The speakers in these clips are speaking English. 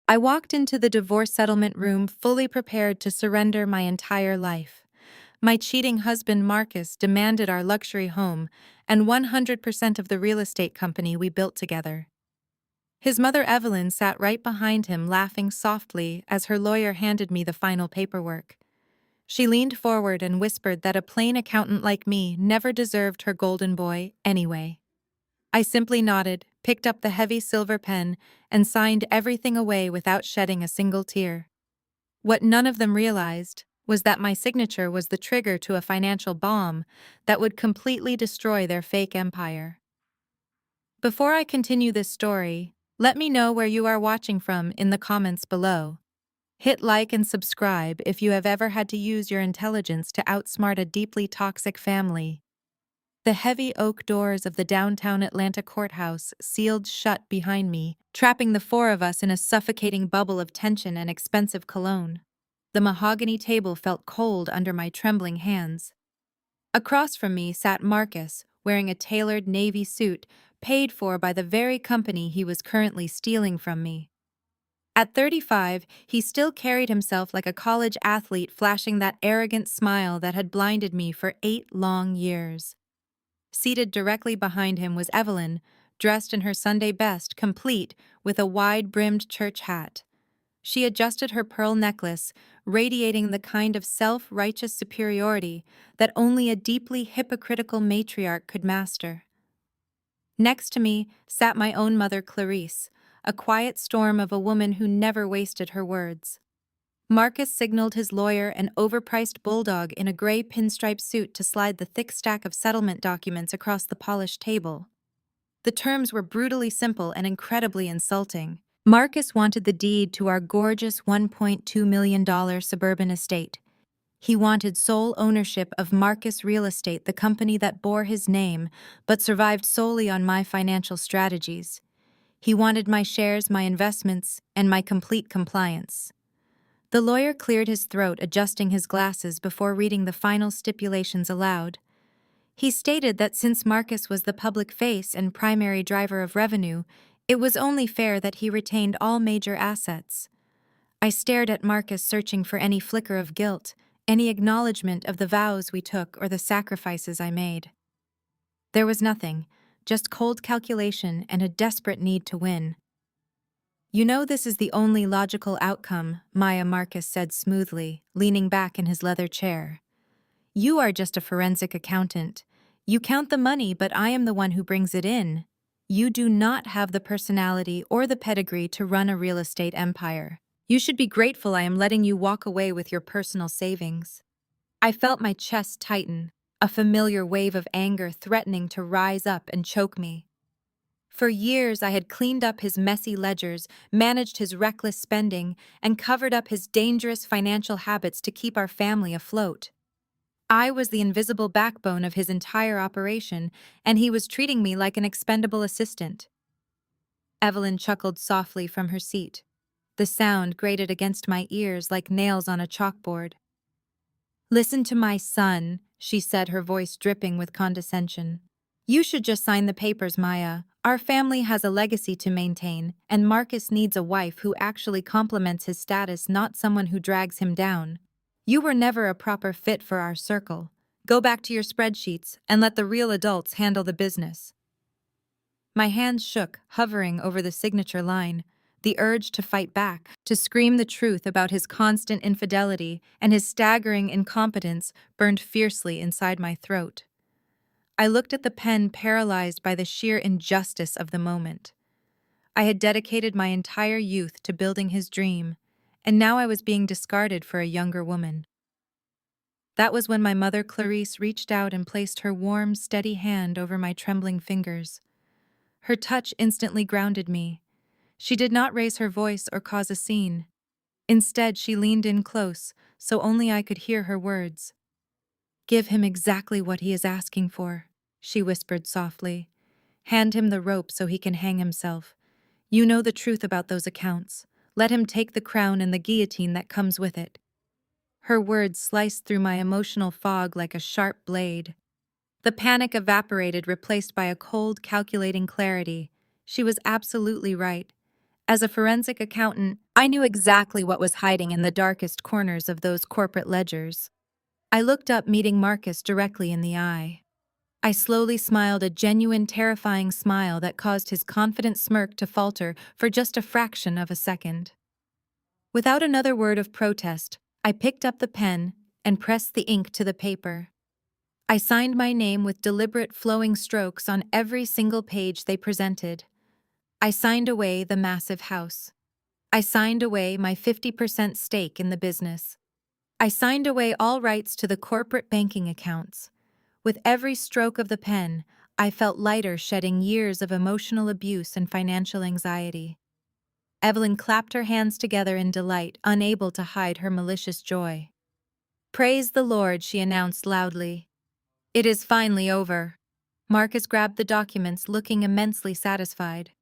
I walked into the divorce settlement room fully prepared to surrender my entire life. My cheating husband Marcus demanded our luxury home and 100% of the real estate company we built together. His mother Evelyn sat right behind him, laughing softly as her lawyer handed me the final paperwork. She leaned forward and whispered that a plain accountant like me never deserved her golden boy anyway. I simply nodded, picked up the heavy silver pen, and signed everything away without shedding a single tear. What none of them realized was that my signature was the trigger to a financial bomb that would completely destroy their fake empire. Before I continue this story, let me know where you are watching from in the comments below. Hit like and subscribe if you have ever had to use your intelligence to outsmart a deeply toxic family. The heavy oak doors of the downtown Atlanta courthouse sealed shut behind me, trapping the four of us in a suffocating bubble of tension and expensive cologne. The mahogany table felt cold under my trembling hands. Across from me sat Marcus, wearing a tailored navy suit paid for by the very company he was currently stealing from me. At 35, he still carried himself like a college athlete, flashing that arrogant smile that had blinded me for 8 long years. Seated directly behind him was Evelyn, dressed in her Sunday best, complete with a wide-brimmed church hat. She adjusted her pearl necklace, radiating the kind of self-righteous superiority that only a deeply hypocritical matriarch could master. Next to me sat my own mother, Clarice, a quiet storm of a woman who never wasted her words. Marcus signaled his lawyer, an overpriced bulldog in a gray pinstripe suit, to slide the thick stack of settlement documents across the polished table. The terms were brutally simple and incredibly insulting. Marcus wanted the deed to our gorgeous $1.2 million suburban estate. He wanted sole ownership of Marcus Real Estate, the company that bore his name but survived solely on my financial strategies. He wanted my shares, my investments, and my complete compliance. The lawyer cleared his throat, adjusting his glasses before reading the final stipulations aloud. He stated that since Marcus was the public face and primary driver of revenue, it was only fair that he retained all major assets. I stared at Marcus, searching for any flicker of guilt, any acknowledgement of the vows we took or the sacrifices I made. There was nothing, just cold calculation and a desperate need to win. "You know this is the only logical outcome," Maya Marcus said smoothly, leaning back in his leather chair. "You are just a forensic accountant. You count the money, but I am the one who brings it in. You do not have the personality or the pedigree to run a real estate empire. You should be grateful I am letting you walk away with your personal savings." I felt my chest tighten, a familiar wave of anger threatening to rise up and choke me. For years I had cleaned up his messy ledgers, managed his reckless spending, and covered up his dangerous financial habits to keep our family afloat. I was the invisible backbone of his entire operation, and he was treating me like an expendable assistant. Evelyn chuckled softly from her seat. The sound grated against my ears like nails on a chalkboard. "Listen to my son," she said, her voice dripping with condescension. "You should just sign the papers, Maya. Our family has a legacy to maintain, and Marcus needs a wife who actually complements his status, not someone who drags him down. You were never a proper fit for our circle. Go back to your spreadsheets and let the real adults handle the business." My hands shook, hovering over the signature line. The urge to fight back, to scream the truth about his constant infidelity and his staggering incompetence, burned fiercely inside my throat. I looked at the pen, paralyzed by the sheer injustice of the moment. I had dedicated my entire youth to building his dream, and now I was being discarded for a younger woman. That was when my mother Clarice reached out and placed her warm, steady hand over my trembling fingers. Her touch instantly grounded me. She did not raise her voice or cause a scene. Instead, she leaned in close, so only I could hear her words. "Give him exactly what he is asking for," she whispered softly. "Hand him the rope so he can hang himself. You know the truth about those accounts. Let him take the crown and the guillotine that comes with it." Her words sliced through my emotional fog like a sharp blade. The panic evaporated, replaced by a cold, calculating clarity. She was absolutely right. As a forensic accountant, I knew exactly what was hiding in the darkest corners of those corporate ledgers. I looked up, meeting Marcus directly in the eye. I slowly smiled, a genuine, terrifying smile that caused his confident smirk to falter for just a fraction of a second. Without another word of protest, I picked up the pen and pressed the ink to the paper. I signed my name with deliberate flowing strokes on every single page they presented. I signed away the massive house. I signed away my 50% stake in the business. I signed away all rights to the corporate banking accounts. With every stroke of the pen, I felt lighter, shedding years of emotional abuse and financial anxiety. Evelyn clapped her hands together in delight, unable to hide her malicious joy. "Praise the Lord," she announced loudly. "It is finally over." Marcus grabbed the documents, looking immensely satisfied.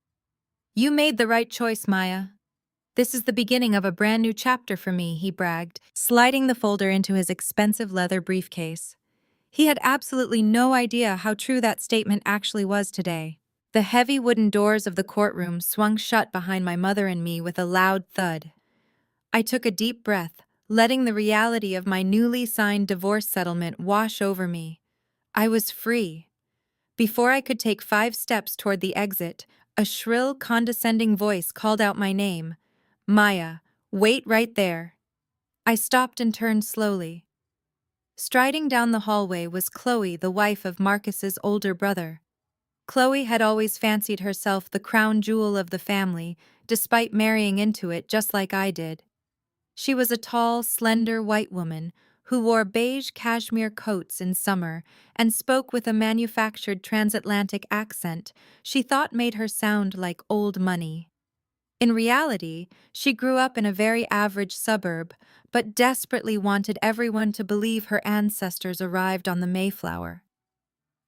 "You made the right choice, Maya. This is the beginning of a brand new chapter for me," he bragged, sliding the folder into his expensive leather briefcase. He had absolutely no idea how true that statement actually was today. The heavy wooden doors of the courtroom swung shut behind my mother and me with a loud thud. I took a deep breath, letting the reality of my newly signed divorce settlement wash over me. I was free. Before I could take 5 steps toward the exit, a shrill, condescending voice called out my name. "Maya, wait right there." I stopped and turned slowly. Striding down the hallway was Khloe, the wife of Marcus's older brother. Khloe had always fancied herself the crown jewel of the family, despite marrying into it just like I did. She was a tall, slender white woman who wore beige cashmere coats in summer and spoke with a manufactured transatlantic accent she thought made her sound like old money. In reality, she grew up in a very average suburb, but desperately wanted everyone to believe her ancestors arrived on the Mayflower.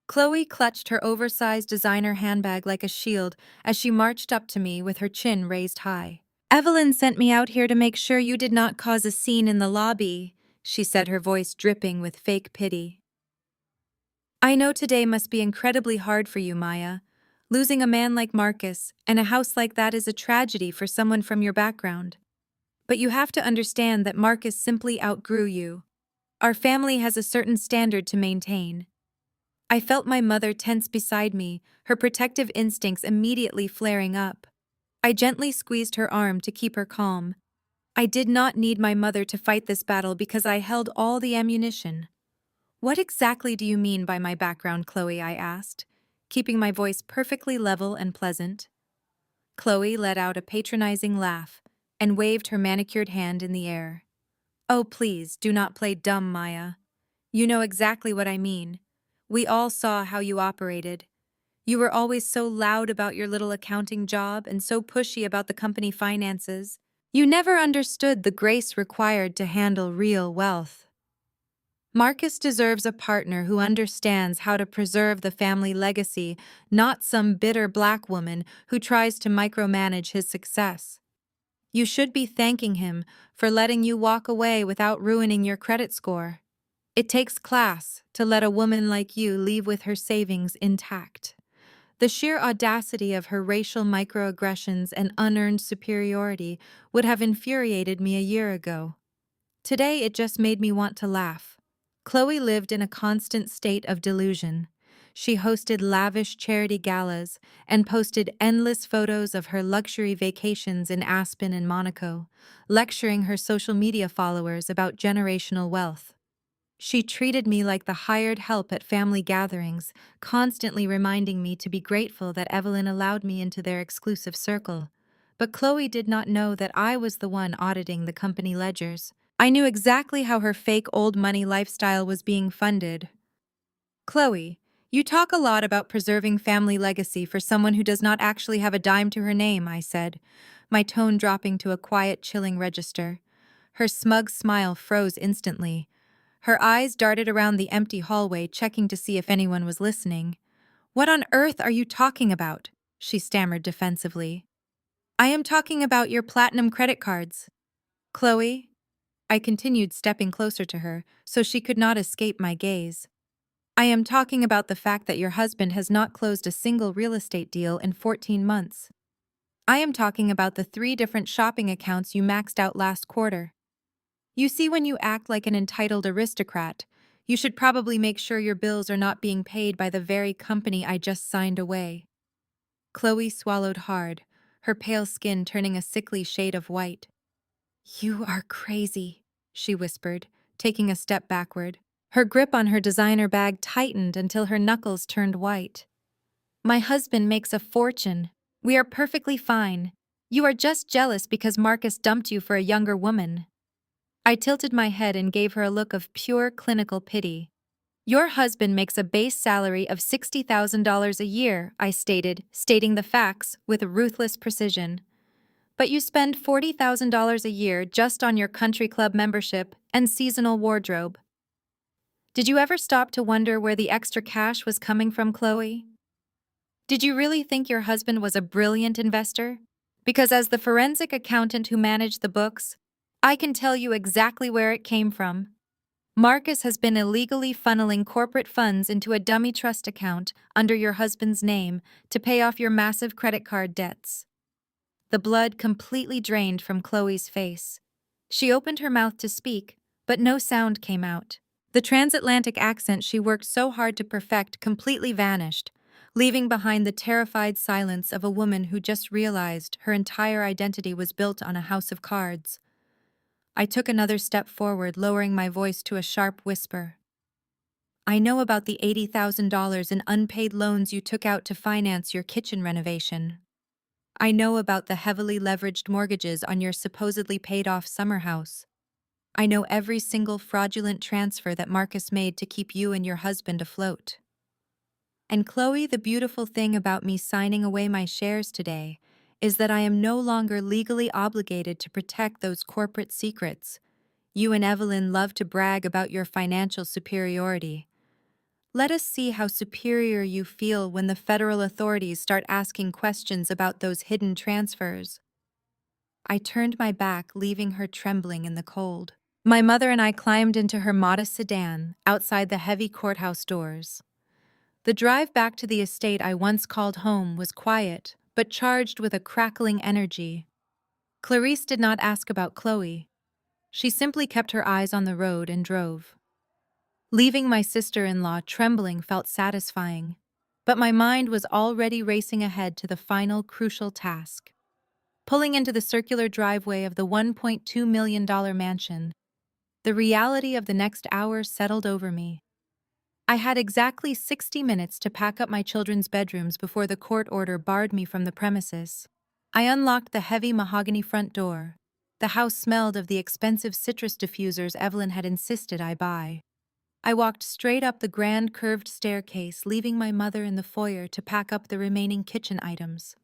Khloe clutched her oversized designer handbag like a shield as she marched up to me with her chin raised high. "Evelyn sent me out here to make sure you did not cause a scene in the lobby," she said, her voice dripping with fake pity. "I know today must be incredibly hard for you, Maya. Losing a man like Marcus and a house like that is a tragedy for someone from your background. But you have to understand that Marcus simply outgrew you. Our family has a certain standard to maintain." I felt my mother tense beside me, her protective instincts immediately flaring up. I gently squeezed her arm to keep her calm. I did not need my mother to fight this battle because I held all the ammunition. "What exactly do you mean by my background, Khloe?" I asked, keeping my voice perfectly level and pleasant. Khloe let out a patronizing laugh and waved her manicured hand in the air. "Oh, please, do not play dumb, Maya. You know exactly what I mean. We all saw how you operated. You were always so loud about your little accounting job and so pushy about the company finances. You never understood the grace required to handle real wealth. Marcus deserves a partner who understands how to preserve the family legacy, not some bitter black woman who tries to micromanage his success. You should be thanking him for letting you walk away without ruining your credit score. It takes class to let a woman like you leave with her savings intact." The sheer audacity of her racial microaggressions and unearned superiority would have infuriated me a year ago. Today, it just made me want to laugh. Khloe lived in a constant state of delusion. She hosted lavish charity galas and posted endless photos of her luxury vacations in Aspen and Monaco, lecturing her social media followers about generational wealth. She treated me like the hired help at family gatherings, constantly reminding me to be grateful that Evelyn allowed me into their exclusive circle. But Khloe did not know that I was the one auditing the company ledgers. I knew exactly how her fake old money lifestyle was being funded. "Khloe, you talk a lot about preserving family legacy for someone who does not actually have a dime to her name," I said, my tone dropping to a quiet, chilling register. Her smug smile froze instantly. Her eyes darted around the empty hallway, checking to see if anyone was listening. "What on earth are you talking about?" she stammered defensively. "I am talking about your platinum credit cards." "Khloe?" I continued, stepping closer to her so she could not escape my gaze. "I am talking about the fact that your husband has not closed a single real estate deal in 14 months. I am talking about the 3 different shopping accounts you maxed out last quarter. You see, when you act like an entitled aristocrat, you should probably make sure your bills are not being paid by the very company I just signed away. Khloe swallowed hard, her pale skin turning a sickly shade of white. You are crazy, she whispered, taking a step backward. Her grip on her designer bag tightened until her knuckles turned white. My husband makes a fortune. We are perfectly fine. You are just jealous because Marcus dumped you for a younger woman. I tilted my head and gave her a look of pure clinical pity. Your husband makes a base salary of $60,000 a year, I stated, stating the facts with ruthless precision. But you spend $40,000 a year just on your country club membership and seasonal wardrobe. Did you ever stop to wonder where the extra cash was coming from, Khloe? Did you really think your husband was a brilliant investor? Because as the forensic accountant who managed the books, I can tell you exactly where it came from. Marcus has been illegally funneling corporate funds into a dummy trust account under your husband's name to pay off your massive credit card debts. The blood completely drained from Khloe's face. She opened her mouth to speak, but no sound came out. The transatlantic accent she worked so hard to perfect completely vanished, leaving behind the terrified silence of a woman who just realized her entire identity was built on a house of cards. I took another step forward, lowering my voice to a sharp whisper. I know about the $80,000 in unpaid loans you took out to finance your kitchen renovation. I know about the heavily leveraged mortgages on your supposedly paid-off summer house. I know every single fraudulent transfer that Marcus made to keep you and your husband afloat. And Khloe, the beautiful thing about me signing away my shares today is that I am no longer legally obligated to protect those corporate secrets. You and Evelyn love to brag about your financial superiority. Let us see how superior you feel when the federal authorities start asking questions about those hidden transfers. I turned my back, leaving her trembling in the cold. My mother and I climbed into her modest sedan outside the heavy courthouse doors. The drive back to the estate I once called home was quiet, but charged with a crackling energy. Clarice did not ask about Khloe. She simply kept her eyes on the road and drove. Leaving my sister-in-law trembling felt satisfying, but my mind was already racing ahead to the final crucial task. Pulling into the circular driveway of the $1.2 million mansion, the reality of the next hour settled over me. I had exactly 60 minutes to pack up my children's bedrooms before the court order barred me from the premises. I unlocked the heavy mahogany front door. The house smelled of the expensive citrus diffusers Evelyn had insisted I buy. I walked straight up the grand curved staircase, leaving my mother in the foyer to pack up the remaining kitchen items.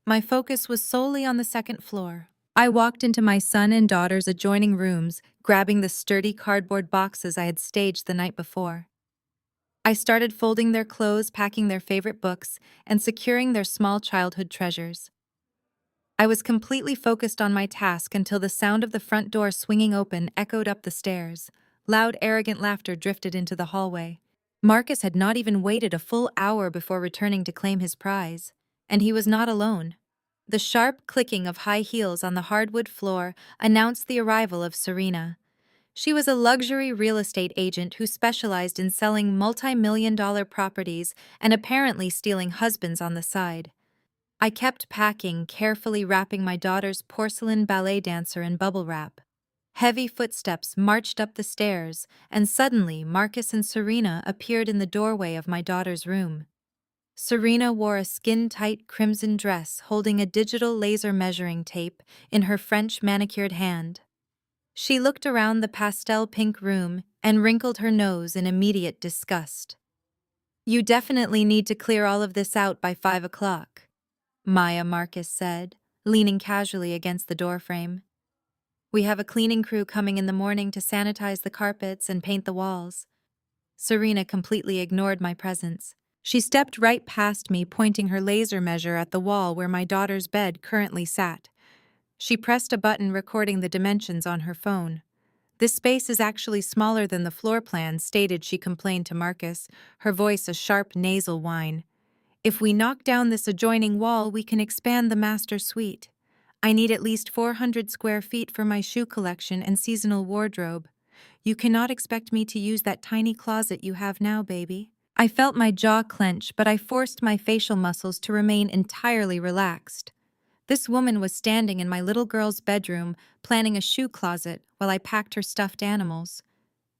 My focus was solely on the second floor. I walked into my son and daughter's adjoining rooms, grabbing the sturdy cardboard boxes I had staged the night before. I started folding their clothes, packing their favorite books, and securing their small childhood treasures. I was completely focused on my task until the sound of the front door swinging open echoed up the stairs. Loud, arrogant laughter drifted into the hallway. Marcus had not even waited a full hour before returning to claim his prize, and he was not alone. The sharp clicking of high heels on the hardwood floor announced the arrival of Serena. She was a luxury real estate agent who specialized in selling multi-million-dollar properties and apparently stealing husbands on the side. I kept packing, carefully wrapping my daughter's porcelain ballet dancer in bubble wrap. Heavy footsteps marched up the stairs, and suddenly Marcus and Serena appeared in the doorway of my daughter's room. Serena wore a skin-tight crimson dress, holding a digital laser measuring tape in her French manicured hand. She looked around the pastel pink room and wrinkled her nose in immediate disgust. "You definitely need to clear all of this out by 5 o'clock, Maya," Marcus said, leaning casually against the doorframe. "We have a cleaning crew coming in the morning to sanitize the carpets and paint the walls." Serena completely ignored my presence. She stepped right past me, pointing her laser measure at the wall where my daughter's bed currently sat. She pressed a button recording the dimensions on her phone. "This space is actually smaller than the floor plan stated," she complained to Marcus, her voice a sharp nasal whine. If we knock down this adjoining wall, we can expand the master suite. I need at least 400 square feet for my shoe collection and seasonal wardrobe. You cannot expect me to use that tiny closet you have now, baby. I felt my jaw clench, but I forced my facial muscles to remain entirely relaxed. This woman was standing in my little girl's bedroom, planning a shoe closet while I packed her stuffed animals.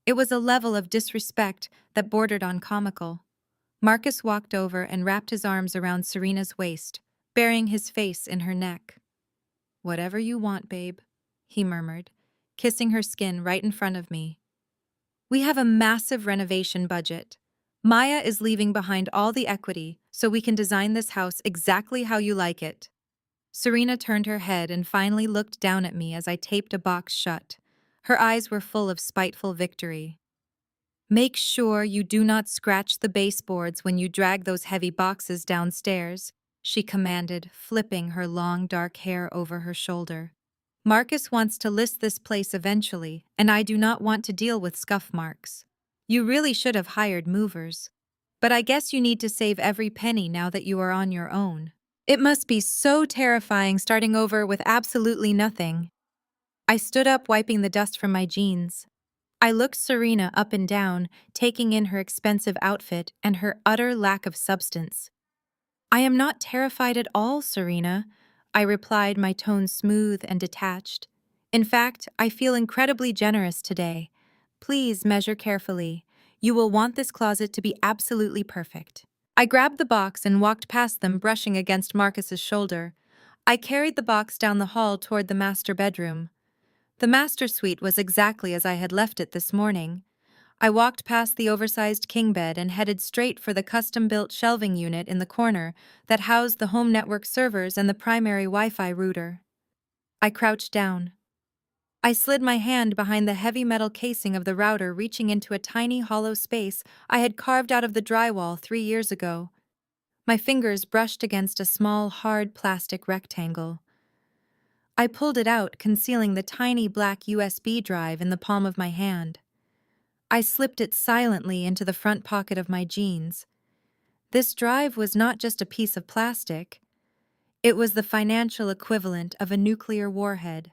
It was a level of disrespect that bordered on comical. Marcus walked over and wrapped his arms around Serena's waist, burying his face in her neck. "Whatever you want, babe," he murmured, kissing her skin right in front of me. "We have a massive renovation budget. Maya is leaving behind all the equity so we can design this house exactly how you like it." Serena turned her head and finally looked down at me as I taped a box shut. Her eyes were full of spiteful victory. "Make sure you do not scratch the baseboards when you drag those heavy boxes downstairs," she commanded, flipping her long dark hair over her shoulder. "Marcus wants to list this place eventually, and I do not want to deal with scuff marks. You really should have hired movers. But I guess you need to save every penny now that you are on your own. It must be so terrifying starting over with absolutely nothing." I stood up, wiping the dust from my jeans. I looked Serena up and down, taking in her expensive outfit and her utter lack of substance. "I am not terrified at all, Serena," I replied, my tone smooth and detached. "In fact, I feel incredibly generous today. Please measure carefully. You will want this closet to be absolutely perfect." I grabbed the box and walked past them, brushing against Marcus's shoulder. I carried the box down the hall toward the master bedroom. The master suite was exactly as I had left it this morning. I walked past the oversized king bed and headed straight for the custom-built shelving unit in the corner that housed the home network servers and the primary Wi-Fi router. I crouched down. I slid my hand behind the heavy metal casing of the router, reaching into a tiny hollow space I had carved out of the drywall 3 years ago. My fingers brushed against a small, hard plastic rectangle. I pulled it out, concealing the tiny black USB drive in the palm of my hand. I slipped it silently into the front pocket of my jeans. This drive was not just a piece of plastic. It was the financial equivalent of a nuclear warhead.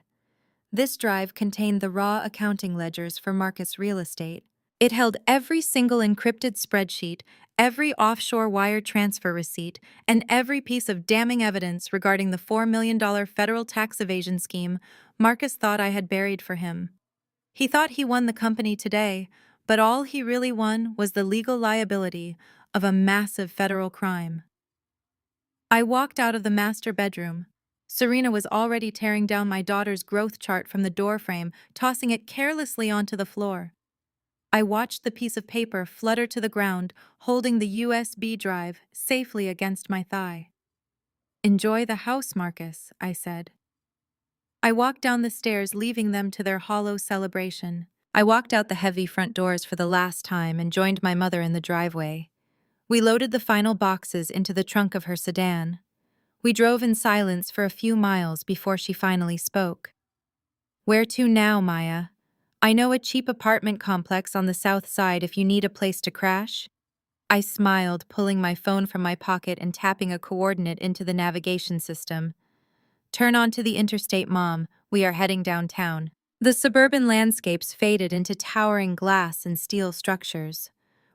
This drive contained the raw accounting ledgers for Marcus Real Estate. It held every single encrypted spreadsheet, every offshore wire transfer receipt, and every piece of damning evidence regarding the $4 million federal tax evasion scheme Marcus thought I had buried for him. He thought he won the company today, but all he really won was the legal liability of a massive federal crime. I walked out of the master bedroom. Serena was already tearing down my daughter's growth chart from the doorframe, tossing it carelessly onto the floor. I watched the piece of paper flutter to the ground, holding the USB drive safely against my thigh. "Enjoy the house, Marcus," I said. I walked down the stairs, leaving them to their hollow celebration. I walked out the heavy front doors for the last time and joined my mother in the driveway. We loaded the final boxes into the trunk of her sedan. We drove in silence for a few miles before she finally spoke. "Where to now, Maya? I know a cheap apartment complex on the south side if you need a place to crash." I smiled, pulling my phone from my pocket and tapping a coordinate into the navigation system. "Turn onto the interstate, Mom. We are heading downtown." The suburban landscapes faded into towering glass and steel structures.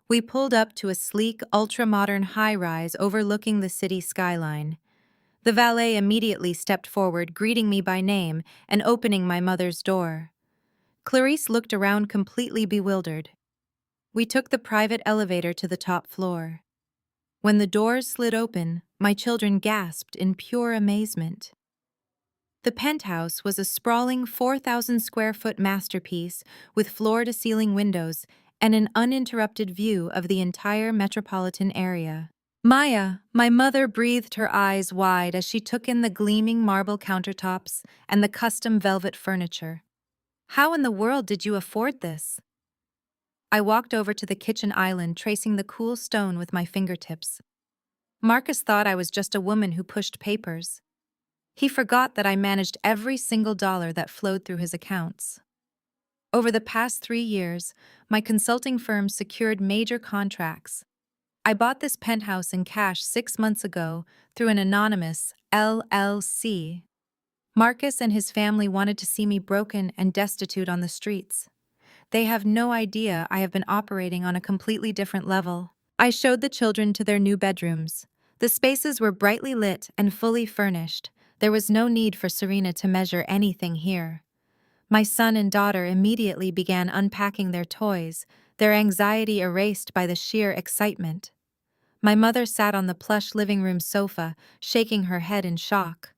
We pulled up to a sleek, ultra-modern high-rise overlooking the city skyline. The valet immediately stepped forward, greeting me by name and opening my mother's door. Clarice looked around, completely bewildered. We took the private elevator to the top floor. When the doors slid open, my children gasped in pure amazement. The penthouse was a sprawling 4,000-square-foot masterpiece with floor-to-ceiling windows and an uninterrupted view of the entire metropolitan area. "Maya," my mother breathed, her eyes wide as she took in the gleaming marble countertops and the custom velvet furniture. "How in the world did you afford this?" I walked over to the kitchen island, tracing the cool stone with my fingertips. Marcus thought I was just a woman who pushed papers. He forgot that I managed every single dollar that flowed through his accounts. Over the past 3 years, my consulting firm secured major contracts. I bought this penthouse in cash 6 months ago through an anonymous LLC. Marcus and his family wanted to see me broken and destitute on the streets. They have no idea I have been operating on a completely different level. I showed the children to their new bedrooms. The spaces were brightly lit and fully furnished. There was no need for Serena to measure anything here. My son and daughter immediately began unpacking their toys, their anxiety erased by the sheer excitement. My mother sat on the plush living room sofa, shaking her head in shock.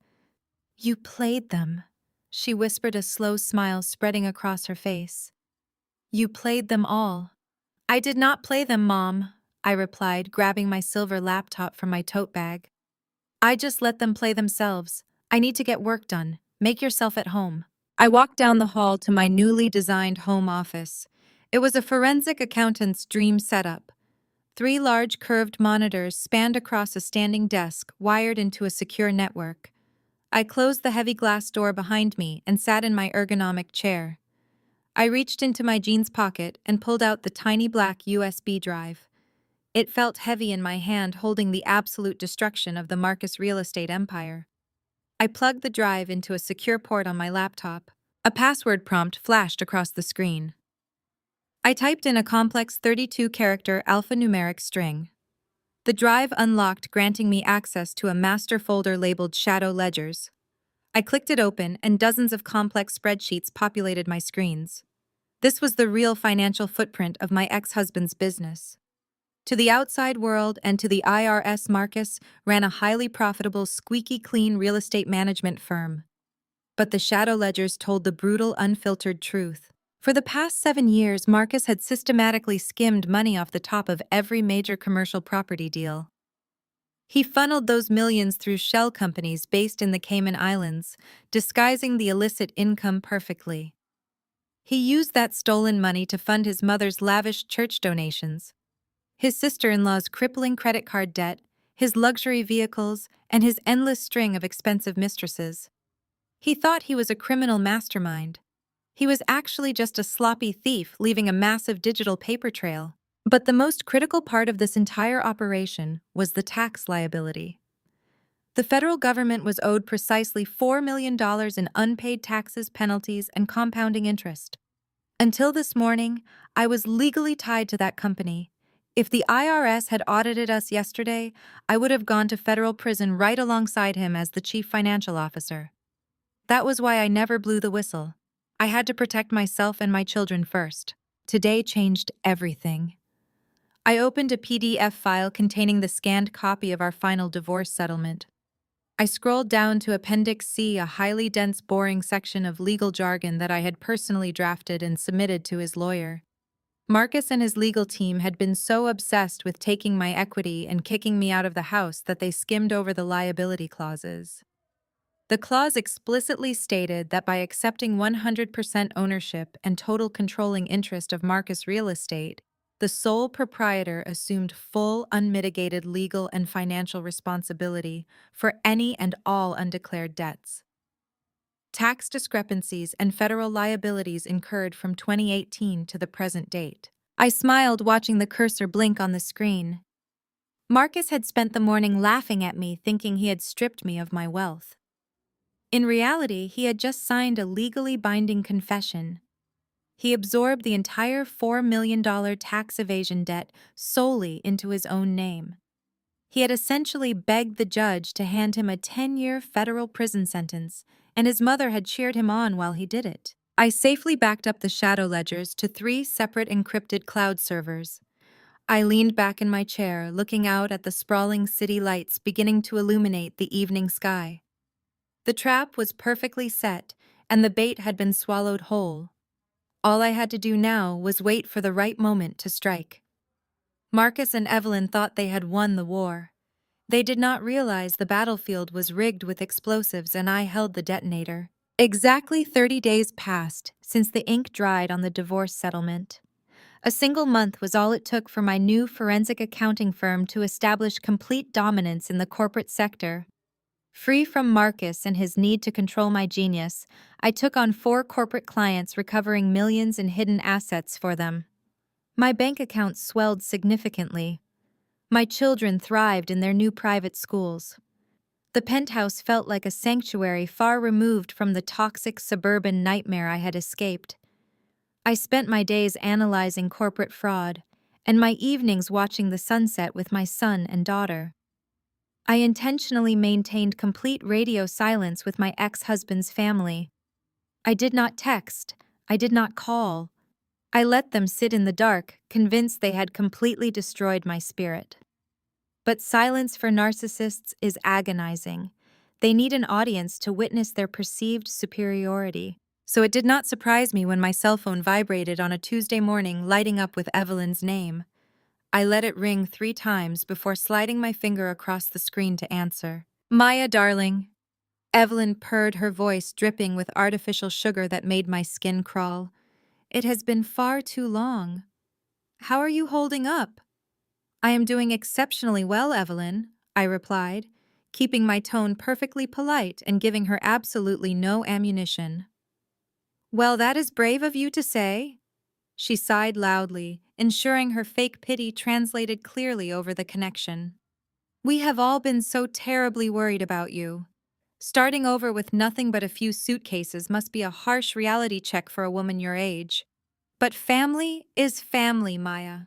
"You played them," she whispered, a slow smile spreading across her face. "You played them all." "I did not play them, Mom," I replied, grabbing my silver laptop from my tote bag. "I just let them play themselves. I need to get work done. Make yourself at home." I walked down the hall to my newly designed home office. It was a forensic accountant's dream setup. 3 large curved monitors spanned across a standing desk wired into a secure network. I closed the heavy glass door behind me and sat in my ergonomic chair. I reached into my jeans pocket and pulled out the tiny black USB drive. It felt heavy in my hand, holding the absolute destruction of the Marcus real estate empire. I plugged the drive into a secure port on my laptop. A password prompt flashed across the screen. I typed in a complex 32-character alphanumeric string. The drive unlocked, granting me access to a master folder labeled Shadow Ledgers. I clicked it open, and dozens of complex spreadsheets populated my screens. This was the real financial footprint of my ex-husband's business. To the outside world and to the IRS, Marcus ran a highly profitable, squeaky clean real estate management firm. But the shadow ledgers told the brutal, unfiltered truth. For the past 7 years, Marcus had systematically skimmed money off the top of every major commercial property deal. He funneled those millions through shell companies based in the Cayman Islands, disguising the illicit income perfectly. He used that stolen money to fund his mother's lavish church donations, his sister-in-law's crippling credit card debt, his luxury vehicles, and his endless string of expensive mistresses. He thought he was a criminal mastermind. He was actually just a sloppy thief leaving a massive digital paper trail. But the most critical part of this entire operation was the tax liability. The federal government was owed precisely $4 million in unpaid taxes, penalties, and compounding interest. Until this morning, I was legally tied to that company. If the IRS had audited us yesterday, I would have gone to federal prison right alongside him as the chief financial officer. That was why I never blew the whistle. I had to protect myself and my children first. Today changed everything. I opened a PDF file containing the scanned copy of our final divorce settlement. I scrolled down to Appendix C, a highly dense, boring section of legal jargon that I had personally drafted and submitted to his lawyer. Marcus and his legal team had been so obsessed with taking my equity and kicking me out of the house that they skimmed over the liability clauses. The clause explicitly stated that by accepting 100% ownership and total controlling interest of Marcus real estate, the sole proprietor assumed full, unmitigated legal and financial responsibility for any and all undeclared debts, tax discrepancies, and federal liabilities incurred from 2018 to the present date. I smiled, watching the cursor blink on the screen. Marcus had spent the morning laughing at me, thinking he had stripped me of my wealth. In reality, he had just signed a legally binding confession. He absorbed the entire $4 million tax evasion debt solely into his own name. He had essentially begged the judge to hand him a 10-year federal prison sentence, and his mother had cheered him on while he did it. I safely backed up the shadow ledgers to 3 separate encrypted cloud servers. I leaned back in my chair, looking out at the sprawling city lights beginning to illuminate the evening sky. The trap was perfectly set, and the bait had been swallowed whole. All I had to do now was wait for the right moment to strike. Marcus and Evelyn thought they had won the war. They did not realize the battlefield was rigged with explosives, and I held the detonator. Exactly 30 days passed since the ink dried on the divorce settlement. A single month was all it took for my new forensic accounting firm to establish complete dominance in the corporate sector. Free from Marcus and his need to control my genius, I took on 4 corporate clients, recovering millions in hidden assets for them. My bank account swelled significantly. My children thrived in their new private schools. The penthouse felt like a sanctuary far removed from the toxic suburban nightmare I had escaped. I spent my days analyzing corporate fraud, and my evenings watching the sunset with my son and daughter. I intentionally maintained complete radio silence with my ex-husband's family. I did not text, I did not call. I let them sit in the dark, convinced they had completely destroyed my spirit. But silence for narcissists is agonizing. They need an audience to witness their perceived superiority. So it did not surprise me when my cell phone vibrated on a Tuesday morning, lighting up with Evelyn's name. I let it ring 3 times before sliding my finger across the screen to answer. "Maya, darling." Evelyn purred, her voice dripping with artificial sugar that made my skin crawl. "It has been far too long. How are you holding up?" "I am doing exceptionally well, Evelyn," I replied, keeping my tone perfectly polite and giving her absolutely no ammunition. "Well, that is brave of you to say." She sighed loudly, ensuring her fake pity translated clearly over the connection. "We have all been so terribly worried about you. Starting over with nothing but a few suitcases must be a harsh reality check for a woman your age. But family is family, Maya.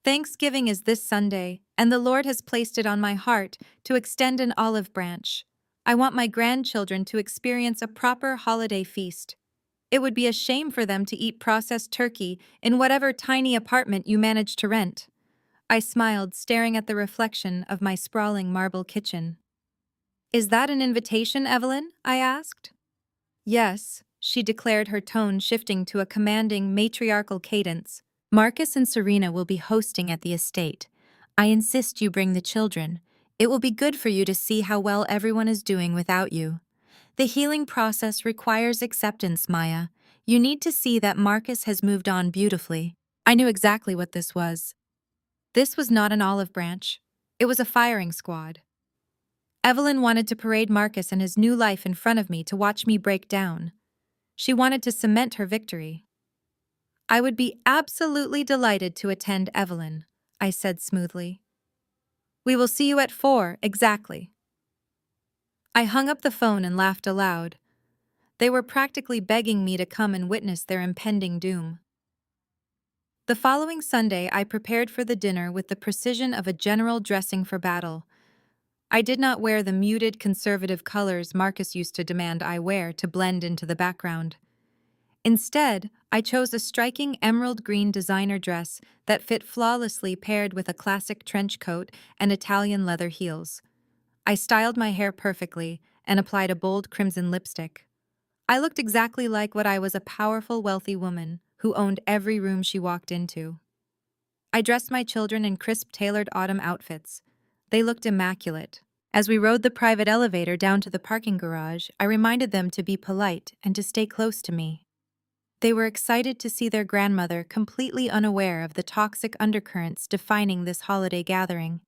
Thanksgiving is this Sunday, and the Lord has placed it on my heart to extend an olive branch. I want my grandchildren to experience a proper holiday feast. It would be a shame for them to eat processed turkey in whatever tiny apartment you manage to rent." I smiled, staring at the reflection of my sprawling marble kitchen. "Is that an invitation, Evelyn?" I asked. "Yes," she declared, her tone shifting to a commanding, matriarchal cadence. "Marcus and Serena will be hosting at the estate. I insist you bring the children. It will be good for you to see how well everyone is doing without you. The healing process requires acceptance, Maya. You need to see that Marcus has moved on beautifully." I knew exactly what this was. This was not an olive branch. It was a firing squad. Evelyn wanted to parade Marcus and his new life in front of me to watch me break down. She wanted to cement her victory. "I would be absolutely delighted to attend, Evelyn," I said smoothly. "We will see you at 4, exactly." I hung up the phone and laughed aloud. They were practically begging me to come and witness their impending doom. The following Sunday, I prepared for the dinner with the precision of a general dressing for battle. I did not wear the muted conservative colors Marcus used to demand I wear to blend into the background. Instead, I chose a striking emerald green designer dress that fit flawlessly, paired with a classic trench coat and Italian leather heels. I styled my hair perfectly and applied a bold crimson lipstick. I looked exactly like what I was, a powerful, wealthy woman who owned every room she walked into. I dressed my children in crisp, tailored autumn outfits. They looked immaculate. As we rode the private elevator down to the parking garage, I reminded them to be polite and to stay close to me. They were excited to see their grandmother, completely unaware of the toxic undercurrents defining this holiday gathering.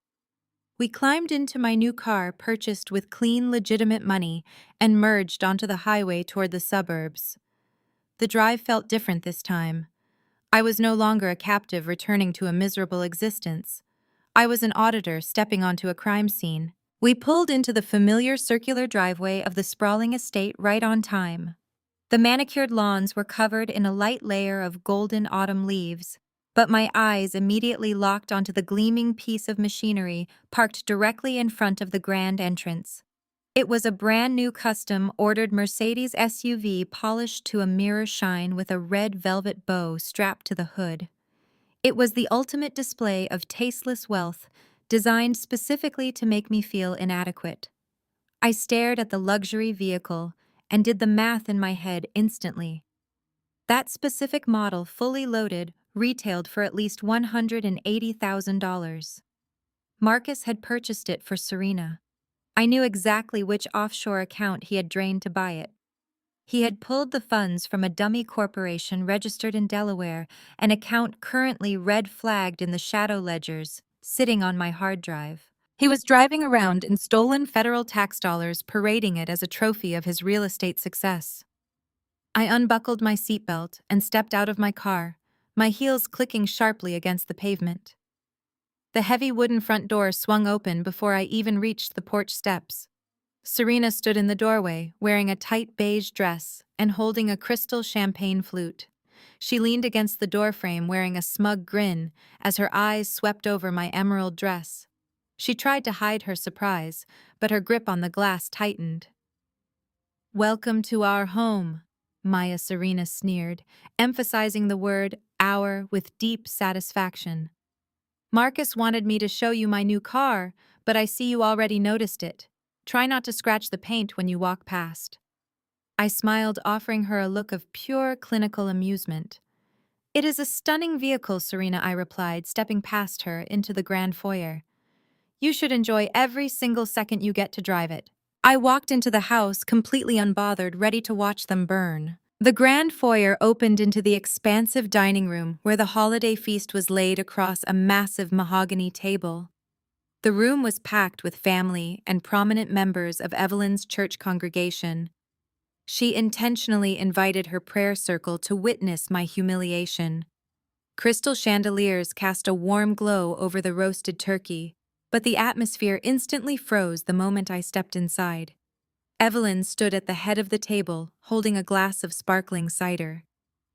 We climbed into my new car, purchased with clean, legitimate money, and merged onto the highway toward the suburbs. The drive felt different this time. I was no longer a captive returning to a miserable existence. I was an auditor stepping onto a crime scene. We pulled into the familiar circular driveway of the sprawling estate right on time. The manicured lawns were covered in a light layer of golden autumn leaves, but my eyes immediately locked onto the gleaming piece of machinery parked directly in front of the grand entrance. It was a brand new custom-ordered Mercedes SUV, polished to a mirror shine with a red velvet bow strapped to the hood. It was the ultimate display of tasteless wealth, designed specifically to make me feel inadequate. I stared at the luxury vehicle and did the math in my head instantly. That specific model, fully loaded, retailed for at least $180,000. Marcus had purchased it for Serena. I knew exactly which offshore account he had drained to buy it. He had pulled the funds from a dummy corporation registered in Delaware, an account currently red-flagged in the shadow ledgers, sitting on my hard drive. He was driving around in stolen federal tax dollars, parading it as a trophy of his real estate success. I unbuckled my seatbelt and stepped out of my car, my heels clicking sharply against the pavement. The heavy wooden front door swung open before I even reached the porch steps. Serena stood in the doorway, wearing a tight beige dress and holding a crystal champagne flute. She leaned against the doorframe wearing a smug grin as her eyes swept over my emerald dress. She tried to hide her surprise, but her grip on the glass tightened. "Welcome to our home," Maya Serena sneered, emphasizing the word "our" with deep satisfaction. "Marcus wanted me to show you my new car, but I see you already noticed it. Try not to scratch the paint when you walk past." I smiled, offering her a look of pure clinical amusement. "It is a stunning vehicle, Serena," I replied, stepping past her into the grand foyer. "You should enjoy every single second you get to drive it." I walked into the house, completely unbothered, ready to watch them burn. The grand foyer opened into the expansive dining room where the holiday feast was laid across a massive mahogany table. The room was packed with family and prominent members of Evelyn's church congregation. She intentionally invited her prayer circle to witness my humiliation. Crystal chandeliers cast a warm glow over the roasted turkey, but the atmosphere instantly froze the moment I stepped inside. Evelyn stood at the head of the table, holding a glass of sparkling cider.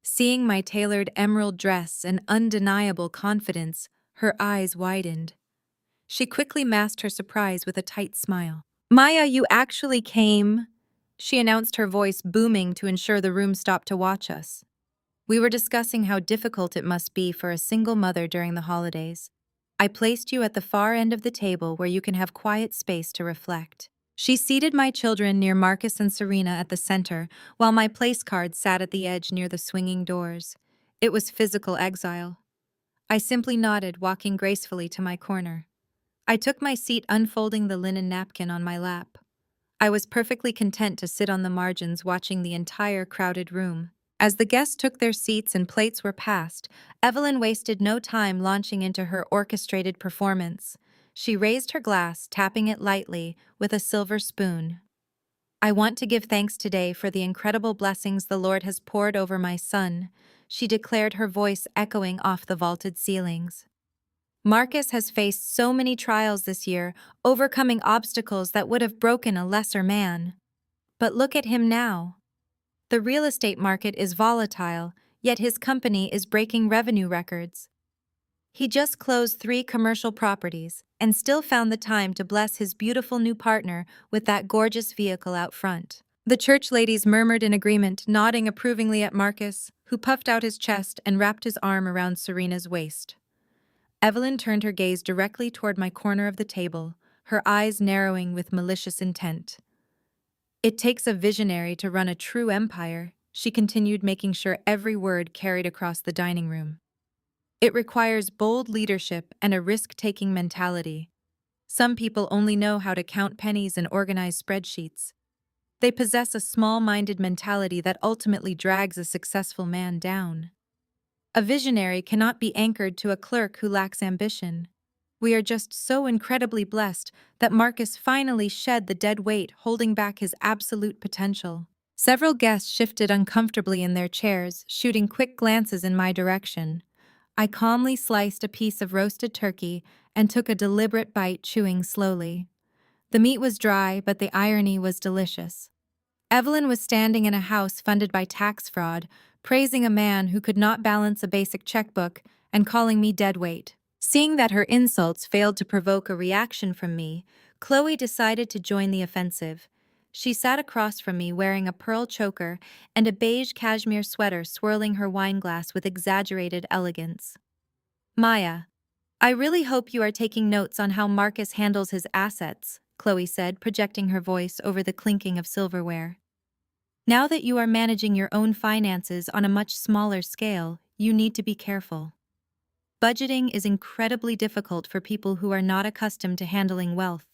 Seeing my tailored emerald dress and undeniable confidence, her eyes widened. She quickly masked her surprise with a tight smile. "Maya, you actually came," she announced, her voice booming to ensure the room stopped to watch us. We were discussing how difficult it must be for a single mother during the holidays. "I placed you at the far end of the table where you can have quiet space to reflect." She seated my children near Marcus and Serena at the center, while my place cards sat at the edge near the swinging doors. It was physical exile. I simply nodded, walking gracefully to my corner. I took my seat, unfolding the linen napkin on my lap. I was perfectly content to sit on the margins, watching the entire crowded room. As the guests took their seats and plates were passed, Evelyn wasted no time launching into her orchestrated performance. She raised her glass, tapping it lightly with a silver spoon. "I want to give thanks today for the incredible blessings the Lord has poured over my son," she declared, her voice echoing off the vaulted ceilings. "Marcus has faced so many trials this year, overcoming obstacles that would have broken a lesser man. But look at him now. The real estate market is volatile, yet his company is breaking revenue records. He just closed 3 commercial properties and still found the time to bless his beautiful new partner with that gorgeous vehicle out front." The church ladies murmured in agreement, nodding approvingly at Marcus, who puffed out his chest and wrapped his arm around Serena's waist. Evelyn turned her gaze directly toward my corner of the table, her eyes narrowing with malicious intent. "It takes a visionary to run a true empire," she continued, making sure every word carried across the dining room. "It requires bold leadership and a risk-taking mentality. Some people only know how to count pennies and organize spreadsheets. They possess a small-minded mentality that ultimately drags a successful man down. A visionary cannot be anchored to a clerk who lacks ambition. We are just so incredibly blessed that Marcus finally shed the dead weight holding back his absolute potential." Several guests shifted uncomfortably in their chairs, shooting quick glances in my direction. I calmly sliced a piece of roasted turkey and took a deliberate bite, chewing slowly. The meat was dry, but the irony was delicious. Evelyn was standing in a house funded by tax fraud, praising a man who could not balance a basic checkbook and calling me deadweight. Seeing that her insults failed to provoke a reaction from me, Khloe decided to join the offensive. She sat across from me wearing a pearl choker and a beige cashmere sweater, swirling her wine glass with exaggerated elegance. "Maya, I really hope you are taking notes on how Marcus handles his assets," Khloe said, projecting her voice over the clinking of silverware. "Now that you are managing your own finances on a much smaller scale, you need to be careful. Budgeting is incredibly difficult for people who are not accustomed to handling wealth.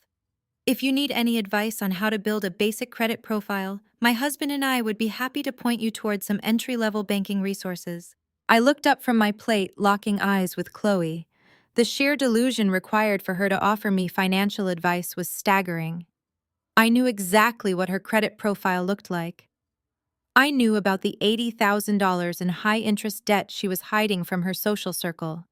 If you need any advice on how to build a basic credit profile, my husband and I would be happy to point you towards some entry-level banking resources." I looked up from my plate, locking eyes with Khloe. The sheer delusion required for her to offer me financial advice was staggering. I knew exactly what her credit profile looked like. I knew about the $80,000 in high-interest debt she was hiding from her social circle.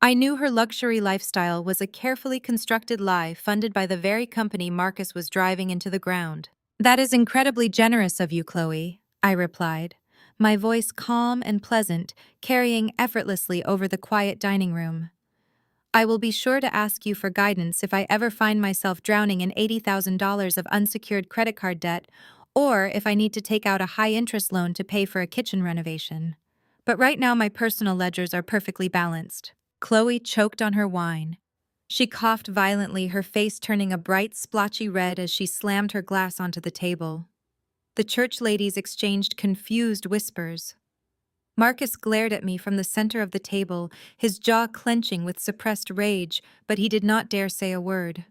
I knew her luxury lifestyle was a carefully constructed lie funded by the very company Marcus was driving into the ground. That is incredibly generous of you, Khloe, I replied, my voice calm and pleasant, carrying effortlessly over the quiet dining room. I will be sure to ask you for guidance if I ever find myself drowning in $80,000 of unsecured credit card debt, or if I need to take out a high-interest loan to pay for a kitchen renovation. But right now my personal ledgers are perfectly balanced. Khloe choked on her wine. She coughed violently, her face turning a bright, splotchy red as she slammed her glass onto the table. The church ladies exchanged confused whispers. Marcus glared at me from the center of the table, his jaw clenching with suppressed rage, but he did not dare say a word.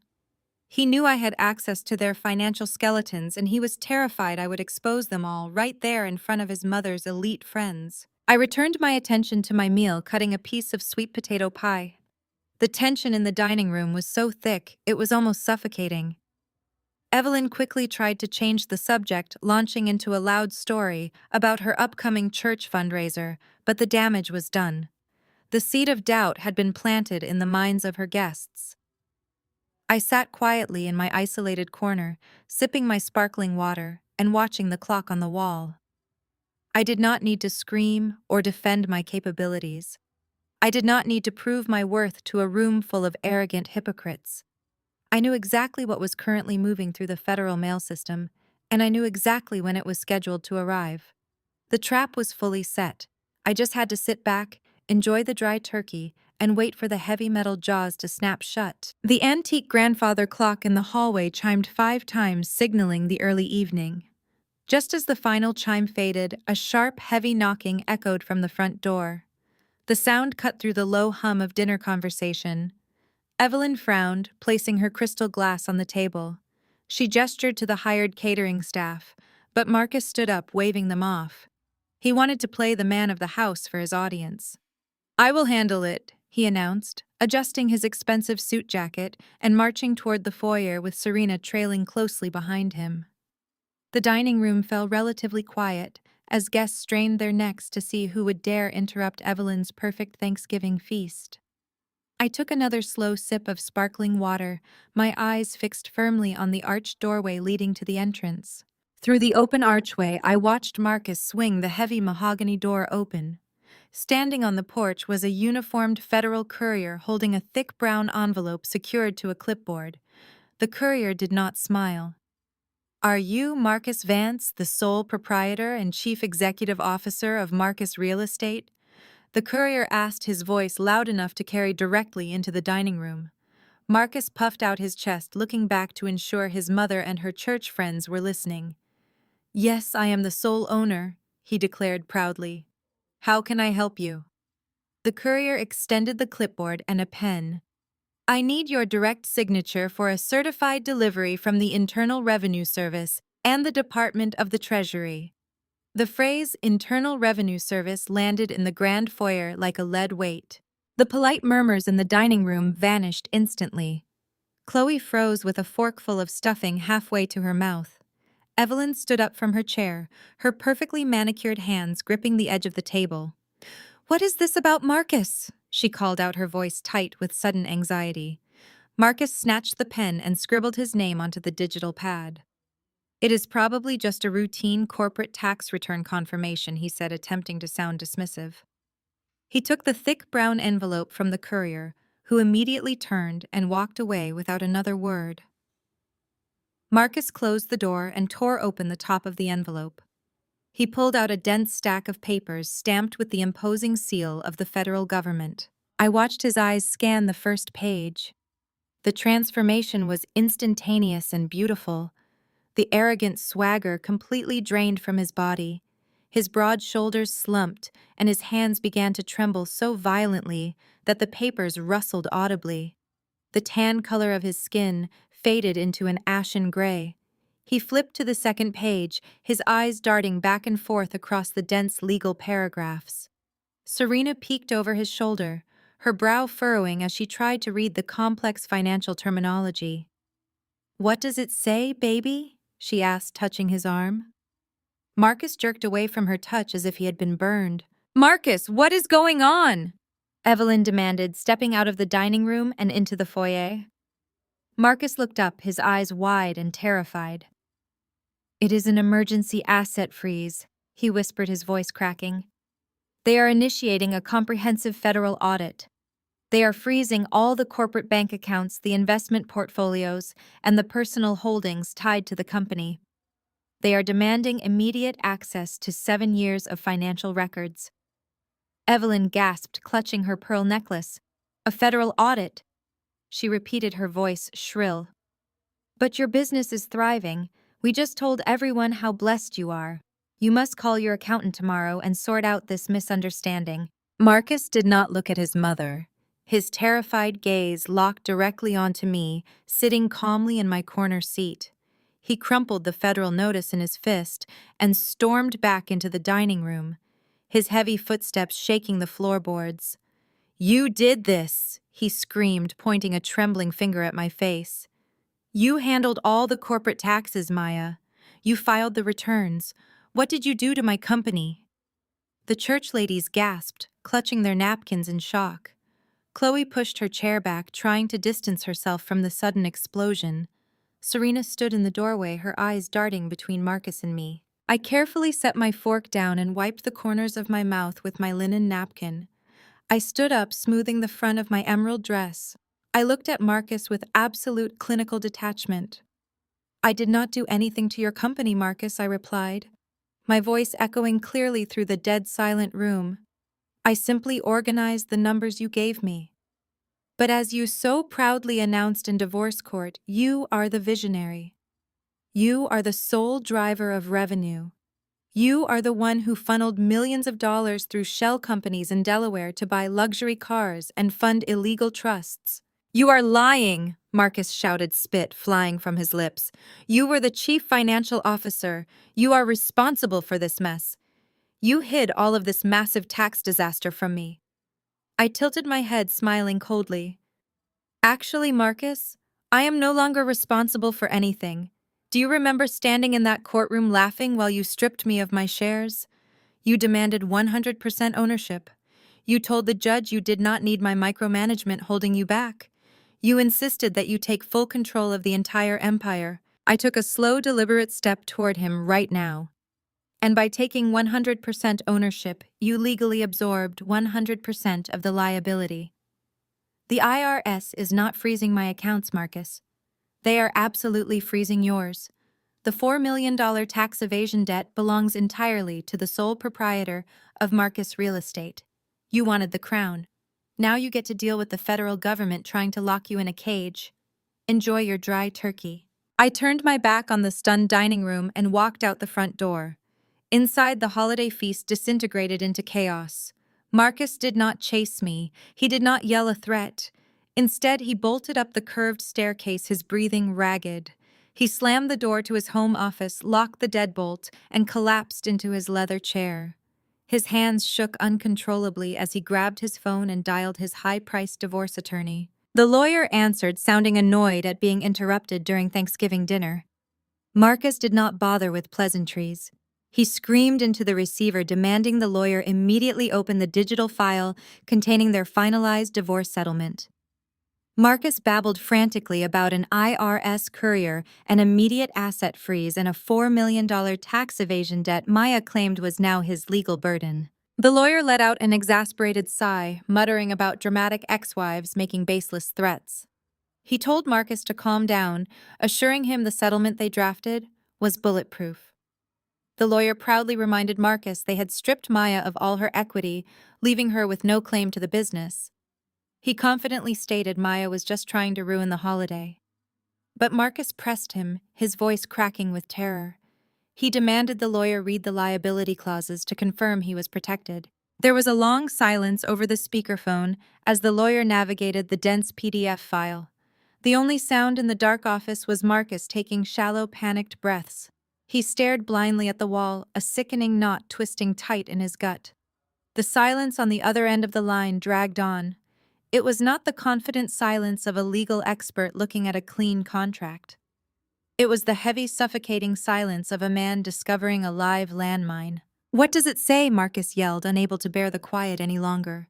He knew I had access to their financial skeletons, and he was terrified I would expose them all right there in front of his mother's elite friends. I returned my attention to my meal, cutting a piece of sweet potato pie. The tension in the dining room was so thick, it was almost suffocating. Evelyn quickly tried to change the subject, launching into a loud story about her upcoming church fundraiser, but the damage was done. The seed of doubt had been planted in the minds of her guests. I sat quietly in my isolated corner, sipping my sparkling water and watching the clock on the wall. I did not need to scream or defend my capabilities. I did not need to prove my worth to a room full of arrogant hypocrites. I knew exactly what was currently moving through the federal mail system, and I knew exactly when it was scheduled to arrive. The trap was fully set. I just had to sit back, enjoy the dry turkey, and wait for the heavy metal jaws to snap shut. The antique grandfather clock in the hallway chimed 5 times, signaling the early evening. Just as the final chime faded, a sharp, heavy knocking echoed from the front door. The sound cut through the low hum of dinner conversation. Evelyn frowned, placing her crystal glass on the table. She gestured to the hired catering staff, but Marcus stood up, waving them off. He wanted to play the man of the house for his audience. "I will handle it," he announced, adjusting his expensive suit jacket and marching toward the foyer with Serena trailing closely behind him. The dining room fell relatively quiet as guests strained their necks to see who would dare interrupt Evelyn's perfect Thanksgiving feast. I took another slow sip of sparkling water, my eyes fixed firmly on the arched doorway leading to the entrance. Through the open archway, I watched Marcus swing the heavy mahogany door open. Standing on the porch was a uniformed federal courier holding a thick brown envelope secured to a clipboard. The courier did not smile. "Are you Marcus Vance, the sole proprietor and chief executive officer of Marcus Real Estate?" The courier asked, his voice loud enough to carry directly into the dining room. Marcus puffed out his chest, looking back to ensure his mother and her church friends were listening. "Yes, I am the sole owner," he declared proudly. "How can I help you?" The courier extended the clipboard and a pen. "I need your direct signature for a certified delivery from the Internal Revenue Service and the Department of the Treasury." The phrase "Internal Revenue Service" landed in the grand foyer like a lead weight. The polite murmurs in the dining room vanished instantly. Khloe froze with a forkful of stuffing halfway to her mouth. Evelyn stood up from her chair, her perfectly manicured hands gripping the edge of the table. "What is this about Marcus?" she called out, her voice tight with sudden anxiety. Marcus snatched the pen and scribbled his name onto the digital pad. "It is probably just a routine corporate tax return confirmation," he said, attempting to sound dismissive. He took the thick brown envelope from the courier, who immediately turned and walked away without another word. Marcus closed the door and tore open the top of the envelope. He pulled out a dense stack of papers stamped with the imposing seal of the federal government. I watched his eyes scan the first page. The transformation was instantaneous and beautiful. The arrogant swagger completely drained from his body. His broad shoulders slumped, and his hands began to tremble so violently that the papers rustled audibly. The tan color of his skin faded into an ashen gray. He flipped to the second page, his eyes darting back and forth across the dense legal paragraphs. Serena peeked over his shoulder, her brow furrowing as she tried to read the complex financial terminology. "What does it say, baby?" she asked, touching his arm. Marcus jerked away from her touch as if he had been burned. "Marcus, what is going on?" Evelyn demanded, stepping out of the dining room and into the foyer. Marcus looked up, his eyes wide and terrified. "It is an emergency asset freeze," he whispered, his voice cracking. "They are initiating a comprehensive federal audit. They are freezing all the corporate bank accounts, the investment portfolios, and the personal holdings tied to the company. They are demanding immediate access to 7 years of financial records." Evelyn gasped, clutching her pearl necklace. "A federal audit?" She repeated, her voice shrill. "But your business is thriving. We just told everyone how blessed you are. You must call your accountant tomorrow and sort out this misunderstanding." Marcus did not look at his mother. His terrified gaze locked directly onto me, sitting calmly in my corner seat. He crumpled the federal notice in his fist and stormed back into the dining room, his heavy footsteps shaking the floorboards. "You did this," he screamed, pointing a trembling finger at my face. "You handled all the corporate taxes, Maya. You filed the returns. What did you do to my company?" The church ladies gasped, clutching their napkins in shock. Khloe pushed her chair back, trying to distance herself from the sudden explosion. Serena stood in the doorway, her eyes darting between Marcus and me. I carefully set my fork down and wiped the corners of my mouth with my linen napkin. I stood up, smoothing the front of my emerald dress. I looked at Marcus with absolute clinical detachment. "I did not do anything to your company, Marcus," I replied, my voice echoing clearly through the dead silent room. "I simply organized the numbers you gave me." "But as you so proudly announced in divorce court, you are the visionary. You are the sole driver of revenue. You are the one who funneled millions of dollars through shell companies in Delaware to buy luxury cars and fund illegal trusts." "You are lying," Marcus shouted, spit flying from his lips. "You were the chief financial officer. You are responsible for this mess. You hid all of this massive tax disaster from me." I tilted my head, smiling coldly. "Actually, Marcus, I am no longer responsible for anything. Do you remember standing in that courtroom laughing while you stripped me of my shares? You demanded 100% ownership. You told the judge you did not need my micromanagement holding you back. You insisted that you take full control of the entire empire." I took a slow, deliberate step toward him right now. "And by taking 100% ownership, you legally absorbed 100% of the liability. The IRS is not freezing my accounts, Marcus. They are absolutely freezing yours. The $4 million tax evasion debt belongs entirely to the sole proprietor of Marcus Real Estate. You wanted the crown. Now you get to deal with the federal government trying to lock you in a cage. Enjoy your dry turkey." I turned my back on the stunned dining room and walked out the front door. Inside, the holiday feast disintegrated into chaos. Marcus did not chase me. He did not yell a threat. Instead, he bolted up the curved staircase, his breathing ragged. He slammed the door to his home office, locked the deadbolt, and collapsed into his leather chair. His hands shook uncontrollably as he grabbed his phone and dialed his high-priced divorce attorney. The lawyer answered, sounding annoyed at being interrupted during Thanksgiving dinner. Marcus did not bother with pleasantries. He screamed into the receiver, demanding the lawyer immediately open the digital file containing their finalized divorce settlement. Marcus babbled frantically about an IRS courier, an immediate asset freeze, and a $4 million tax evasion debt Maya claimed was now his legal burden. The lawyer let out an exasperated sigh, muttering about dramatic ex-wives making baseless threats. He told Marcus to calm down, assuring him the settlement they drafted was bulletproof. The lawyer proudly reminded Marcus they had stripped Maya of all her equity, leaving her with no claim to the business. He confidently stated Maya was just trying to ruin the holiday. But Marcus pressed him, his voice cracking with terror. He demanded the lawyer read the liability clauses to confirm he was protected. There was a long silence over the speakerphone as the lawyer navigated the dense PDF file. The only sound in the dark office was Marcus taking shallow, panicked breaths. He stared blindly at the wall, a sickening knot twisting tight in his gut. The silence on the other end of the line dragged on. It was not the confident silence of a legal expert looking at a clean contract. It was the heavy, suffocating silence of a man discovering a live landmine. "What does it say?" Marcus yelled, unable to bear the quiet any longer.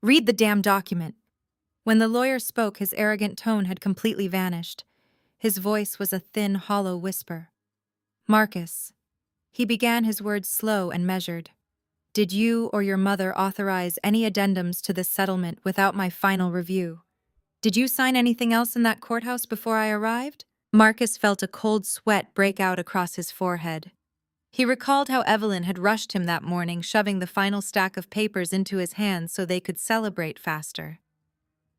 Read the damn document. When the lawyer spoke, his arrogant tone had completely vanished. His voice was a thin, hollow whisper. Marcus. He began his words slow and measured. Did you or your mother authorize any addendums to this settlement without my final review? Did you sign anything else in that courthouse before I arrived? Marcus felt a cold sweat break out across his forehead. He recalled how Evelyn had rushed him that morning, shoving the final stack of papers into his hands so they could celebrate faster.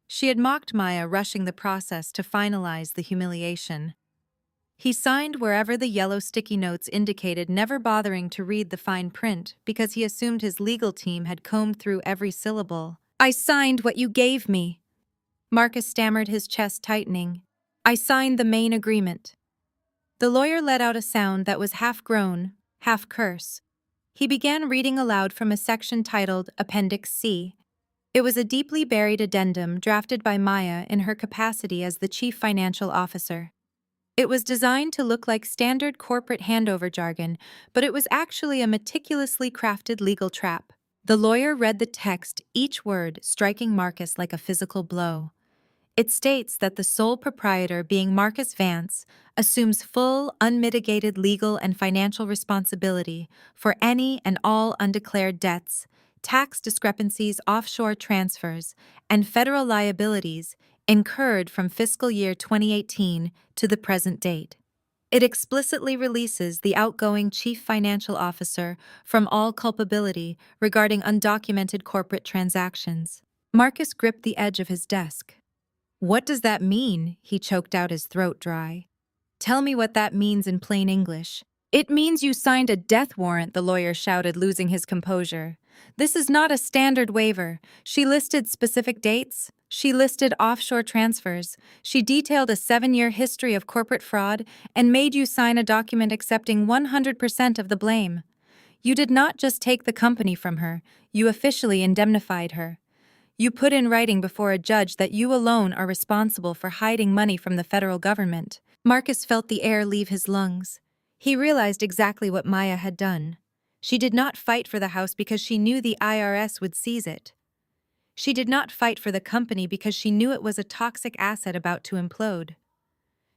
She had mocked Maya, rushing the process to finalize the humiliation. He signed wherever the yellow sticky notes indicated, never bothering to read the fine print because he assumed his legal team had combed through every syllable. I signed what you gave me. Marcus stammered, his chest tightening. I signed the main agreement. The lawyer let out a sound that was half groan, half curse. He began reading aloud from a section titled Appendix C. It was a deeply buried addendum drafted by Maya in her capacity as the chief financial officer. It was designed to look like standard corporate handover jargon, but it was actually a meticulously crafted legal trap. The lawyer read the text, each word striking Marcus like a physical blow. It states that the sole proprietor, being Marcus Vance, assumes full, unmitigated legal and financial responsibility for any and all undeclared debts, tax discrepancies, offshore transfers, and federal liabilities incurred from fiscal year 2018 to the present date. It explicitly releases the outgoing chief financial officer from all culpability regarding undocumented corporate transactions. Marcus gripped the edge of his desk. What does that mean? He choked out, his throat dry. Tell me what that means in plain English. It means you signed a death warrant, the lawyer shouted, losing his composure. This is not a standard waiver. She listed specific dates. She listed offshore transfers. She detailed a 7-year history of corporate fraud and made you sign a document accepting 100% of the blame. You did not just take the company from her, you officially indemnified her. You put in writing before a judge that you alone are responsible for hiding money from the federal government. Marcus felt the air leave his lungs. He realized exactly what Maya had done. She did not fight for the house because she knew the IRS would seize it. She did not fight for the company because she knew it was a toxic asset about to implode.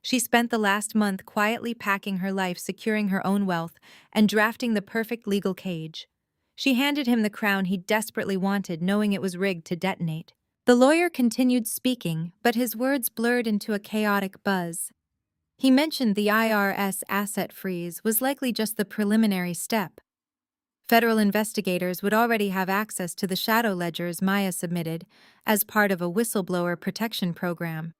She spent the last month quietly packing her life, securing her own wealth, and drafting the perfect legal cage. She handed him the crown he desperately wanted, knowing it was rigged to detonate. The lawyer continued speaking, but his words blurred into a chaotic buzz. He mentioned the IRS asset freeze was likely just the preliminary step. Federal investigators would already have access to the shadow ledgers Maya submitted as part of a whistleblower protection program.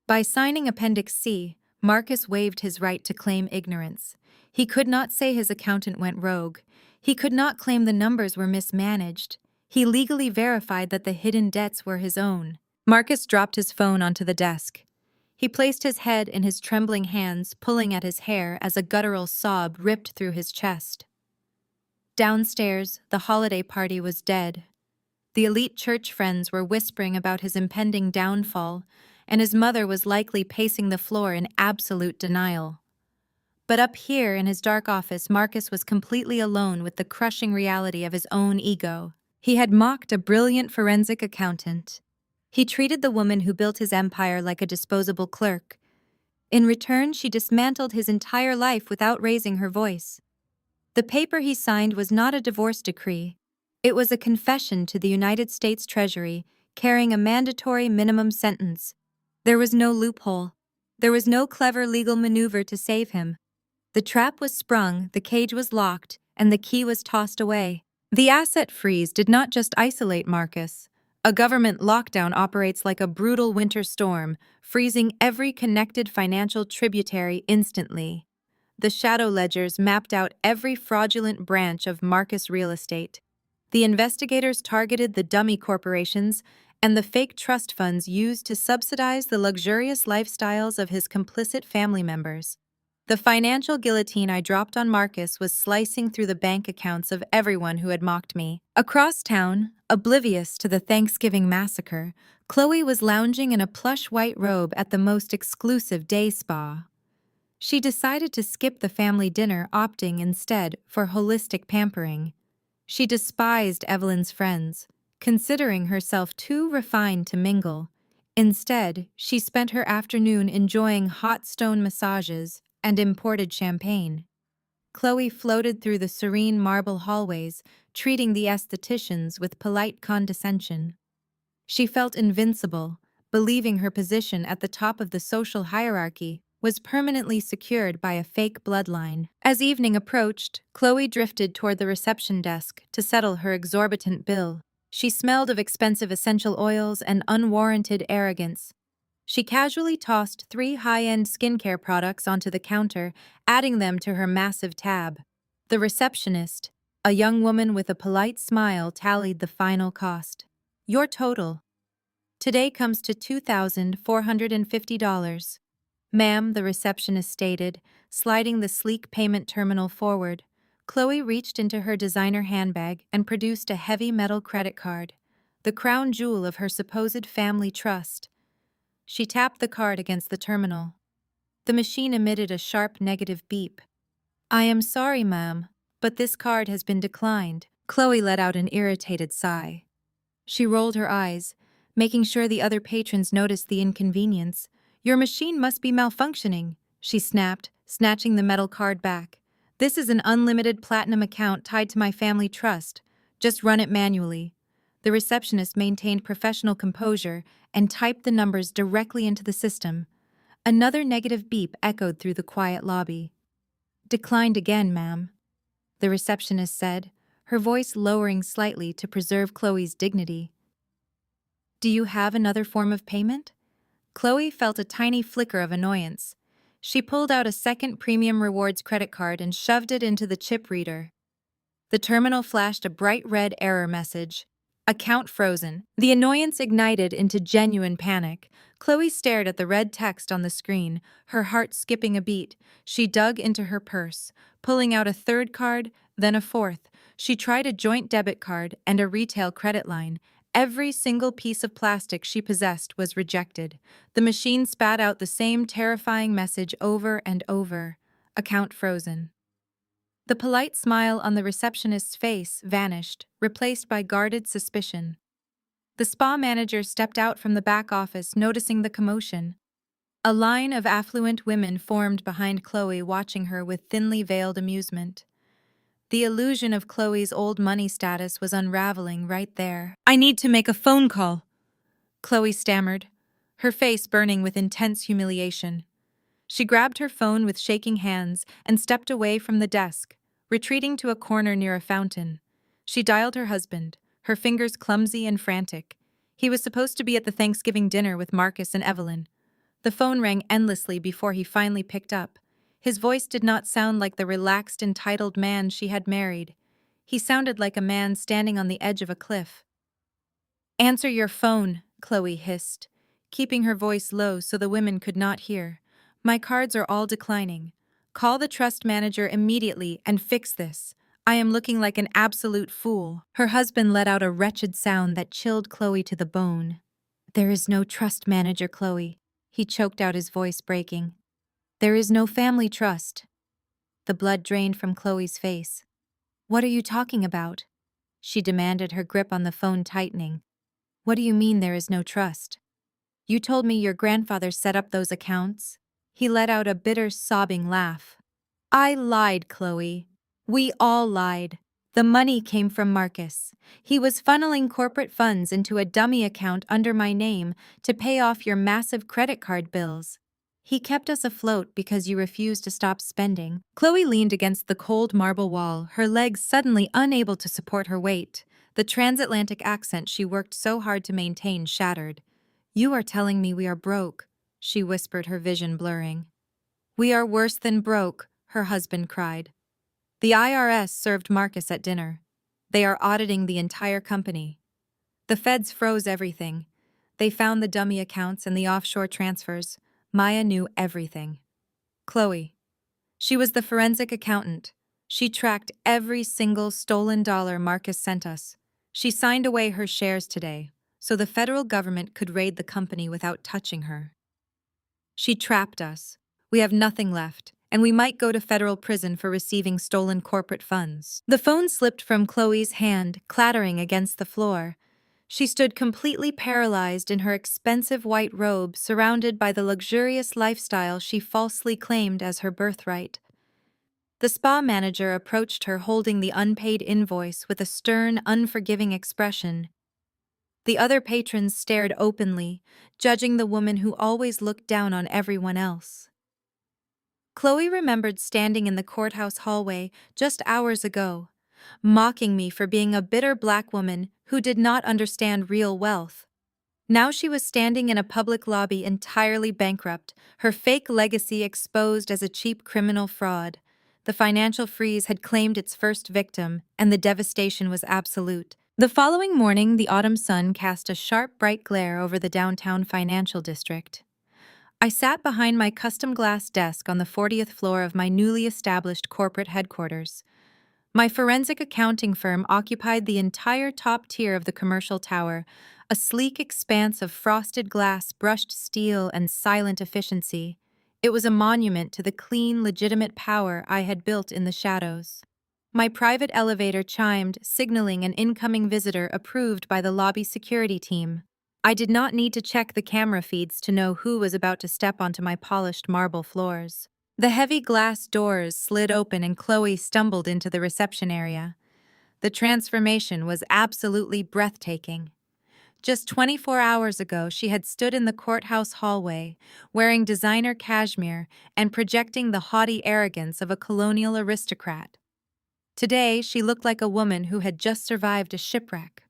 By signing Appendix C, Marcus waived his right to claim ignorance. He could not say his accountant went rogue. He could not claim the numbers were mismanaged. He legally verified that the hidden debts were his own. Marcus dropped his phone onto the desk. He placed his head in his trembling hands, pulling at his hair as a guttural sob ripped through his chest. Downstairs, the holiday party was dead. The elite church friends were whispering about his impending downfall, and his mother was likely pacing the floor in absolute denial. But up here in his dark office, Marcus was completely alone with the crushing reality of his own ego. He had mocked a brilliant forensic accountant. He treated the woman who built his empire like a disposable clerk. In return, she dismantled his entire life without raising her voice. The paper he signed was not a divorce decree. It was a confession to the United States Treasury, carrying a mandatory minimum sentence. There was no loophole. There was no clever legal maneuver to save him. The trap was sprung, the cage was locked, and the key was tossed away. The asset freeze did not just isolate Marcus. A government lockdown operates like a brutal winter storm, freezing every connected financial tributary instantly. The shadow ledgers mapped out every fraudulent branch of Marcus real estate. The investigators targeted the dummy corporations and the fake trust funds used to subsidize the luxurious lifestyles of his complicit family members. The financial guillotine I dropped on Marcus was slicing through the bank accounts of everyone who had mocked me. Across town, oblivious to the Thanksgiving massacre, Khloe was lounging in a plush white robe at the most exclusive day spa. She decided to skip the family dinner, opting instead for holistic pampering. She despised Evelyn's friends, considering herself too refined to mingle. Instead, she spent her afternoon enjoying hot stone massages and imported champagne. Khloe floated through the serene marble hallways, treating the estheticians with polite condescension. She felt invincible, believing her position at the top of the social hierarchy was permanently secured by a fake bloodline. As evening approached, Khloe drifted toward the reception desk to settle her exorbitant bill. She smelled of expensive essential oils and unwarranted arrogance. She casually tossed 3 high-end skincare products onto the counter, adding them to her massive tab. The receptionist, a young woman with a polite smile, tallied the final cost. Your total today comes to $2,450. Ma'am, the receptionist stated, sliding the sleek payment terminal forward. Khloe reached into her designer handbag and produced a heavy metal credit card, the crown jewel of her supposed family trust. She tapped the card against the terminal. The machine emitted a sharp negative beep. I am sorry, ma'am, but this card has been declined. Khloe let out an irritated sigh. She rolled her eyes, making sure the other patrons noticed the inconvenience. Your machine must be malfunctioning, she snapped, snatching the metal card back. This is an unlimited platinum account tied to my family trust. Just run it manually. The receptionist maintained professional composure and typed the numbers directly into the system. Another negative beep echoed through the quiet lobby. Declined again, ma'am, the receptionist said, her voice lowering slightly to preserve Khloe's dignity. Do you have another form of payment? Khloe felt a tiny flicker of annoyance. She pulled out a second premium rewards credit card and shoved it into the chip reader. The terminal flashed a bright red error message. Account frozen. The annoyance ignited into genuine panic. Khloe stared at the red text on the screen, her heart skipping a beat. She dug into her purse, pulling out a third card, then a fourth. She tried a joint debit card and a retail credit line. Every single piece of plastic she possessed was rejected. The machine spat out the same terrifying message over and over. Account frozen. The polite smile on the receptionist's face vanished, replaced by guarded suspicion. The spa manager stepped out from the back office, noticing the commotion. A line of affluent women formed behind Khloe, watching her with thinly veiled amusement. The illusion of Khloe's old money status was unraveling right there. I need to make a phone call, Khloe stammered, her face burning with intense humiliation. She grabbed her phone with shaking hands and stepped away from the desk, retreating to a corner near a fountain. She dialed her husband, her fingers clumsy and frantic. He was supposed to be at the Thanksgiving dinner with Marcus and Evelyn. The phone rang endlessly before he finally picked up. His voice did not sound like the relaxed, entitled man she had married. He sounded like a man standing on the edge of a cliff. Answer your phone, Khloe hissed, keeping her voice low so the women could not hear. My cards are all declining. Call the trust manager immediately and fix this. I am looking like an absolute fool. Her husband let out a wretched sound that chilled Khloe to the bone. There is no trust manager, Khloe. He choked out, his voice breaking. There is no family trust. The blood drained from Khloe's face. What are you talking about? She demanded, her grip on the phone tightening. What do you mean there is no trust? You told me your grandfather set up those accounts. He let out a bitter, sobbing laugh. I lied, Khloe. We all lied. The money came from Marcus. He was funneling corporate funds into a dummy account under my name to pay off your massive credit card bills. He kept us afloat because you refused to stop spending. Khloe leaned against the cold marble wall, her legs suddenly unable to support her weight. The transatlantic accent she worked so hard to maintain shattered. You are telling me we are broke, she whispered, her vision blurring. We are worse than broke, her husband cried. The IRS served Marcus at dinner. They are auditing the entire company. The feds froze everything. They found the dummy accounts and the offshore transfers. Maya knew everything. Khloe. She was the forensic accountant. She tracked every single stolen dollar Marcus sent us. She signed away her shares today, so the federal government could raid the company without touching her. She trapped us. We have nothing left, and we might go to federal prison for receiving stolen corporate funds. The phone slipped from Khloe's hand, clattering against the floor. She stood completely paralyzed in her expensive white robe, surrounded by the luxurious lifestyle she falsely claimed as her birthright. The spa manager approached her holding the unpaid invoice with a stern, unforgiving expression. The other patrons stared openly, judging the woman who always looked down on everyone else. Khloe remembered standing in the courthouse hallway just hours ago, mocking me for being a bitter black woman who did not understand real wealth. Now she was standing in a public lobby entirely bankrupt, her fake legacy exposed as a cheap criminal fraud. The financial freeze had claimed its first victim, and the devastation was absolute. The following morning, the autumn sun cast a sharp, bright glare over the downtown financial district. I sat behind my custom glass desk on the 40th floor of my newly established corporate headquarters. My forensic accounting firm occupied the entire top tier of the commercial tower, a sleek expanse of frosted glass, brushed steel, and silent efficiency. It was a monument to the clean, legitimate power I had built in the shadows. My private elevator chimed, signaling an incoming visitor approved by the lobby security team. I did not need to check the camera feeds to know who was about to step onto my polished marble floors. The heavy glass doors slid open and Khloe stumbled into the reception area. The transformation was absolutely breathtaking. Just 24 hours ago, she had stood in the courthouse hallway, wearing designer cashmere and projecting the haughty arrogance of a colonial aristocrat. Today, she looked like a woman who had just survived a shipwreck.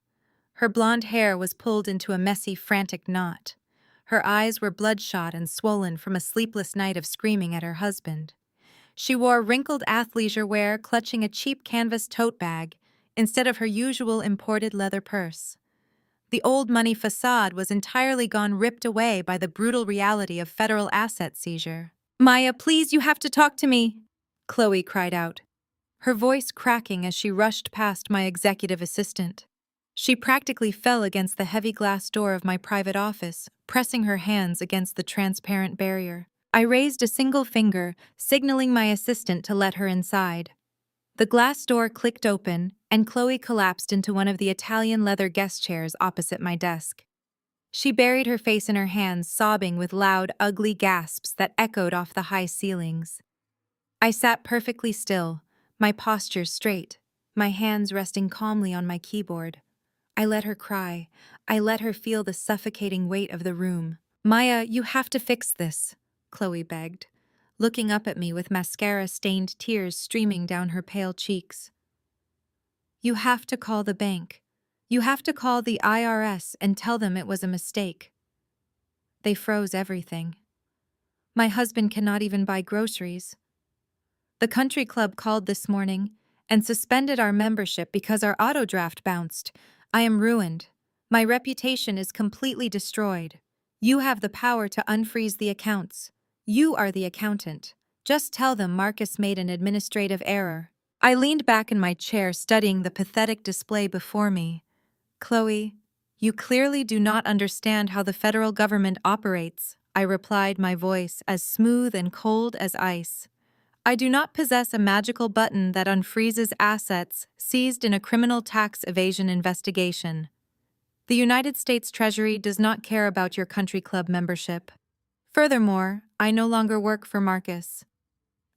Her blonde hair was pulled into a messy, frantic knot. Her eyes were bloodshot and swollen from a sleepless night of screaming at her husband. She wore wrinkled athleisure wear, clutching a cheap canvas tote bag instead of her usual imported leather purse. The old money facade was entirely gone, ripped away by the brutal reality of federal asset seizure. "Maya, please, you have to talk to me," Khloe cried out, her voice cracking as she rushed past my executive assistant. She practically fell against the heavy glass door of my private office, pressing her hands against the transparent barrier. I raised a single finger, signaling my assistant to let her inside. The glass door clicked open, and Khloe collapsed into one of the Italian leather guest chairs opposite my desk. She buried her face in her hands, sobbing with loud, ugly gasps that echoed off the high ceilings. I sat perfectly still, my posture straight, my hands resting calmly on my keyboard. I let her cry. I let her feel the suffocating weight of the room. "Maya, you have to fix this," Khloe begged, looking up at me with mascara-stained tears streaming down her pale cheeks. "You have to call the bank. You have to call the IRS and tell them it was a mistake. They froze everything. My husband cannot even buy groceries. The country club called this morning and suspended our membership because our auto draft bounced. I am ruined. My reputation is completely destroyed. You have the power to unfreeze the accounts. You are the accountant. Just tell them Marcus made an administrative error." I leaned back in my chair, studying the pathetic display before me. "Khloe, you clearly do not understand how the federal government operates," I replied, my voice as smooth and cold as ice. "I do not possess a magical button that unfreezes assets seized in a criminal tax evasion investigation. The United States Treasury does not care about your country club membership. Furthermore, I no longer work for Marcus.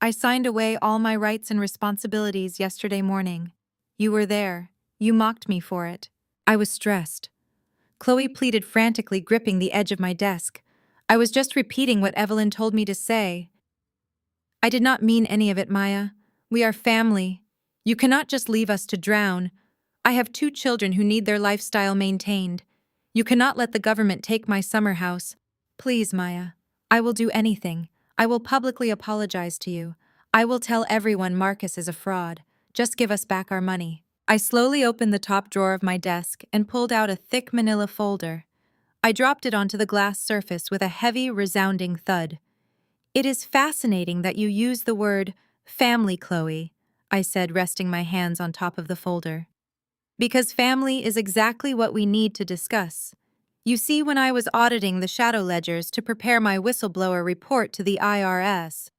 I signed away all my rights and responsibilities yesterday morning. You were there. You mocked me for it." I was stressed. Khloe pleaded frantically, gripping the edge of my desk. "I was just repeating what Evelyn told me to say." "I did not mean any of it, Maya. We are family. You cannot just leave us to drown. I have 2 children who need their lifestyle maintained. You cannot let the government take my summer house. Please, Maya. I will do anything. I will publicly apologize to you. I will tell everyone Marcus is a fraud. Just give us back our money." I slowly opened the top drawer of my desk and pulled out a thick manila folder. I dropped it onto the glass surface with a heavy, resounding thud. "It is fascinating that you use the word family, Khloe," I said, resting my hands on top of the folder. "Because family is exactly what we need to discuss. You see, when I was auditing the shadow ledgers to prepare my whistleblower report to the IRS,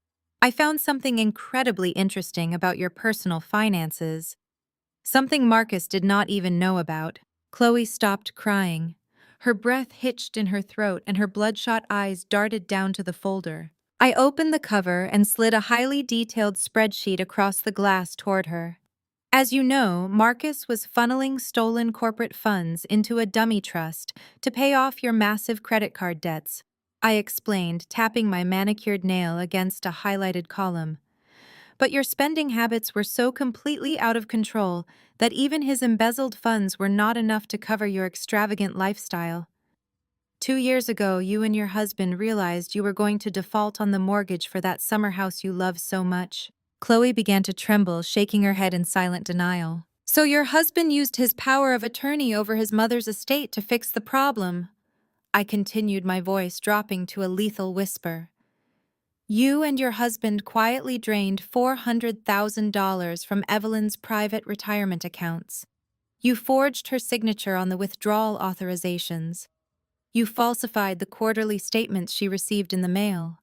I found something incredibly interesting about your personal finances. Something Marcus did not even know about. Khloe stopped crying. Her breath hitched in her throat and her bloodshot eyes darted down to the folder. I opened the cover and slid a highly detailed spreadsheet across the glass toward her. As you know, Marcus was funneling stolen corporate funds into a dummy trust to pay off your massive credit card debts, I explained, tapping my manicured nail against a highlighted column. But your spending habits were so completely out of control that even his embezzled funds were not enough to cover your extravagant lifestyle. 2 years ago, you and your husband realized you were going to default on the mortgage for that summer house you love so much. Khloe began to tremble, shaking her head in silent denial. So your husband used his power of attorney over his mother's estate to fix the problem. I continued, my voice dropping to a lethal whisper. You and your husband quietly drained $400,000 from Evelyn's private retirement accounts. You forged her signature on the withdrawal authorizations. You falsified the quarterly statements she received in the mail.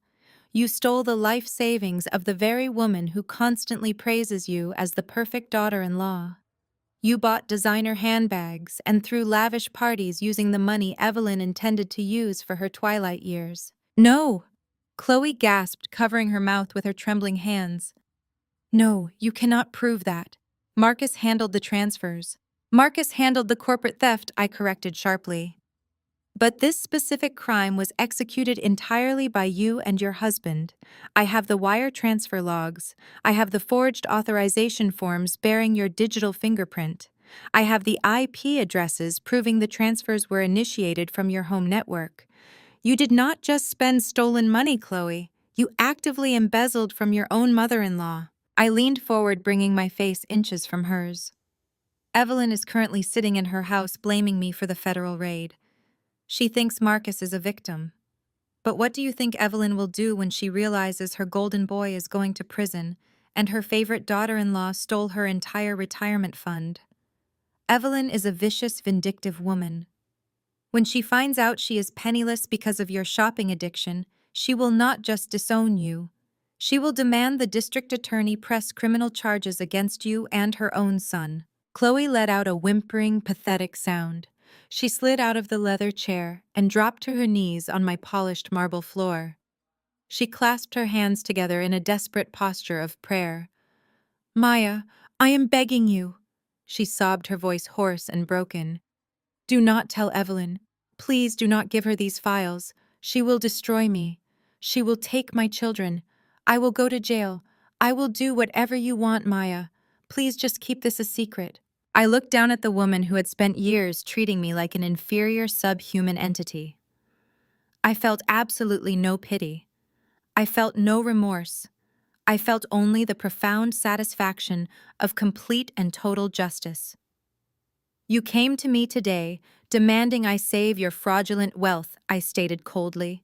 You stole the life savings of the very woman who constantly praises you as the perfect daughter-in-law. You bought designer handbags and threw lavish parties using the money Evelyn intended to use for her twilight years. No! Khloe gasped, covering her mouth with her trembling hands. No, you cannot prove that. Marcus handled the transfers. Marcus handled the corporate theft, I corrected sharply. But this specific crime was executed entirely by you and your husband. I have the wire transfer logs. I have the forged authorization forms bearing your digital fingerprint. I have the IP addresses proving the transfers were initiated from your home network. You did not just spend stolen money, Khloe. You actively embezzled from your own mother-in-law. I leaned forward, bringing my face inches from hers. Evelyn is currently sitting in her house blaming me for the federal raid. She thinks Marcus is a victim. But what do you think Evelyn will do when she realizes her golden boy is going to prison and her favorite daughter-in-law stole her entire retirement fund? Evelyn is a vicious, vindictive woman. When she finds out she is penniless because of your shopping addiction, she will not just disown you. She will demand the district attorney press criminal charges against you and her own son. Khloe let out a whimpering, pathetic sound. She slid out of the leather chair and dropped to her knees on my polished marble floor. She clasped her hands together in a desperate posture of prayer. Maya, I am begging you, she sobbed, her voice hoarse and broken. Do not tell Evelyn. Please do not give her these files. She will destroy me. She will take my children. I will go to jail. I will do whatever you want, Maya. Please just keep this a secret. I looked down at the woman who had spent years treating me like an inferior subhuman entity. I felt absolutely no pity. I felt no remorse. I felt only the profound satisfaction of complete and total justice. You came to me today, demanding I save your fraudulent wealth, I stated coldly.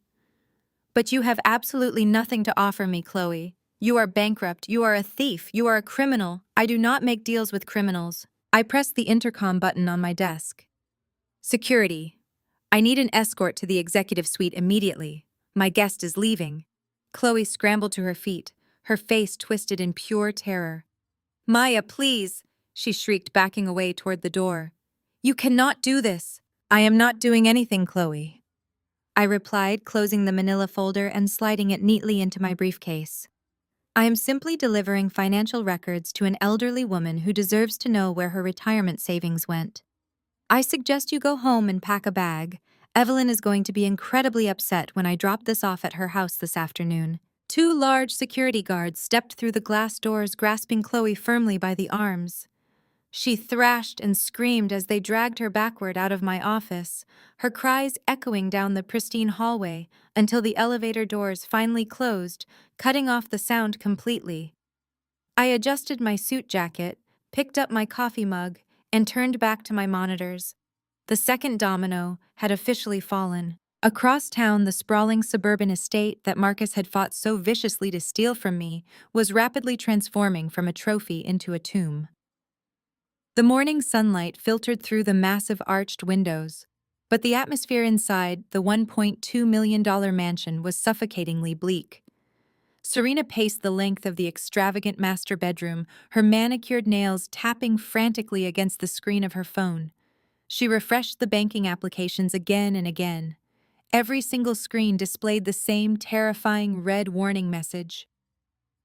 But you have absolutely nothing to offer me, Khloe. You are bankrupt, you are a thief, you are a criminal. I do not make deals with criminals. I pressed the intercom button on my desk. Security. I need an escort to the executive suite immediately. My guest is leaving. Khloe scrambled to her feet, her face twisted in pure terror. Maya, please, she shrieked, backing away toward the door. You cannot do this. I am not doing anything, Khloe, I replied, closing the manila folder and sliding it neatly into my briefcase. I am simply delivering financial records to an elderly woman who deserves to know where her retirement savings went. I suggest you go home and pack a bag. Evelyn is going to be incredibly upset when I drop this off at her house this afternoon. 2 large security guards stepped through the glass doors, grasping Khloe firmly by the arms. She thrashed and screamed as they dragged her backward out of my office, her cries echoing down the pristine hallway until the elevator doors finally closed, cutting off the sound completely. I adjusted my suit jacket, picked up my coffee mug, and turned back to my monitors. The second domino had officially fallen. Across town, the sprawling suburban estate that Marcus had fought so viciously to steal from me was rapidly transforming from a trophy into a tomb. The morning sunlight filtered through the massive arched windows, but the atmosphere inside the $1.2 million mansion was suffocatingly bleak. Serena paced the length of the extravagant master bedroom, her manicured nails tapping frantically against the screen of her phone. She refreshed the banking applications again and again. Every single screen displayed the same terrifying red warning message.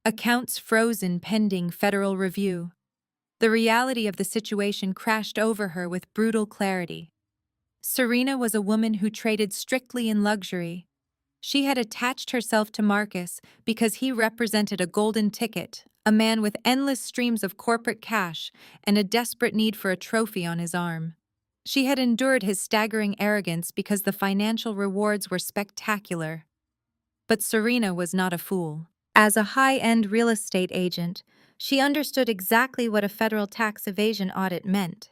Accounts frozen pending federal review. The reality of the situation crashed over her with brutal clarity. Serena was a woman who traded strictly in luxury. She had attached herself to Marcus because he represented a golden ticket, a man with endless streams of corporate cash and a desperate need for a trophy on his arm. She had endured his staggering arrogance because the financial rewards were spectacular. But Serena was not a fool. As a high-end real estate agent, she understood exactly what a federal tax evasion audit meant.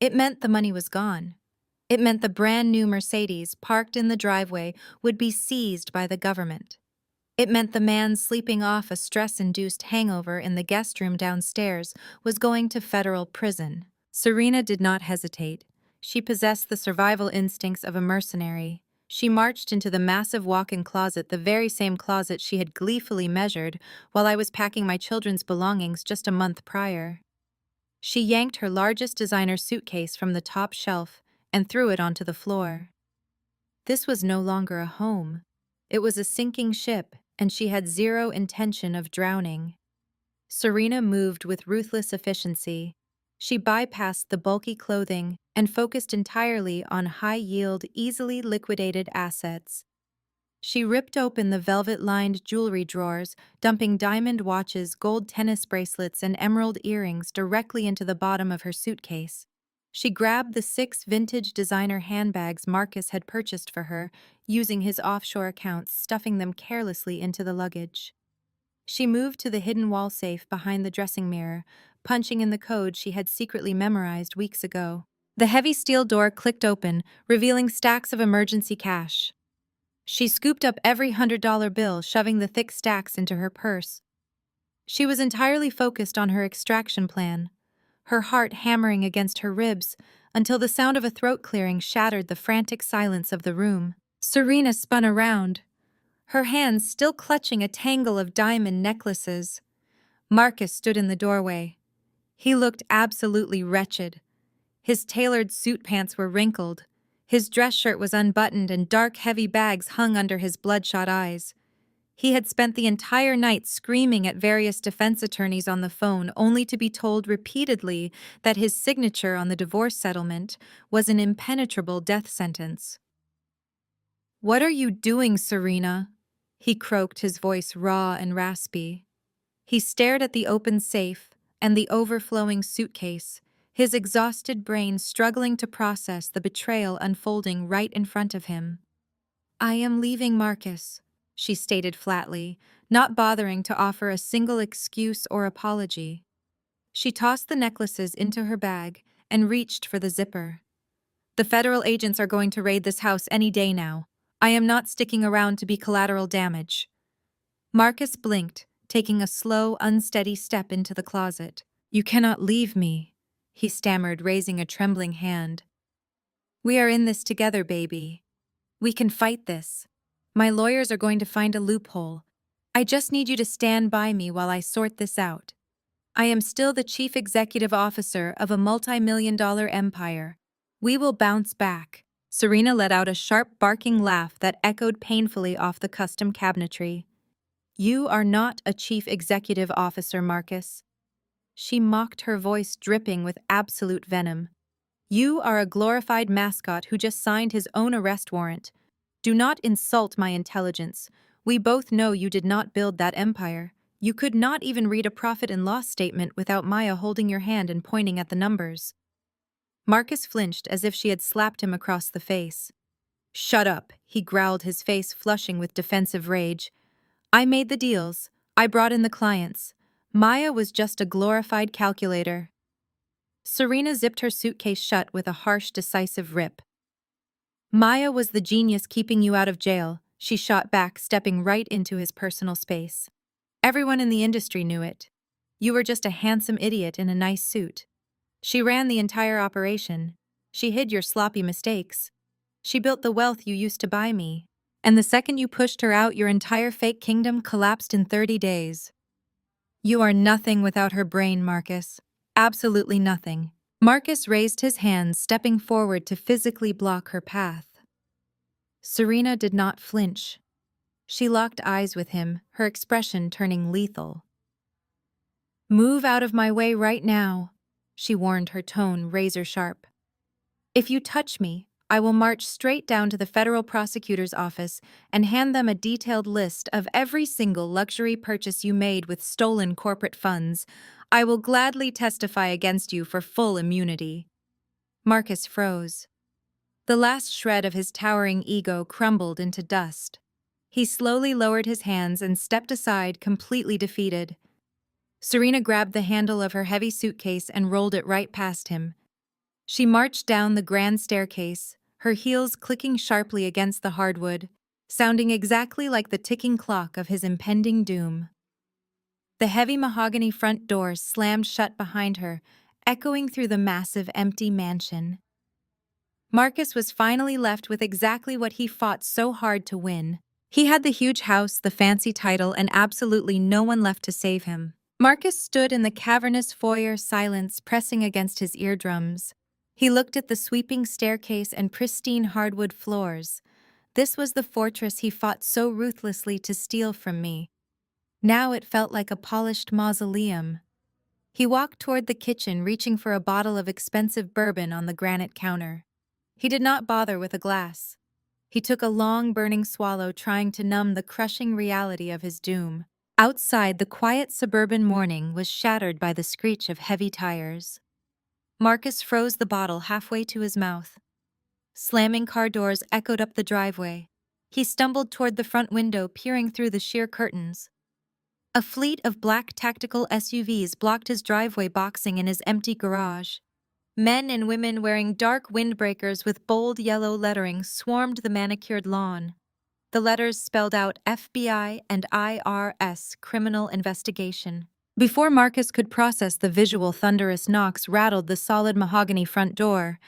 It meant the money was gone. It meant the brand new Mercedes parked in the driveway would be seized by the government. It meant the man sleeping off a stress-induced hangover in the guest room downstairs was going to federal prison. Serena did not hesitate. She possessed the survival instincts of a mercenary. She marched into the massive walk-in closet, the very same closet she had gleefully measured while I was packing my children's belongings just a month prior. She yanked her largest designer suitcase from the top shelf and threw it onto the floor. This was no longer a home. It was a sinking ship, and she had zero intention of drowning. Serena moved with ruthless efficiency. She bypassed the bulky clothing and focused entirely on high-yield, easily liquidated assets. She ripped open the velvet-lined jewelry drawers, dumping diamond watches, gold tennis bracelets, and emerald earrings directly into the bottom of her suitcase. She grabbed the 6 vintage designer handbags Marcus had purchased for her, using his offshore accounts, stuffing them carelessly into the luggage. She moved to the hidden wall safe behind the dressing mirror, punching in the code she had secretly memorized weeks ago. The heavy steel door clicked open, revealing stacks of emergency cash. She scooped up every $100 bill, shoving the thick stacks into her purse. She was entirely focused on her extraction plan, her heart hammering against her ribs until the sound of a throat clearing shattered the frantic silence of the room. Serena spun around, her hands still clutching a tangle of diamond necklaces. Marcus stood in the doorway. He looked absolutely wretched. His tailored suit pants were wrinkled. His dress shirt was unbuttoned and dark, heavy bags hung under his bloodshot eyes. He had spent the entire night screaming at various defense attorneys on the phone, only to be told repeatedly that his signature on the divorce settlement was an impenetrable death sentence. "What are you doing, Serena?" he croaked, his voice raw and raspy. He stared at the open safe and the overflowing suitcase, his exhausted brain struggling to process the betrayal unfolding right in front of him. "I am leaving Marcus," she stated flatly, not bothering to offer a single excuse or apology. She tossed the necklaces into her bag and reached for the zipper. "The federal agents are going to raid this house any day now. I am not sticking around to be collateral damage." Marcus blinked, taking a slow, unsteady step into the closet. "You cannot leave me," he stammered, raising a trembling hand. "We are in this together, baby. We can fight this. My lawyers are going to find a loophole. I just need you to stand by me while I sort this out. I am still the chief executive officer of a multi-million-dollar empire. We will bounce back." Serena let out a sharp, barking laugh that echoed painfully off the custom cabinetry. "You are not a chief executive officer, Marcus." She mocked, her voice dripping with absolute venom. "You are a glorified mascot who just signed his own arrest warrant. Do not insult my intelligence. We both know you did not build that empire. You could not even read a profit and loss statement without Maya holding your hand and pointing at the numbers." Marcus flinched as if she had slapped him across the face. "Shut up," he growled, his face flushing with defensive rage. "I made the deals. I brought in the clients. Maya was just a glorified calculator." Serena zipped her suitcase shut with a harsh, decisive rip. "Maya was the genius keeping you out of jail," she shot back, stepping right into his personal space. "Everyone in the industry knew it. You were just a handsome idiot in a nice suit. She ran the entire operation. She hid your sloppy mistakes. She built the wealth you used to buy me. And the second you pushed her out, your entire fake kingdom collapsed in 30 days. You are nothing without her brain, Marcus. Absolutely nothing. Marcus raised his hands, stepping forward to physically block her path. Serena did not flinch. She locked eyes with him, her expression turning lethal. "Move out of my way right now," she warned, her tone razor-sharp. "If you touch me, I will march straight down to the federal prosecutor's office and hand them a detailed list of every single luxury purchase you made with stolen corporate funds. I will gladly testify against you for full immunity." Marcus froze. The last shred of his towering ego crumbled into dust. He slowly lowered his hands and stepped aside, completely defeated. Serena grabbed the handle of her heavy suitcase and rolled it right past him. She marched down the grand staircase, her heels clicking sharply against the hardwood, sounding exactly like the ticking clock of his impending doom. The heavy mahogany front door slammed shut behind her, echoing through the massive empty mansion. Marcus was finally left with exactly what he fought so hard to win. He had the huge house, the fancy title, and absolutely no one left to save him. Marcus stood in the cavernous foyer, silence pressing against his eardrums. He looked at the sweeping staircase and pristine hardwood floors. This was the fortress he fought so ruthlessly to steal from me. Now it felt like a polished mausoleum. He walked toward the kitchen, reaching for a bottle of expensive bourbon on the granite counter. He did not bother with a glass. He took a long, burning swallow, trying to numb the crushing reality of his doom. Outside, the quiet suburban morning was shattered by the screech of heavy tires. Marcus froze the bottle halfway to his mouth. Slamming car doors echoed up the driveway. He stumbled toward the front window, peering through the sheer curtains. A fleet of black tactical SUVs blocked his driveway, boxing in his empty garage. Men and women wearing dark windbreakers with bold yellow lettering swarmed the manicured lawn. The letters spelled out FBI and IRS, criminal investigation. Before Marcus could process the visual, thunderous knocks rattled the solid mahogany front door.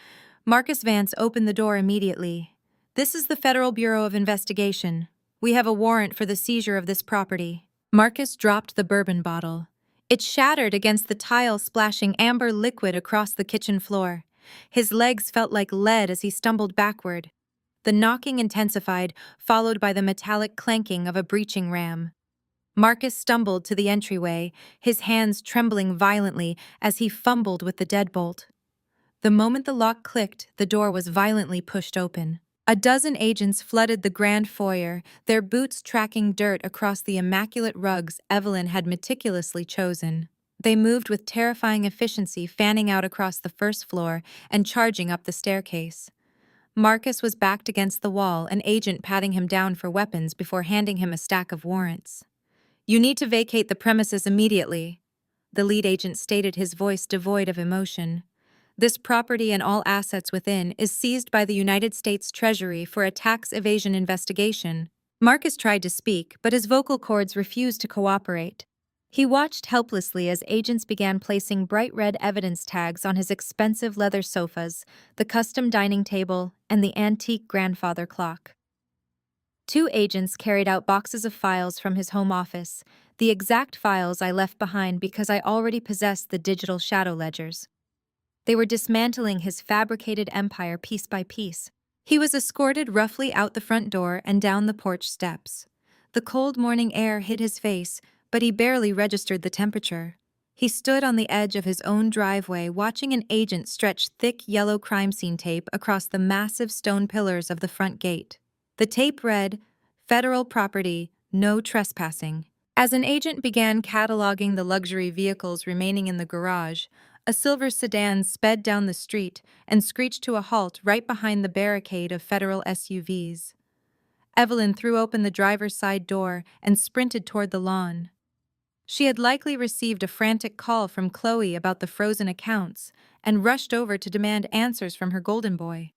Marcus Vance opened the door immediately. "This is the Federal Bureau of Investigation. We have a warrant for the seizure of this property." Marcus dropped the bourbon bottle. It shattered against the tile, splashing amber liquid across the kitchen floor. His legs felt like lead as he stumbled backward. The knocking intensified, followed by the metallic clanking of a breaching ram. Marcus stumbled to the entryway, his hands trembling violently as he fumbled with the deadbolt. The moment the lock clicked, the door was violently pushed open. A dozen agents flooded the grand foyer, their boots tracking dirt across the immaculate rugs Evelyn had meticulously chosen. They moved with terrifying efficiency, fanning out across the first floor and charging up the staircase. Marcus was backed against the wall, an agent patting him down for weapons before handing him a stack of warrants. "You need to vacate the premises immediately," the lead agent stated, his voice devoid of emotion. "This property and all assets within is seized by the United States Treasury for a tax evasion investigation." Marcus tried to speak, but his vocal cords refused to cooperate. He watched helplessly as agents began placing bright red evidence tags on his expensive leather sofas, the custom dining table, and the antique grandfather clock. Two agents carried out boxes of files from his home office, the exact files I left behind because I already possessed the digital shadow ledgers. They were dismantling his fabricated empire piece by piece. He was escorted roughly out the front door and down the porch steps. The cold morning air hit his face, but he barely registered the temperature. He stood on the edge of his own driveway, watching an agent stretch thick yellow crime scene tape across the massive stone pillars of the front gate. The tape read, "Federal property, no trespassing." As an agent began cataloging the luxury vehicles remaining in the garage, a silver sedan sped down the street and screeched to a halt right behind the barricade of federal SUVs. Evelyn threw open the driver's side door and sprinted toward the lawn. She had likely received a frantic call from Khloe about the frozen accounts and rushed over to demand answers from her golden boy.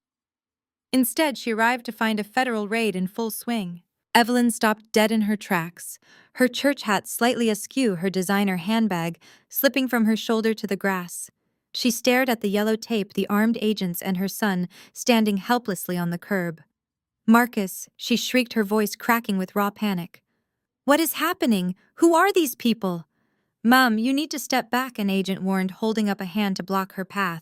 Instead, she arrived to find a federal raid in full swing. Evelyn stopped dead in her tracks, her church hat slightly askew, her designer handbag slipping from her shoulder to the grass. She stared at the yellow tape, the armed agents, and her son standing helplessly on the curb. "Marcus," she shrieked, her voice cracking with raw panic. "What is happening? Who are these people?" "Mom, you need to step back," an agent warned, holding up a hand to block her path.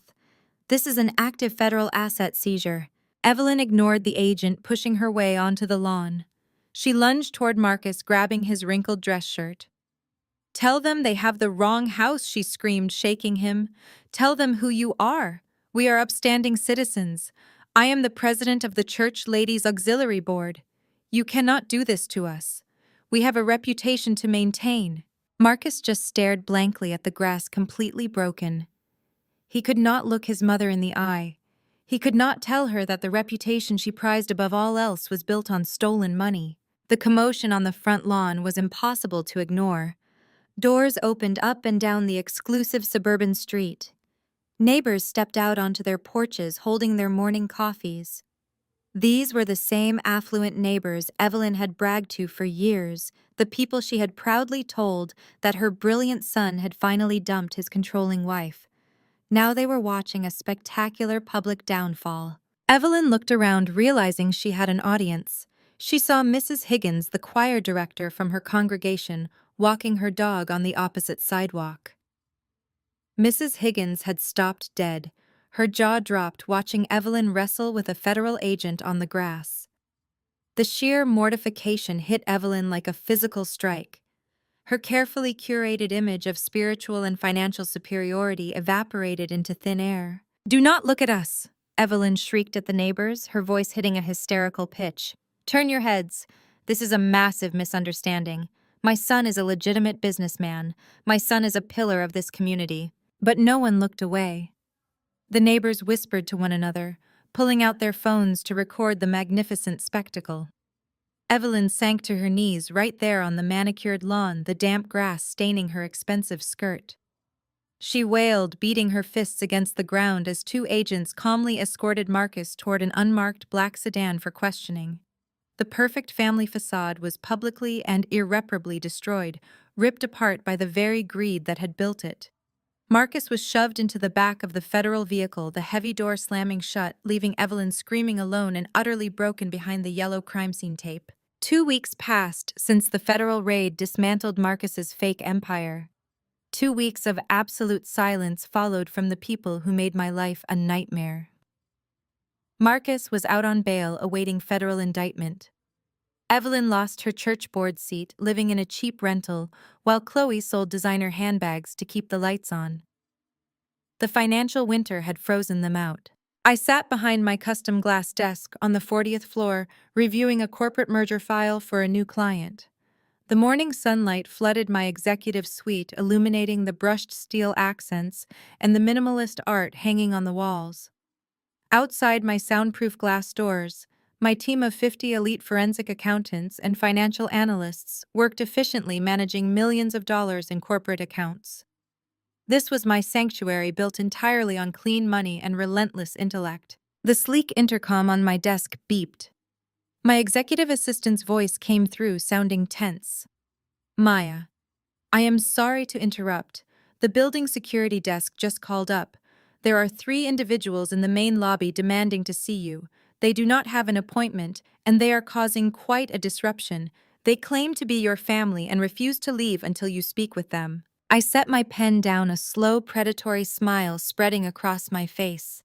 This is an active federal asset seizure. Evelyn ignored the agent pushing her way onto the lawn. She lunged toward Marcus, grabbing his wrinkled dress shirt. "Tell them they have the wrong house," she screamed, shaking him. "Tell them who you are. We are upstanding citizens. I am the president of the Church Ladies Auxiliary Board. You cannot do this to us. We have a reputation to maintain." Marcus just stared blankly at the grass, completely broken. He could not look his mother in the eye. He could not tell her that the reputation she prized above all else was built on stolen money. The commotion on the front lawn was impossible to ignore. Doors opened up and down the exclusive suburban street. Neighbors stepped out onto their porches holding their morning coffees. These were the same affluent neighbors Evelyn had bragged to for years, the people she had proudly told that her brilliant son had finally dumped his controlling wife. Now they were watching a spectacular public downfall. Evelyn looked around, realizing she had an audience. She saw Mrs. Higgins, the choir director from her congregation, walking her dog on the opposite sidewalk. Mrs. Higgins had stopped dead, her jaw dropped, watching Evelyn wrestle with a federal agent on the grass. The sheer mortification hit Evelyn like a physical strike. Her carefully curated image of spiritual and financial superiority evaporated into thin air. "Do not look at us!" Evelyn shrieked at the neighbors, her voice hitting a hysterical pitch. "Turn your heads. This is a massive misunderstanding. My son is a legitimate businessman. My son is a pillar of this community." But no one looked away. The neighbors whispered to one another, pulling out their phones to record the magnificent spectacle. Evelyn sank to her knees right there on the manicured lawn, the damp grass staining her expensive skirt. She wailed, beating her fists against the ground as two agents calmly escorted Marcus toward an unmarked black sedan for questioning. The perfect family facade was publicly and irreparably destroyed, ripped apart by the very greed that had built it. Marcus was shoved into the back of the federal vehicle, the heavy door slamming shut, leaving Evelyn screaming alone and utterly broken behind the yellow crime scene tape. 2 weeks passed since the federal raid dismantled Marcus's fake empire. 2 weeks of absolute silence followed from the people who made my life a nightmare. Marcus was out on bail awaiting federal indictment. Evelyn lost her church board seat, living in a cheap rental, while Khloe sold designer handbags to keep the lights on. The financial winter had frozen them out. I sat behind my custom glass desk on the 40th floor, reviewing a corporate merger file for a new client. The morning sunlight flooded my executive suite, illuminating the brushed steel accents and the minimalist art hanging on the walls. Outside my soundproof glass doors, my team of 50 elite forensic accountants and financial analysts worked efficiently, managing millions of dollars in corporate accounts. This was my sanctuary, built entirely on clean money and relentless intellect. The sleek intercom on my desk beeped. My executive assistant's voice came through, sounding tense. "Maya, I am sorry to interrupt. The building security desk just called up. There are 3 individuals in the main lobby demanding to see you. They do not have an appointment, and they are causing quite a disruption. They claim to be your family and refuse to leave until you speak with them." I set my pen down, a slow, predatory smile spreading across my face.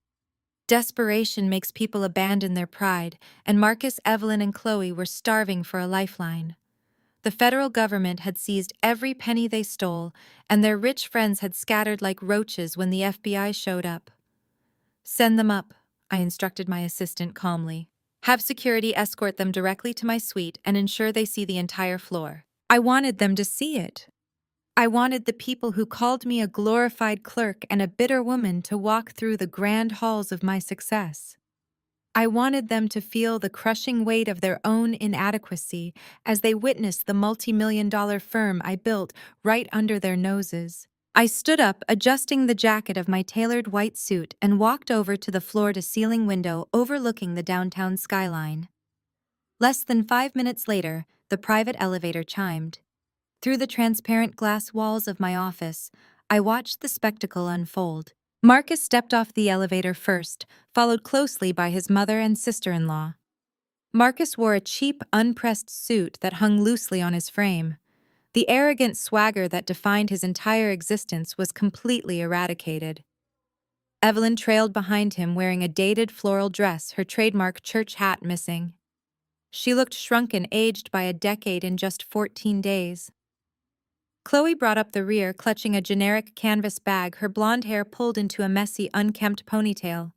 Desperation makes people abandon their pride, and Marcus, Evelyn, and Khloe were starving for a lifeline. The federal government had seized every penny they stole, and their rich friends had scattered like roaches when the FBI showed up. "Send them up," I instructed my assistant calmly. "Have security escort them directly to my suite and ensure they see the entire floor." I wanted them to see it. I wanted the people who called me a glorified clerk and a bitter woman to walk through the grand halls of my success. I wanted them to feel the crushing weight of their own inadequacy as they witnessed the multi-million-dollar firm I built right under their noses. I stood up, adjusting the jacket of my tailored white suit, and walked over to the floor-to-ceiling window overlooking the downtown skyline. Less than 5 minutes later, the private elevator chimed. Through the transparent glass walls of my office, I watched the spectacle unfold. Marcus stepped off the elevator first, followed closely by his mother and sister-in-law. Marcus wore a cheap, unpressed suit that hung loosely on his frame. The arrogant swagger that defined his entire existence was completely eradicated. Evelyn trailed behind him wearing a dated floral dress, her trademark church hat missing. She looked shrunken, aged by a decade in just 14 days. Khloe brought up the rear, clutching a generic canvas bag, her blonde hair pulled into a messy, unkempt ponytail.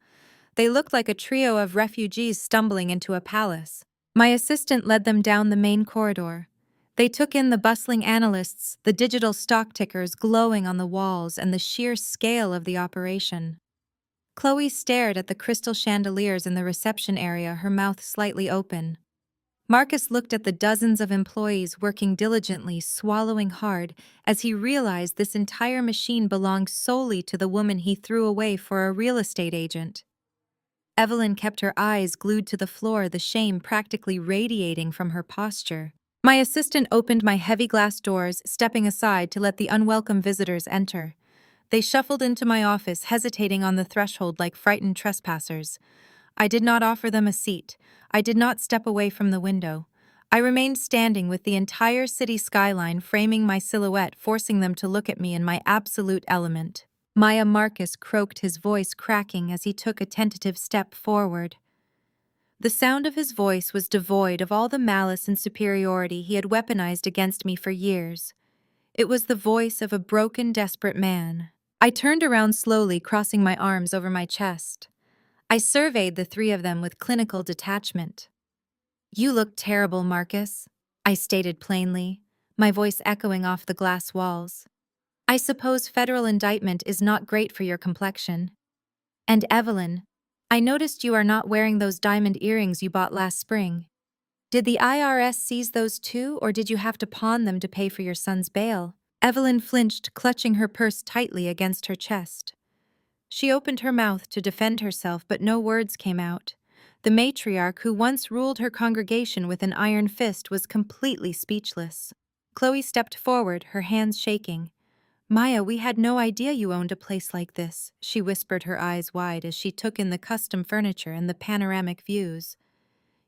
They looked like a trio of refugees stumbling into a palace. My assistant led them down the main corridor. They took in the bustling analysts, the digital stock tickers glowing on the walls, and the sheer scale of the operation. Khloe stared at the crystal chandeliers in the reception area, her mouth slightly open. Marcus looked at the dozens of employees working diligently, swallowing hard, as he realized this entire machine belonged solely to the woman he threw away for a real estate agent. Evelyn kept her eyes glued to the floor, the shame practically radiating from her posture. My assistant opened my heavy glass doors, stepping aside to let the unwelcome visitors enter. They shuffled into my office, hesitating on the threshold like frightened trespassers. I did not offer them a seat. I did not step away from the window. I remained standing with the entire city skyline framing my silhouette, forcing them to look at me in my absolute element. Maya Marcus croaked, his voice cracking as he took a tentative step forward. The sound of his voice was devoid of all the malice and superiority he had weaponized against me for years. It was the voice of a broken, desperate man. I turned around slowly, crossing my arms over my chest. I surveyed the three of them with clinical detachment. "You look terrible, Marcus," I stated plainly, my voice echoing off the glass walls. "I suppose federal indictment is not great for your complexion. And Evelyn, I noticed you are not wearing those diamond earrings you bought last spring. Did the IRS seize those too, or did you have to pawn them to pay for your son's bail?" Evelyn flinched, clutching her purse tightly against her chest. She opened her mouth to defend herself, but no words came out. The matriarch who once ruled her congregation with an iron fist was completely speechless. Khloe stepped forward, her hands shaking. "Maya, we had no idea you owned a place like this," she whispered, her eyes wide as she took in the custom furniture and the panoramic views.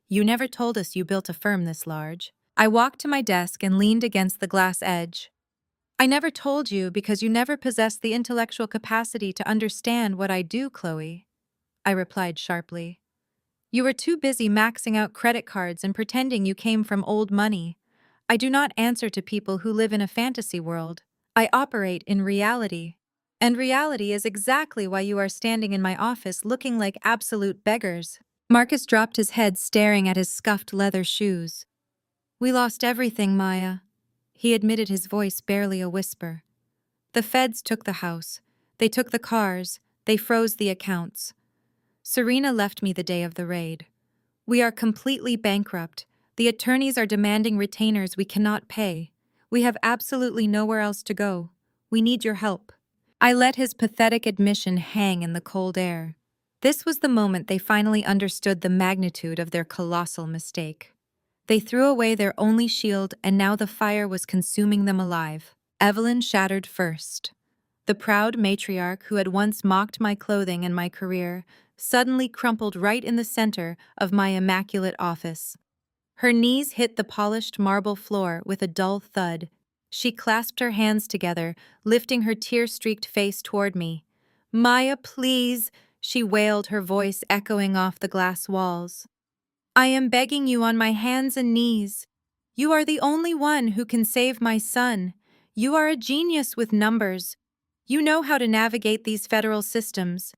"You never told us you built a firm this large." I walked to my desk and leaned against the glass edge. "I never told you because you never possessed the intellectual capacity to understand what I do, Khloe," I replied sharply. "You were too busy maxing out credit cards and pretending you came from old money. I do not answer to people who live in a fantasy world. I operate in reality. And reality is exactly why you are standing in my office looking like absolute beggars." Marcus dropped his head, staring at his scuffed leather shoes. "We lost everything, Maya," he admitted, his voice barely a whisper. "The feds took the house. They took the cars. They froze the accounts. Serena left me the day of the raid. We are completely bankrupt. The attorneys are demanding retainers we cannot pay. We have absolutely nowhere else to go. We need your help." I let his pathetic admission hang in the cold air. This was the moment they finally understood the magnitude of their colossal mistake. They threw away their only shield, and now the fire was consuming them alive. Evelyn shattered first. The proud matriarch who had once mocked my clothing and my career suddenly crumpled right in the center of my immaculate office. Her knees hit the polished marble floor with a dull thud. She clasped her hands together, lifting her tear-streaked face toward me. "Maya, please," she wailed, her voice echoing off the glass walls. "I am begging you on my hands and knees. You are the only one who can save my son. You are a genius with numbers. You know how to navigate these federal systems.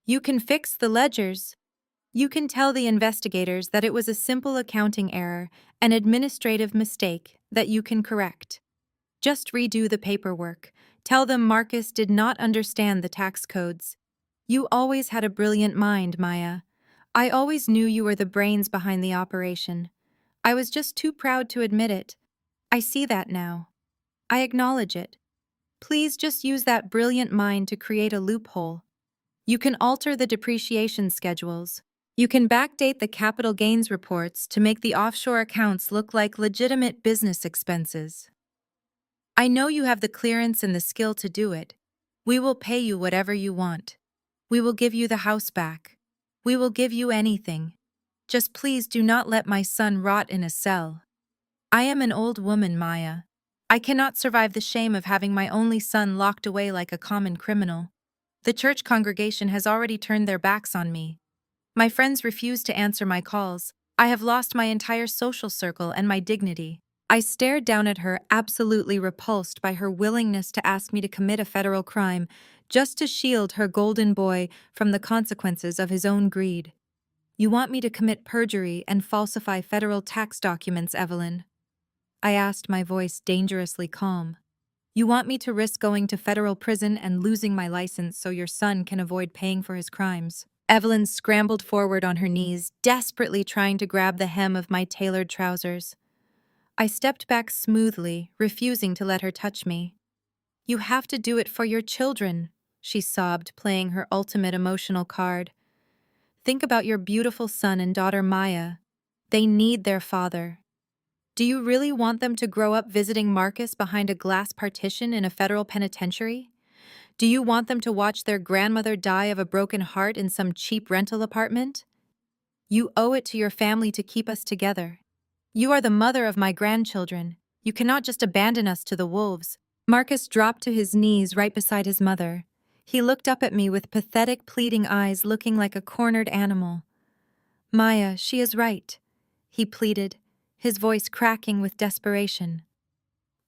You can fix the ledgers. You can tell the investigators that it was a simple accounting error, an administrative mistake that you can correct. Just redo the paperwork. Tell them Marcus did not understand the tax codes. You always had a brilliant mind, Maya. I always knew you were the brains behind the operation. I was just too proud to admit it. I see that now. I acknowledge it. Please just use that brilliant mind to create a loophole. You can alter the depreciation schedules. You can backdate the capital gains reports to make the offshore accounts look like legitimate business expenses. I know you have the clearance and the skill to do it. We will pay you whatever you want. We will give you the house back. We will give you anything. Just please do not let my son rot in a cell. I am an old woman, Maya. I cannot survive the shame of having my only son locked away like a common criminal. The church congregation has already turned their backs on me. My friends refuse to answer my calls. I have lost my entire social circle and my dignity. I stared down at her, absolutely repulsed by her willingness to ask me to commit a federal crime just to shield her golden boy from the consequences of his own greed. You want me to commit perjury and falsify federal tax documents, Evelyn? I asked, my voice dangerously calm. You want me to risk going to federal prison and losing my license so your son can avoid paying for his crimes? Evelyn scrambled forward on her knees, desperately trying to grab the hem of my tailored trousers. I stepped back smoothly, refusing to let her touch me. You have to do it for your children, she sobbed, playing her ultimate emotional card. Think about your beautiful son and daughter Maya. They need their father. Do you really want them to grow up visiting Marcus behind a glass partition in a federal penitentiary? Do you want them to watch their grandmother die of a broken heart in some cheap rental apartment? You owe it to your family to keep us together. You are the mother of my grandchildren. You cannot just abandon us to the wolves. Marcus dropped to his knees right beside his mother. He looked up at me with pathetic, pleading eyes, looking like a cornered animal. Maya, she is right, he pleaded, his voice cracking with desperation.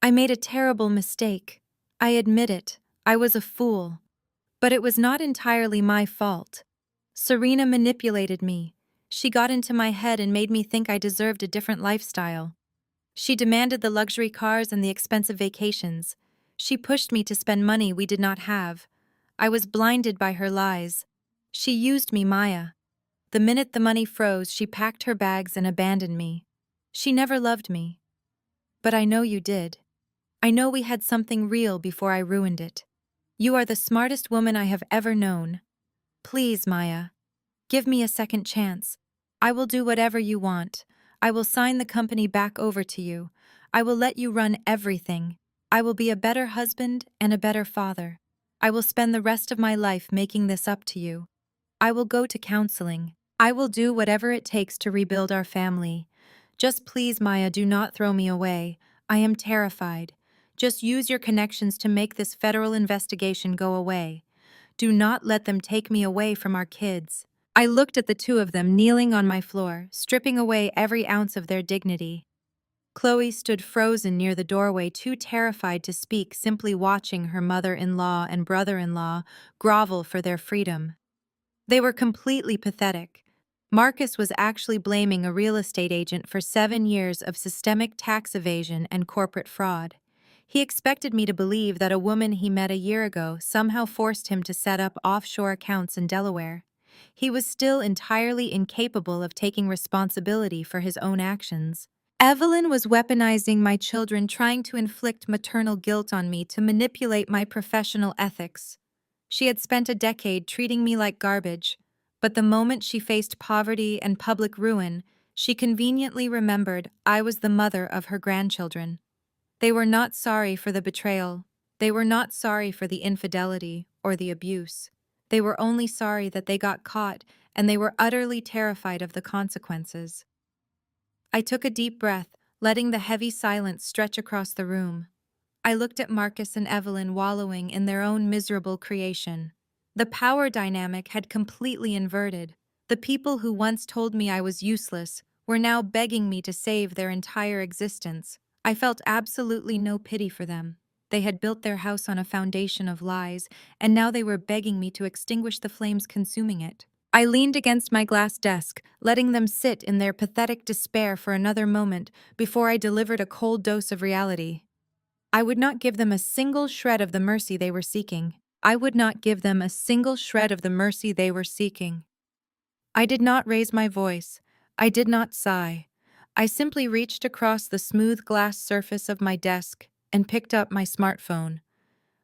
I made a terrible mistake. I admit it. I was a fool. But it was not entirely my fault. Serena manipulated me. She got into my head and made me think I deserved a different lifestyle. She demanded the luxury cars and the expensive vacations. She pushed me to spend money we did not have. I was blinded by her lies. She used me, Maya. The minute the money froze, she packed her bags and abandoned me. She never loved me. But I know you did. I know we had something real before I ruined it. You are the smartest woman I have ever known. Please, Maya, give me a second chance. I will do whatever you want. I will sign the company back over to you. I will let you run everything. I will be a better husband and a better father. I will spend the rest of my life making this up to you. I will go to counseling. I will do whatever it takes to rebuild our family. Just please, Maya, do not throw me away. I am terrified. Just use your connections to make this federal investigation go away. Do not let them take me away from our kids. I looked at the two of them kneeling on my floor, stripping away every ounce of their dignity. Khloe stood frozen near the doorway, too terrified to speak, simply watching her mother-in-law and brother-in-law grovel for their freedom. They were completely pathetic. Marcus was actually blaming a real estate agent for 7 years of systemic tax evasion and corporate fraud. He expected me to believe that a woman he met a year ago somehow forced him to set up offshore accounts in Delaware. He was still entirely incapable of taking responsibility for his own actions. Evelyn was weaponizing my children, trying to inflict maternal guilt on me to manipulate my professional ethics. She had spent a decade treating me like garbage, but the moment she faced poverty and public ruin, she conveniently remembered I was the mother of her grandchildren. They were not sorry for the betrayal. They were not sorry for the infidelity or the abuse. They were only sorry that they got caught, and they were utterly terrified of the consequences. I took a deep breath, letting the heavy silence stretch across the room. I looked at Marcus and Evelyn wallowing in their own miserable creation. The power dynamic had completely inverted. The people who once told me I was useless were now begging me to save their entire existence. I felt absolutely no pity for them. They had built their house on a foundation of lies, and now they were begging me to extinguish the flames consuming it. I leaned against my glass desk, letting them sit in their pathetic despair for another moment before I delivered a cold dose of reality. I would not give them a single shred of the mercy they were seeking. I would not give them a single shred of the mercy they were seeking. I did not raise my voice. I did not sigh. I simply reached across the smooth glass surface of my desk and picked up my smartphone.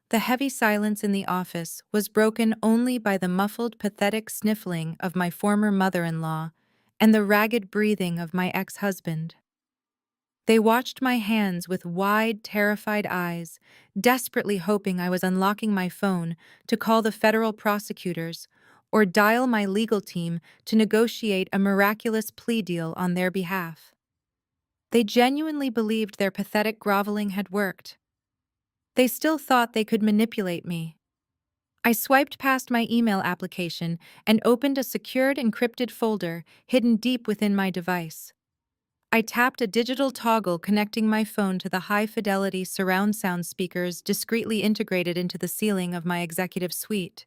The heavy silence in the office was broken only by the muffled, pathetic sniffling of my former mother-in-law and the ragged breathing of my ex-husband. They watched my hands with wide, terrified eyes, desperately hoping I was unlocking my phone to call the federal prosecutors or dial my legal team to negotiate a miraculous plea deal on their behalf. They genuinely believed their pathetic groveling had worked. They still thought they could manipulate me. I swiped past my email application and opened a secured encrypted folder hidden deep within my device. I tapped a digital toggle connecting my phone to the high-fidelity surround sound speakers discreetly integrated into the ceiling of my executive suite.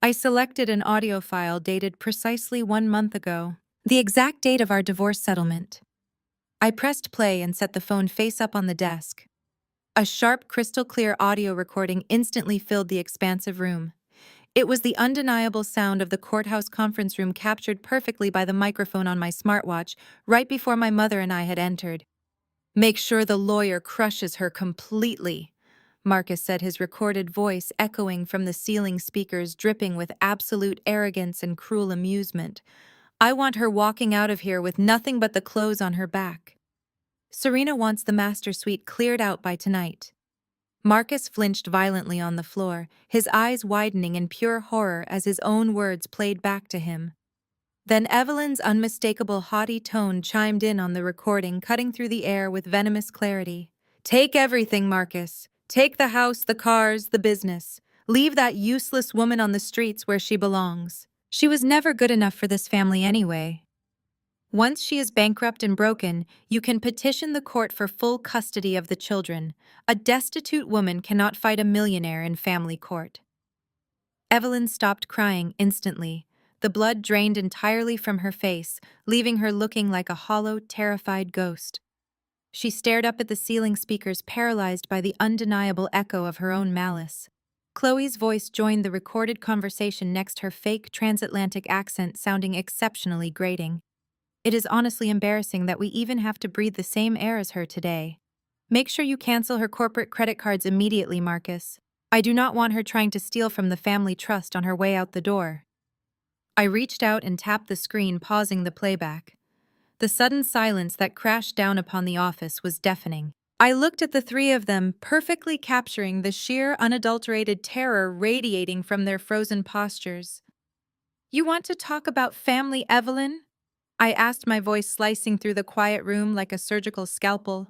I selected an audio file dated precisely 1 month ago, the exact date of our divorce settlement. I pressed play and set the phone face up on the desk. A sharp, crystal-clear audio recording instantly filled the expansive room. It was the undeniable sound of the courthouse conference room captured perfectly by the microphone on my smartwatch right before my mother and I had entered. "Make sure the lawyer crushes her completely," Marcus said, his recorded voice echoing from the ceiling speakers, dripping with absolute arrogance and cruel amusement. "I want her walking out of here with nothing but the clothes on her back. Serena wants the master suite cleared out by tonight." Marcus flinched violently on the floor, his eyes widening in pure horror as his own words played back to him. Then Evelyn's unmistakable haughty tone chimed in on the recording, cutting through the air with venomous clarity. "Take everything, Marcus. Take the house, the cars, the business. Leave that useless woman on the streets where she belongs. She was never good enough for this family anyway. Once she is bankrupt and broken, you can petition the court for full custody of the children. A destitute woman cannot fight a millionaire in family court." Evelyn stopped crying instantly. The blood drained entirely from her face, leaving her looking like a hollow, terrified ghost. She stared up at the ceiling speakers, paralyzed by the undeniable echo of her own malice. Chloe's voice joined the recorded conversation next, her fake transatlantic accent sounding exceptionally grating. "It is honestly embarrassing that we even have to breathe the same air as her today. Make sure you cancel her corporate credit cards immediately, Marcus. I do not want her trying to steal from the family trust on her way out the door." I reached out and tapped the screen, pausing the playback. The sudden silence that crashed down upon the office was deafening. I looked at the three of them, perfectly capturing the sheer, unadulterated terror radiating from their frozen postures. "You want to talk about family, Evelyn?" I asked, my voice slicing through the quiet room like a surgical scalpel.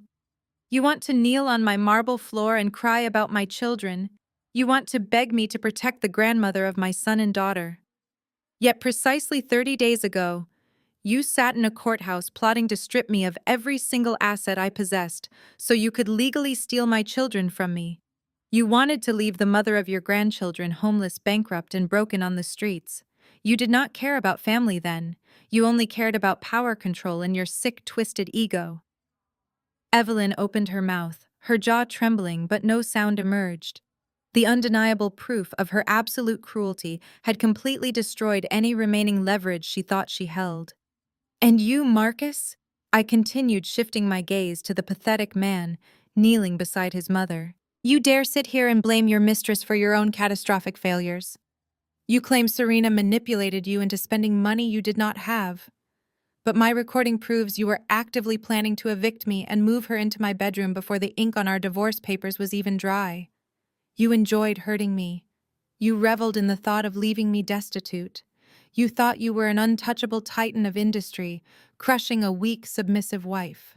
"You want to kneel on my marble floor and cry about my children? You want to beg me to protect the grandmother of my son and daughter? Yet precisely 30 days ago, you sat in a courthouse plotting to strip me of every single asset I possessed so you could legally steal my children from me. You wanted to leave the mother of your grandchildren homeless, bankrupt, and broken on the streets. You did not care about family then. You only cared about power control and your sick, twisted ego." Evelyn opened her mouth, her jaw trembling, but no sound emerged. The undeniable proof of her absolute cruelty had completely destroyed any remaining leverage she thought she held. "And you, Marcus?" I continued, shifting my gaze to the pathetic man, kneeling beside his mother. "You dare sit here and blame your mistress for your own catastrophic failures. You claim Serena manipulated you into spending money you did not have. But my recording proves you were actively planning to evict me and move her into my bedroom before the ink on our divorce papers was even dry. You enjoyed hurting me. You reveled in the thought of leaving me destitute. You thought you were an untouchable titan of industry, crushing a weak, submissive wife."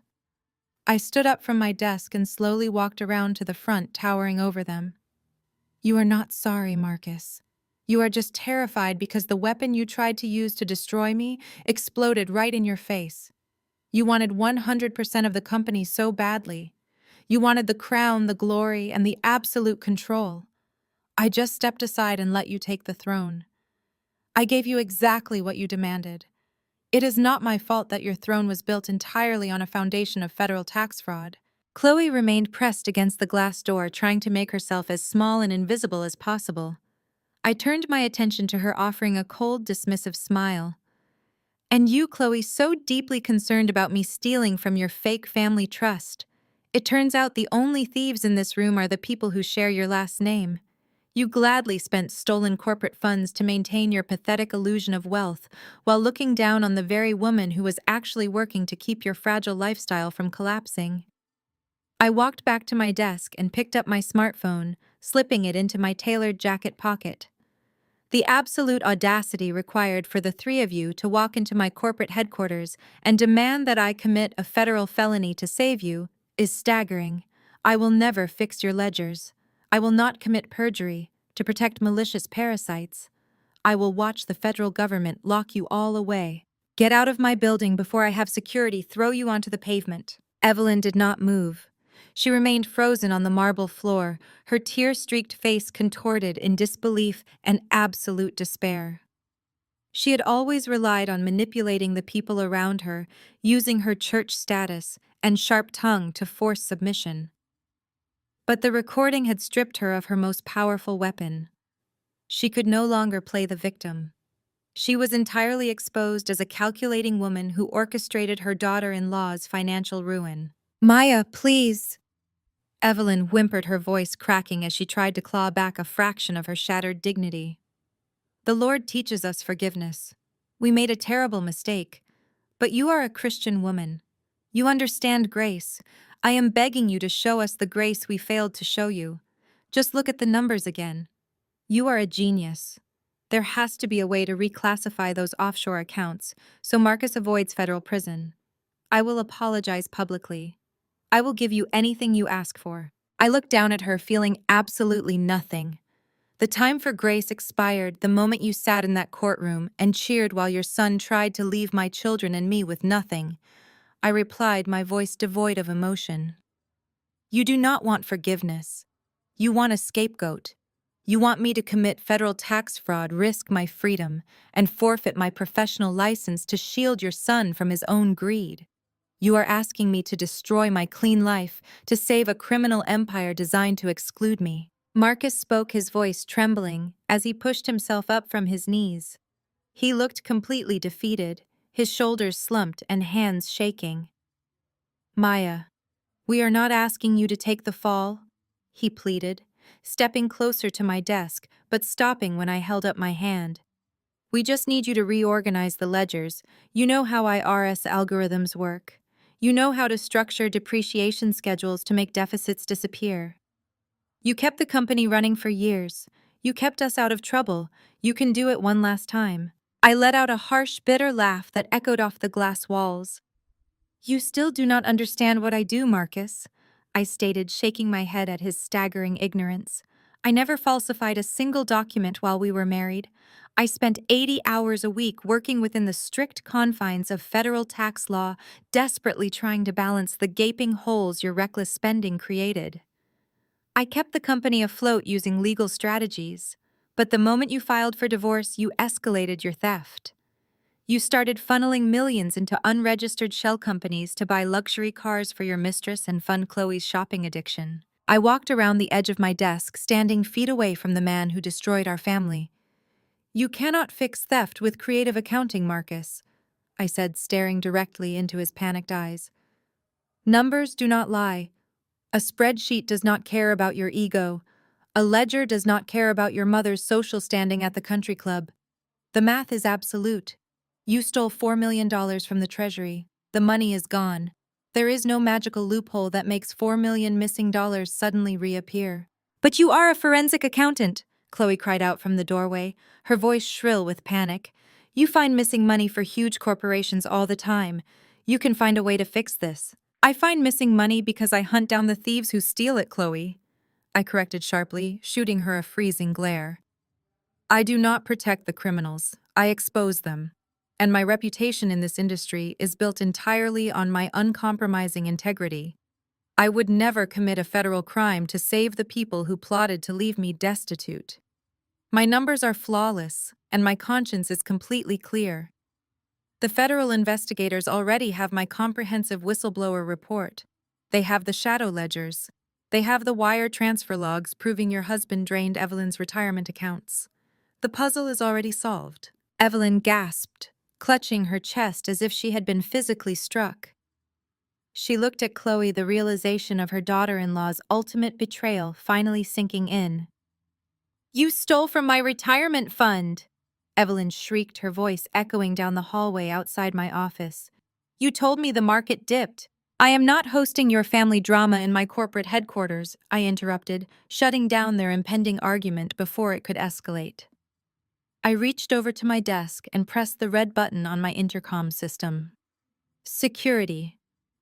I stood up from my desk and slowly walked around to the front, towering over them. "You are not sorry, Marcus. You are just terrified because the weapon you tried to use to destroy me exploded right in your face. You wanted 100% of the company so badly. You wanted the crown, the glory, and the absolute control. I just stepped aside and let you take the throne. I gave you exactly what you demanded. It is not my fault that your throne was built entirely on a foundation of federal tax fraud." Chloe remained pressed against the glass door, trying to make herself as small and invisible as possible. I turned my attention to her, offering a cold, dismissive smile. "And you, Chloe, so deeply concerned about me stealing from your fake family trust. It turns out the only thieves in this room are the people who share your last name. You gladly spent stolen corporate funds to maintain your pathetic illusion of wealth, while looking down on the very woman who was actually working to keep your fragile lifestyle from collapsing." I walked back to my desk and picked up my smartphone, slipping it into my tailored jacket pocket. The absolute audacity required for the three of you to walk into my corporate headquarters and demand that I commit a federal felony to save you is staggering. I will never fix your ledgers. I will not commit perjury. To protect malicious parasites, I will watch the federal government lock you all away. Get out of my building before I have security throw you onto the pavement. Evelyn did not move. She remained frozen on the marble floor, her tear-streaked face contorted in disbelief and absolute despair. She had always relied on manipulating the people around her, using her church status and sharp tongue to force submission. But the recording had stripped her of her most powerful weapon. She could no longer play the victim. She was entirely exposed as a calculating woman who orchestrated her daughter-in-law's financial ruin. "Maya, please." Evelyn whimpered, her voice cracking as she tried to claw back a fraction of her shattered dignity. "The Lord teaches us forgiveness. We made a terrible mistake, but you are a Christian woman. You understand grace. I am begging you to show us the grace we failed to show you. Just look at the numbers again. You are a genius. There has to be a way to reclassify those offshore accounts so Marcus avoids federal prison. I will apologize publicly. I will give you anything you ask for." I looked down at her, feeling absolutely nothing. "The time for grace expired the moment you sat in that courtroom and cheered while your son tried to leave my children and me with nothing," I replied, my voice devoid of emotion. "You do not want forgiveness. You want a scapegoat. You want me to commit federal tax fraud, risk my freedom, and forfeit my professional license to shield your son from his own greed. You are asking me to destroy my clean life, to save a criminal empire designed to exclude me." Marcus spoke, his voice trembling, as he pushed himself up from his knees. He looked completely defeated, his shoulders slumped and hands shaking. "Maya, we are not asking you to take the fall," he pleaded, stepping closer to my desk, but stopping when I held up my hand. "We just need you to reorganize the ledgers. You know how IRS algorithms work. You know how to structure depreciation schedules to make deficits disappear. You kept the company running for years. You kept us out of trouble. You can do it one last time." I let out a harsh, bitter laugh that echoed off the glass walls. "You still do not understand what I do, Marcus," I stated, shaking my head at his staggering ignorance. "I never falsified a single document while we were married. I spent 80 hours a week working within the strict confines of federal tax law, desperately trying to balance the gaping holes your reckless spending created. I kept the company afloat using legal strategies, but the moment you filed for divorce, you escalated your theft. You started funneling millions into unregistered shell companies to buy luxury cars for your mistress and fund Khloe's shopping addiction." I walked around the edge of my desk, standing feet away from the man who destroyed our family. "You cannot fix theft with creative accounting, Marcus," I said, staring directly into his panicked eyes. "Numbers do not lie. A spreadsheet does not care about your ego. A ledger does not care about your mother's social standing at the country club. The math is absolute. You stole $4 million from the Treasury. The money is gone. There is no magical loophole that makes $4 million missing dollars suddenly reappear." "But you are a forensic accountant," Khloe cried out from the doorway, her voice shrill with panic. "You find missing money for huge corporations all the time. You can find a way to fix this." "I find missing money because I hunt down the thieves who steal it, Khloe," I corrected sharply, shooting her a freezing glare. "I do not protect the criminals. I expose them. And my reputation in this industry is built entirely on my uncompromising integrity. I would never commit a federal crime to save the people who plotted to leave me destitute. My numbers are flawless, and my conscience is completely clear. The federal investigators already have my comprehensive whistleblower report. They have the shadow ledgers. They have the wire transfer logs proving your husband drained Evelyn's retirement accounts. The puzzle is already solved." Evelyn gasped, clutching her chest as if she had been physically struck. She looked at Khloe, the realization of her daughter-in-law's ultimate betrayal finally sinking in. "You stole from my retirement fund!" Evelyn shrieked, her voice echoing down the hallway outside my office. "You told me the market dipped." "I am not hosting your family drama in my corporate headquarters," I interrupted, shutting down their impending argument before it could escalate. I reached over to my desk and pressed the red button on my intercom system. "Security.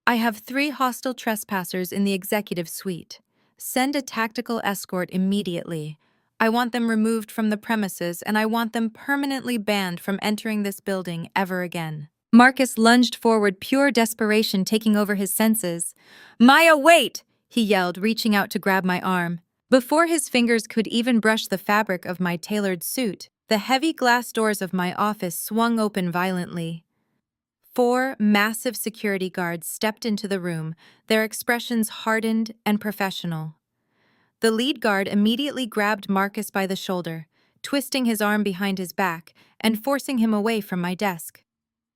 I have 3 hostile trespassers in the executive suite. Send a tactical escort immediately. I want them removed from the premises, and I want them permanently banned from entering this building ever again." Marcus lunged forward, pure desperation taking over his senses. "Maya, wait!" he yelled, reaching out to grab my arm. Before his fingers could even brush the fabric of my tailored suit, the heavy glass doors of my office swung open violently. 4 massive security guards stepped into the room, their expressions hardened and professional. The lead guard immediately grabbed Marcus by the shoulder, twisting his arm behind his back and forcing him away from my desk.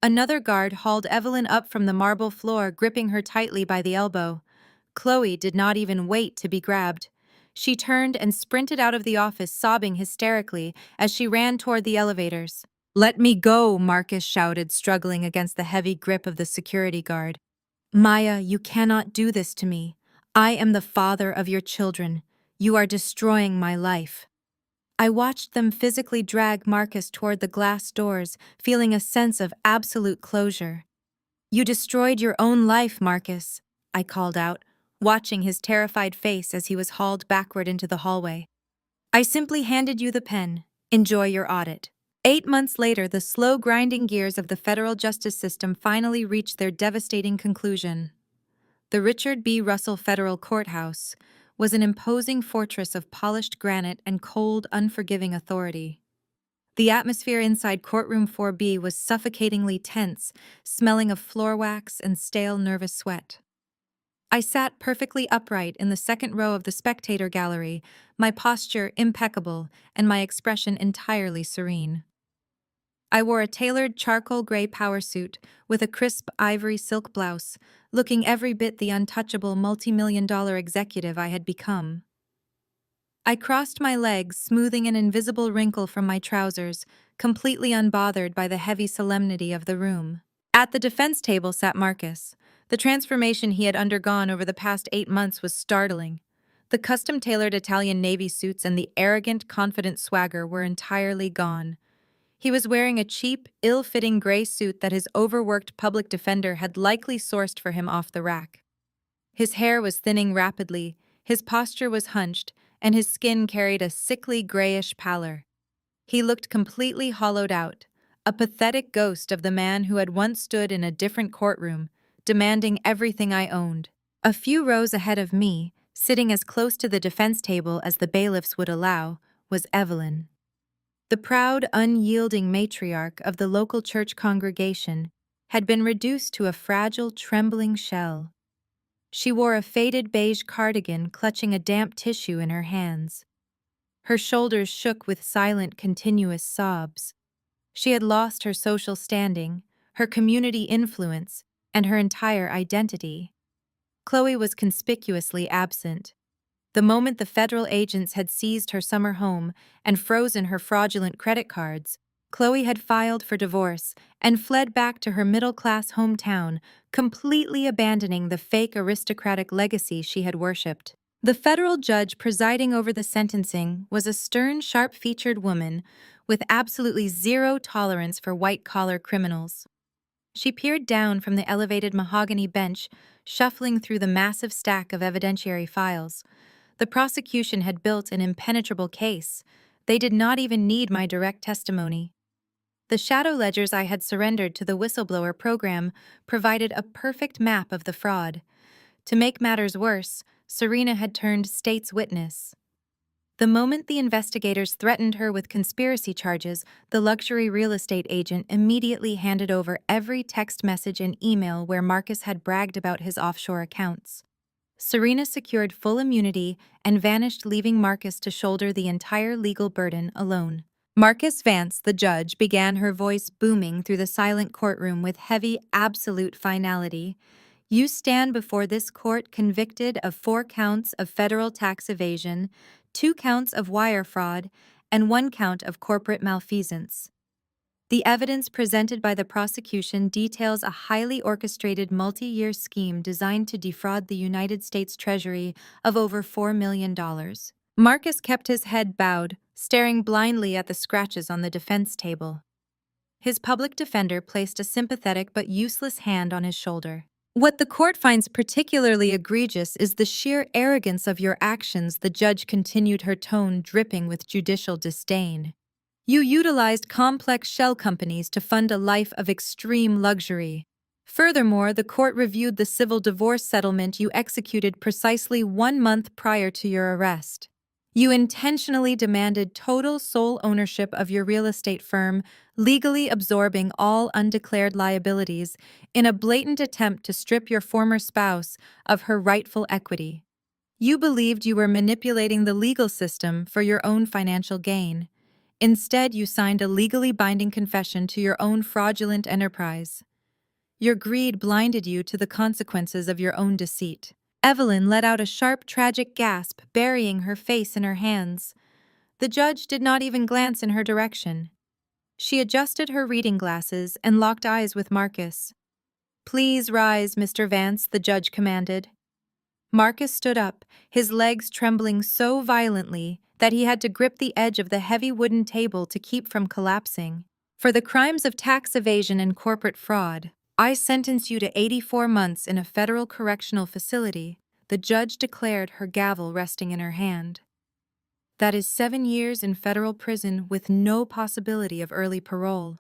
Another guard hauled Evelyn up from the marble floor, gripping her tightly by the elbow. Khloe did not even wait to be grabbed. She turned and sprinted out of the office, sobbing hysterically as she ran toward the elevators. "Let me go," Marcus shouted, struggling against the heavy grip of the security guard. "Maya, you cannot do this to me. I am the father of your children. You are destroying my life." I watched them physically drag Marcus toward the glass doors, feeling a sense of absolute closure. "You destroyed your own life, Marcus," I called out, watching his terrified face as he was hauled backward into the hallway. "I simply handed you the pen. Enjoy your audit." 8 months later, the slow grinding gears of the federal justice system finally reached their devastating conclusion. The Richard B. Russell Federal Courthouse was an imposing fortress of polished granite and cold, unforgiving authority. The atmosphere inside courtroom 4B was suffocatingly tense, smelling of floor wax and stale, nervous sweat. I sat perfectly upright in the second row of the spectator gallery, my posture impeccable and my expression entirely serene. I wore a tailored charcoal gray power suit with a crisp ivory silk blouse, looking every bit the untouchable multi-million-dollar executive I had become. I crossed my legs, smoothing an invisible wrinkle from my trousers, completely unbothered by the heavy solemnity of the room. At the defense table sat Marcus. The transformation he had undergone over the past 8 months was startling. The custom-tailored Italian Navy suits and the arrogant, confident swagger were entirely gone. He was wearing a cheap, ill-fitting gray suit that his overworked public defender had likely sourced for him off the rack. His hair was thinning rapidly, his posture was hunched, and his skin carried a sickly grayish pallor. He looked completely hollowed out, a pathetic ghost of the man who had once stood in a different courtroom, demanding everything I owned. A few rows ahead of me, sitting as close to the defense table as the bailiffs would allow, was Evelyn. The proud, unyielding matriarch of the local church congregation had been reduced to a fragile, trembling shell. She wore a faded beige cardigan, clutching a damp tissue in her hands. Her shoulders shook with silent, continuous sobs. She had lost her social standing, her community influence, and her entire identity. Khloe was conspicuously absent. The moment the federal agents had seized her summer home and frozen her fraudulent credit cards, Khloe had filed for divorce and fled back to her middle-class hometown, completely abandoning the fake aristocratic legacy she had worshipped. The federal judge presiding over the sentencing was a stern, sharp-featured woman with absolutely zero tolerance for white-collar criminals. She peered down from the elevated mahogany bench, shuffling through the massive stack of evidentiary files. The prosecution had built an impenetrable case. They did not even need my direct testimony. The shadow ledgers I had surrendered to the whistleblower program provided a perfect map of the fraud. To make matters worse, Serena had turned state's witness. The moment the investigators threatened her with conspiracy charges, the luxury real estate agent immediately handed over every text message and email where Marcus had bragged about his offshore accounts. Serena secured full immunity and vanished, leaving Marcus to shoulder the entire legal burden alone. Marcus Vance, the judge, began, her voice booming through the silent courtroom with heavy, absolute finality. "You stand before this court convicted of 4 counts of federal tax evasion, 2 counts of wire fraud, and 1 count of corporate malfeasance. The evidence presented by the prosecution details a highly orchestrated multi-year scheme designed to defraud the United States Treasury of over $4 million. Marcus kept his head bowed, staring blindly at the scratches on the defense table. His public defender placed a sympathetic but useless hand on his shoulder. What the court finds particularly egregious is the sheer arrogance of your actions, the judge continued, her tone dripping with judicial disdain. You utilized complex shell companies to fund a life of extreme luxury. Furthermore, the court reviewed the civil divorce settlement you executed precisely 1 month prior to your arrest. You intentionally demanded total sole ownership of your real estate firm, legally absorbing all undeclared liabilities in a blatant attempt to strip your former spouse of her rightful equity. You believed you were manipulating the legal system for your own financial gain. Instead, you signed a legally binding confession to your own fraudulent enterprise. Your greed blinded you to the consequences of your own deceit. Evelyn let out a sharp, tragic gasp, burying her face in her hands. The judge did not even glance in her direction. She adjusted her reading glasses and locked eyes with Marcus. "Please rise, Mr. Vance," the judge commanded. Marcus stood up, his legs trembling so violently that he had to grip the edge of the heavy wooden table to keep from collapsing. "For the crimes of tax evasion and corporate fraud, I sentence you to 84 months in a federal correctional facility," the judge declared, her gavel resting in her hand. "That is 7 years in federal prison with no possibility of early parole.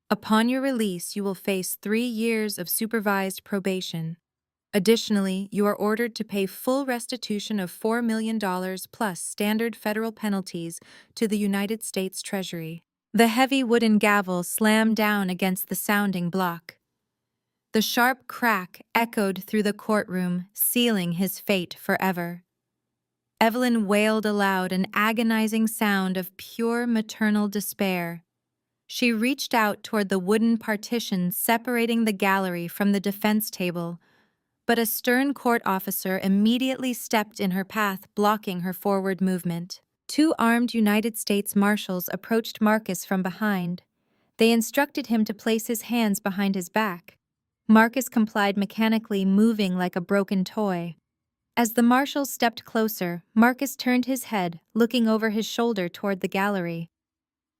Upon your release, you will face 3 years of supervised probation. Additionally, you are ordered to pay full restitution of $4 million plus standard federal penalties to the United States Treasury." The heavy wooden gavel slammed down against the sounding block. The sharp crack echoed through the courtroom, sealing his fate forever. Evelyn wailed aloud, an agonizing sound of pure maternal despair. She reached out toward the wooden partition separating the gallery from the defense table, but a stern court officer immediately stepped in her path, blocking her forward movement. 2 armed United States Marshals approached Marcus from behind. They instructed him to place his hands behind his back. Marcus complied mechanically, moving like a broken toy. As the marshals stepped closer, Marcus turned his head, looking over his shoulder toward the gallery.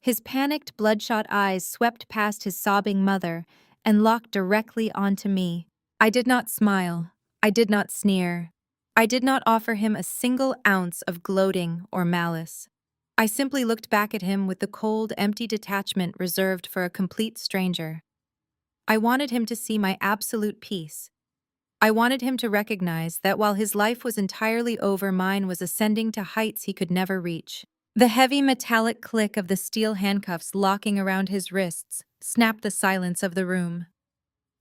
His panicked, bloodshot eyes swept past his sobbing mother and locked directly onto me. I did not smile. I did not sneer. I did not offer him a single ounce of gloating or malice. I simply looked back at him with the cold, empty detachment reserved for a complete stranger. I wanted him to see my absolute peace. I wanted him to recognize that while his life was entirely over, mine was ascending to heights he could never reach. The heavy metallic click of the steel handcuffs locking around his wrists snapped the silence of the room.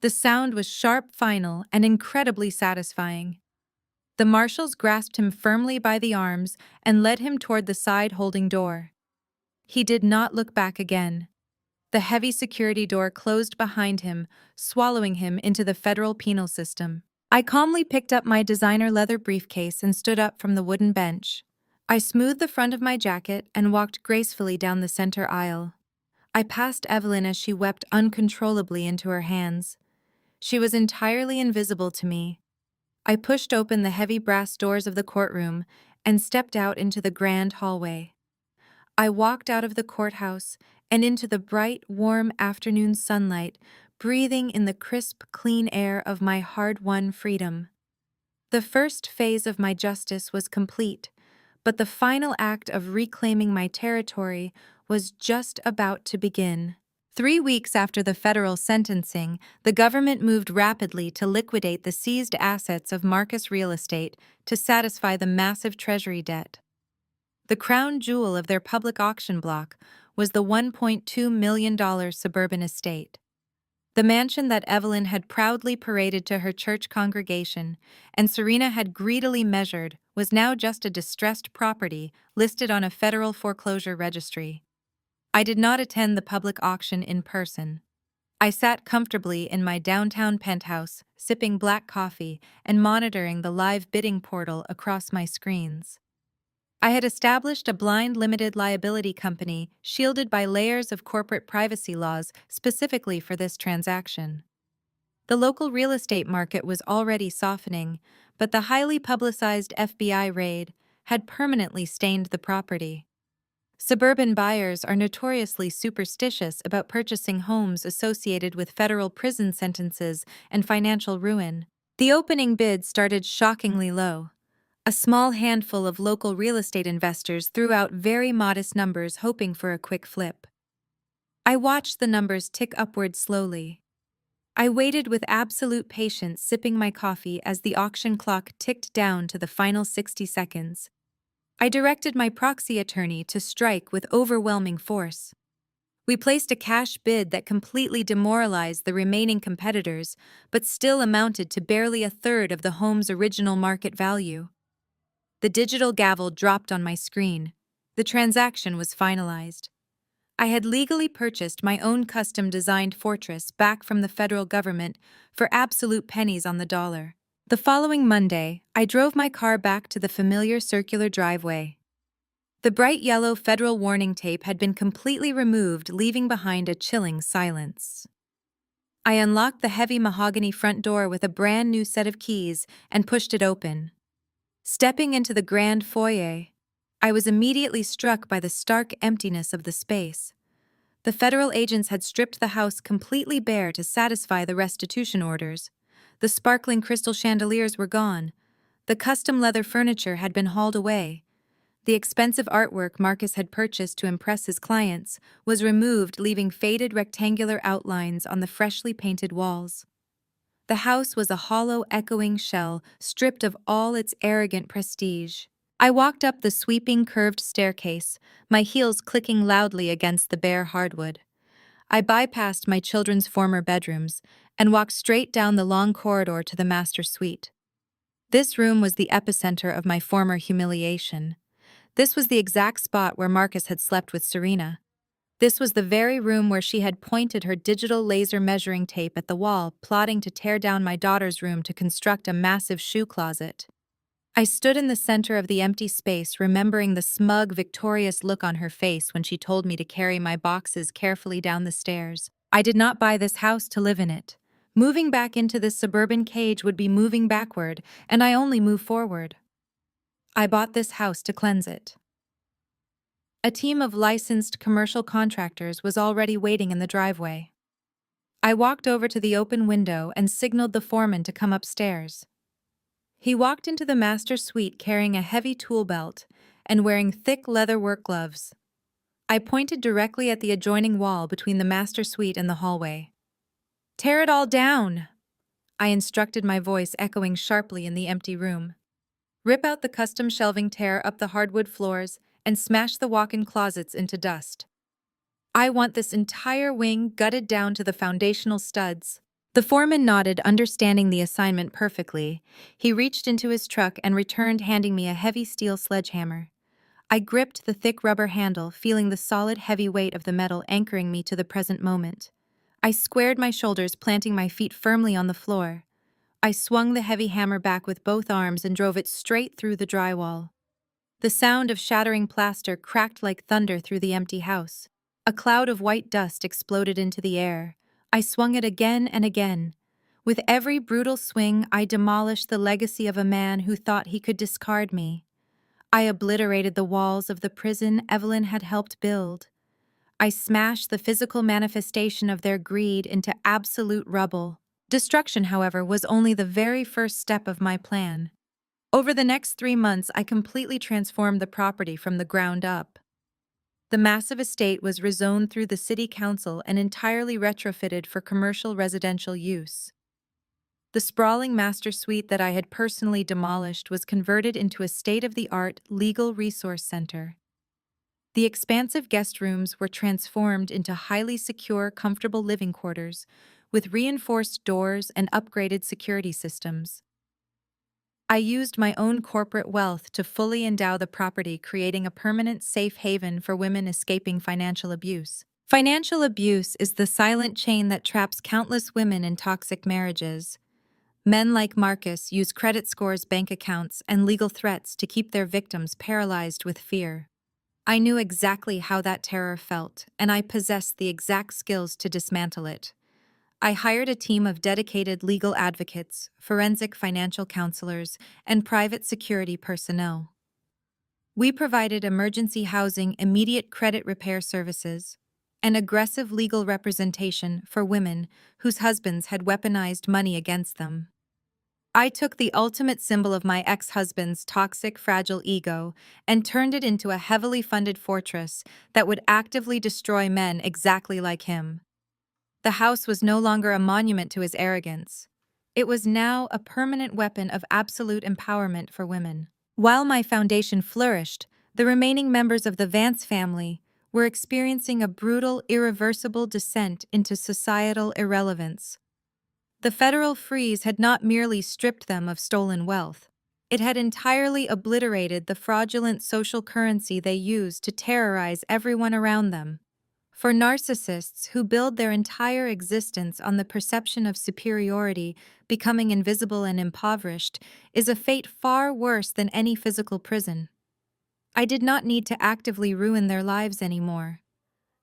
The sound was sharp, final, and incredibly satisfying. The marshals grasped him firmly by the arms and led him toward the side-holding door. He did not look back again. The heavy security door closed behind him, swallowing him into the federal penal system. I calmly picked up my designer leather briefcase and stood up from the wooden bench. I smoothed the front of my jacket and walked gracefully down the center aisle. I passed Evelyn as she wept uncontrollably into her hands. She was entirely invisible to me. I pushed open the heavy brass doors of the courtroom and stepped out into the grand hallway. I walked out of the courthouse and into the bright, warm afternoon sunlight, breathing in the crisp, clean air of my hard-won freedom. The first phase of my justice was complete, but the final act of reclaiming my territory was just about to begin. 3 weeks after the federal sentencing, the government moved rapidly to liquidate the seized assets of Marcus Real Estate to satisfy the massive treasury debt. The crown jewel of their public auction block was the $1.2 million suburban estate. The mansion that Evelyn had proudly paraded to her church congregation and Serena had greedily measured was now just a distressed property listed on a federal foreclosure registry. I did not attend the public auction in person. I sat comfortably in my downtown penthouse, sipping black coffee and monitoring the live bidding portal across my screens. I had established a blind limited liability company shielded by layers of corporate privacy laws specifically for this transaction. The local real estate market was already softening, but the highly publicized FBI raid had permanently stained the property. Suburban buyers are notoriously superstitious about purchasing homes associated with federal prison sentences and financial ruin. The opening bid started shockingly low. A small handful of local real estate investors threw out very modest numbers hoping for a quick flip. I watched the numbers tick upward slowly. I waited with absolute patience, sipping my coffee as the auction clock ticked down to the final 60 seconds. I directed my proxy attorney to strike with overwhelming force. We placed a cash bid that completely demoralized the remaining competitors, but still amounted to barely a third of the home's original market value. The digital gavel dropped on my screen. The transaction was finalized. I had legally purchased my own custom-designed fortress back from the federal government for absolute pennies on the dollar. The following Monday, I drove my car back to the familiar circular driveway. The bright yellow federal warning tape had been completely removed, leaving behind a chilling silence. I unlocked the heavy mahogany front door with a brand new set of keys and pushed it open. Stepping into the grand foyer, I was immediately struck by the stark emptiness of the space. The federal agents had stripped the house completely bare to satisfy the restitution orders. The sparkling crystal chandeliers were gone. The custom leather furniture had been hauled away. The expensive artwork Marcus had purchased to impress his clients was removed, leaving faded rectangular outlines on the freshly painted walls. The house was a hollow, echoing shell, stripped of all its arrogant prestige. I walked up the sweeping, curved staircase, my heels clicking loudly against the bare hardwood. I bypassed my children's former bedrooms and walked straight down the long corridor to the master suite. This room was the epicenter of my former humiliation. This was the exact spot where Marcus had slept with Serena. This was the very room where she had pointed her digital laser measuring tape at the wall, plotting to tear down my daughter's room to construct a massive shoe closet. I stood in the center of the empty space, remembering the smug, victorious look on her face when she told me to carry my boxes carefully down the stairs. I did not buy this house to live in it. Moving back into this suburban cage would be moving backward, and I only move forward. I bought this house to cleanse it. A team of licensed commercial contractors was already waiting in the driveway. I walked over to the open window and signaled the foreman to come upstairs. He walked into the master suite carrying a heavy tool belt and wearing thick leather work gloves. I pointed directly at the adjoining wall between the master suite and the hallway. "Tear it all down!" I instructed, my voice echoing sharply in the empty room. "Rip out the custom shelving, tear up the hardwood floors, and smash the walk-in closets into dust. I want this entire wing gutted down to the foundational studs." The foreman nodded, understanding the assignment perfectly. He reached into his truck and returned, handing me a heavy steel sledgehammer. I gripped the thick rubber handle, feeling the solid, heavy weight of the metal anchoring me to the present moment. I squared my shoulders, planting my feet firmly on the floor. I swung the heavy hammer back with both arms and drove it straight through the drywall. The sound of shattering plaster cracked like thunder through the empty house. A cloud of white dust exploded into the air. I swung it again and again. With every brutal swing, I demolished the legacy of a man who thought he could discard me. I obliterated the walls of the prison Evelyn had helped build. I smashed the physical manifestation of their greed into absolute rubble. Destruction, however, was only the very first step of my plan. Over the next 3 months, I completely transformed the property from the ground up. The massive estate was rezoned through the city council and entirely retrofitted for commercial residential use. The sprawling master suite that I had personally demolished was converted into a state-of-the-art legal resource center. The expansive guest rooms were transformed into highly secure, comfortable living quarters with reinforced doors and upgraded security systems. I used my own corporate wealth to fully endow the property, creating a permanent safe haven for women escaping financial abuse. Financial abuse is the silent chain that traps countless women in toxic marriages. Men like Marcus use credit scores, bank accounts, and legal threats to keep their victims paralyzed with fear. I knew exactly how that terror felt, and I possessed the exact skills to dismantle it. I hired a team of dedicated legal advocates, forensic financial counselors, and private security personnel. We provided emergency housing, immediate credit repair services, and aggressive legal representation for women whose husbands had weaponized money against them. I took the ultimate symbol of my ex-husband's toxic, fragile ego and turned it into a heavily funded fortress that would actively destroy men exactly like him. The house was no longer a monument to his arrogance. It was now a permanent weapon of absolute empowerment for women. While my foundation flourished, the remaining members of the Vance family were experiencing a brutal, irreversible descent into societal irrelevance. The federal freeze had not merely stripped them of stolen wealth. It had entirely obliterated the fraudulent social currency they used to terrorize everyone around them. For narcissists who build their entire existence on the perception of superiority, becoming invisible and impoverished is a fate far worse than any physical prison. I did not need to actively ruin their lives anymore.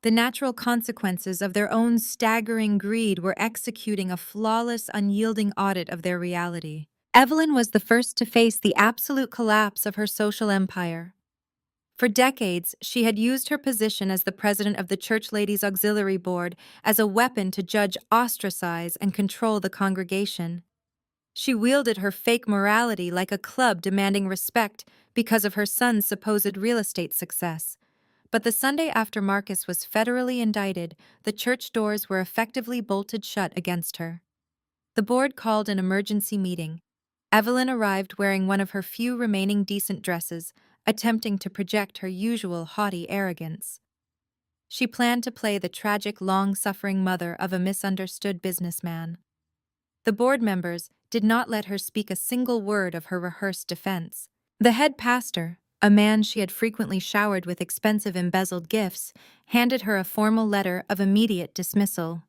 The natural consequences of their own staggering greed were executing a flawless, unyielding audit of their reality. Evelyn was the first to face the absolute collapse of her social empire. For decades, she had used her position as the president of the Church Ladies' Auxiliary Board as a weapon to judge, ostracize, and control the congregation. She wielded her fake morality like a club demanding respect because of her son's supposed real estate success. But the Sunday after Marcus was federally indicted, the church doors were effectively bolted shut against her. The board called an emergency meeting. Evelyn arrived wearing one of her few remaining decent dresses, attempting to project her usual haughty arrogance. She planned to play the tragic, long-suffering mother of a misunderstood businessman. The board members did not let her speak a single word of her rehearsed defense. The head pastor, a man she had frequently showered with expensive embezzled gifts, handed her a formal letter of immediate dismissal.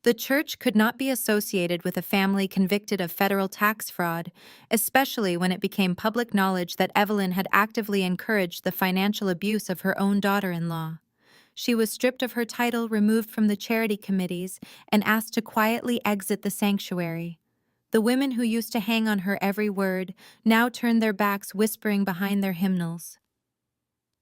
The church could not be associated with a family convicted of federal tax fraud, especially when it became public knowledge that Evelyn had actively encouraged the financial abuse of her own daughter-in-law. She was stripped of her title, removed from the charity committees, and asked to quietly exit the sanctuary. The women who used to hang on her every word now turned their backs, whispering behind their hymnals.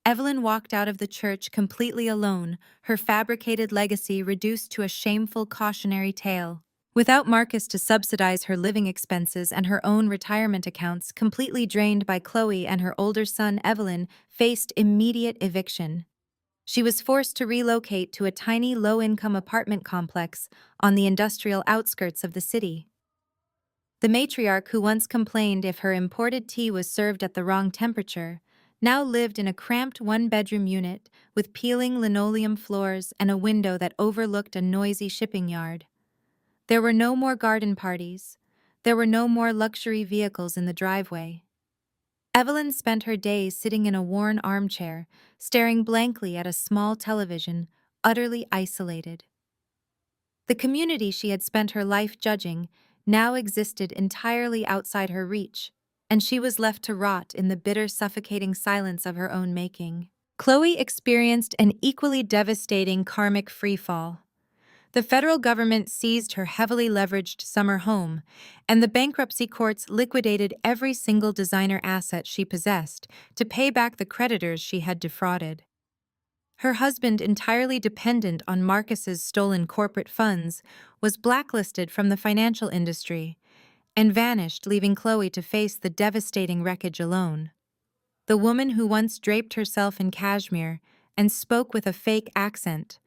Evelyn walked out of the church completely alone, her fabricated legacy reduced to a shameful cautionary tale. Without Marcus to subsidize her living expenses and her own retirement accounts completely drained by Khloe, and her older son, Evelyn, faced immediate eviction. She was forced to relocate to a tiny low-income apartment complex on the industrial outskirts of the city. The matriarch, who once complained if her imported tea was served at the wrong temperature, now lived in a cramped one-bedroom unit with peeling linoleum floors and a window that overlooked a noisy shipping yard. There were no more garden parties. There were no more luxury vehicles in the driveway. Evelyn spent her days sitting in a worn armchair, staring blankly at a small television, utterly isolated. The community she had spent her life judging now existed entirely outside her reach, and she was left to rot in the bitter, suffocating silence of her own making. Khloe experienced an equally devastating karmic freefall. The federal government seized her heavily leveraged summer home, and the bankruptcy courts liquidated every single designer asset she possessed to pay back the creditors she had defrauded. Her husband, entirely dependent on Marcus's stolen corporate funds, was blacklisted from the financial industry and vanished, leaving Khloe to face the devastating wreckage alone. The woman who once draped herself in cashmere and spoke with a fake accent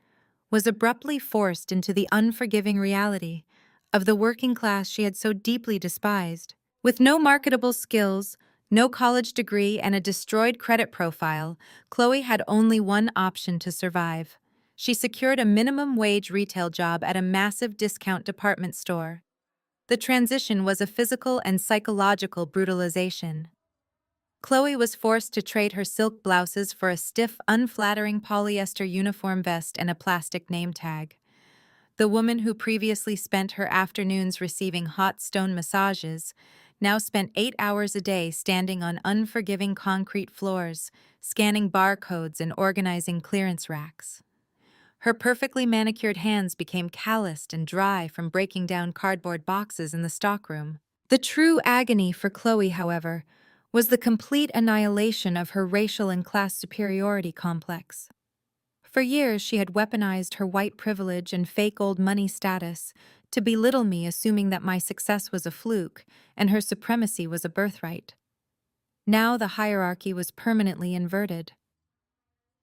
was abruptly forced into the unforgiving reality of the working class she had so deeply despised. With no marketable skills, no college degree, and a destroyed credit profile, Khloe had only one option to survive. She secured a minimum-wage retail job at a massive discount department store. The transition was a physical and psychological brutalization. Khloe was forced to trade her silk blouses for a stiff, unflattering polyester uniform vest and a plastic name tag. The woman who previously spent her afternoons receiving hot stone massages now spent 8 hours a day standing on unforgiving concrete floors, scanning barcodes and organizing clearance racks. Her perfectly manicured hands became calloused and dry from breaking down cardboard boxes in the stockroom. The true agony for Khloe, however, was the complete annihilation of her racial and class superiority complex. For years, she had weaponized her white privilege and fake old money status to belittle me, assuming that my success was a fluke and her supremacy was a birthright. Now the hierarchy was permanently inverted.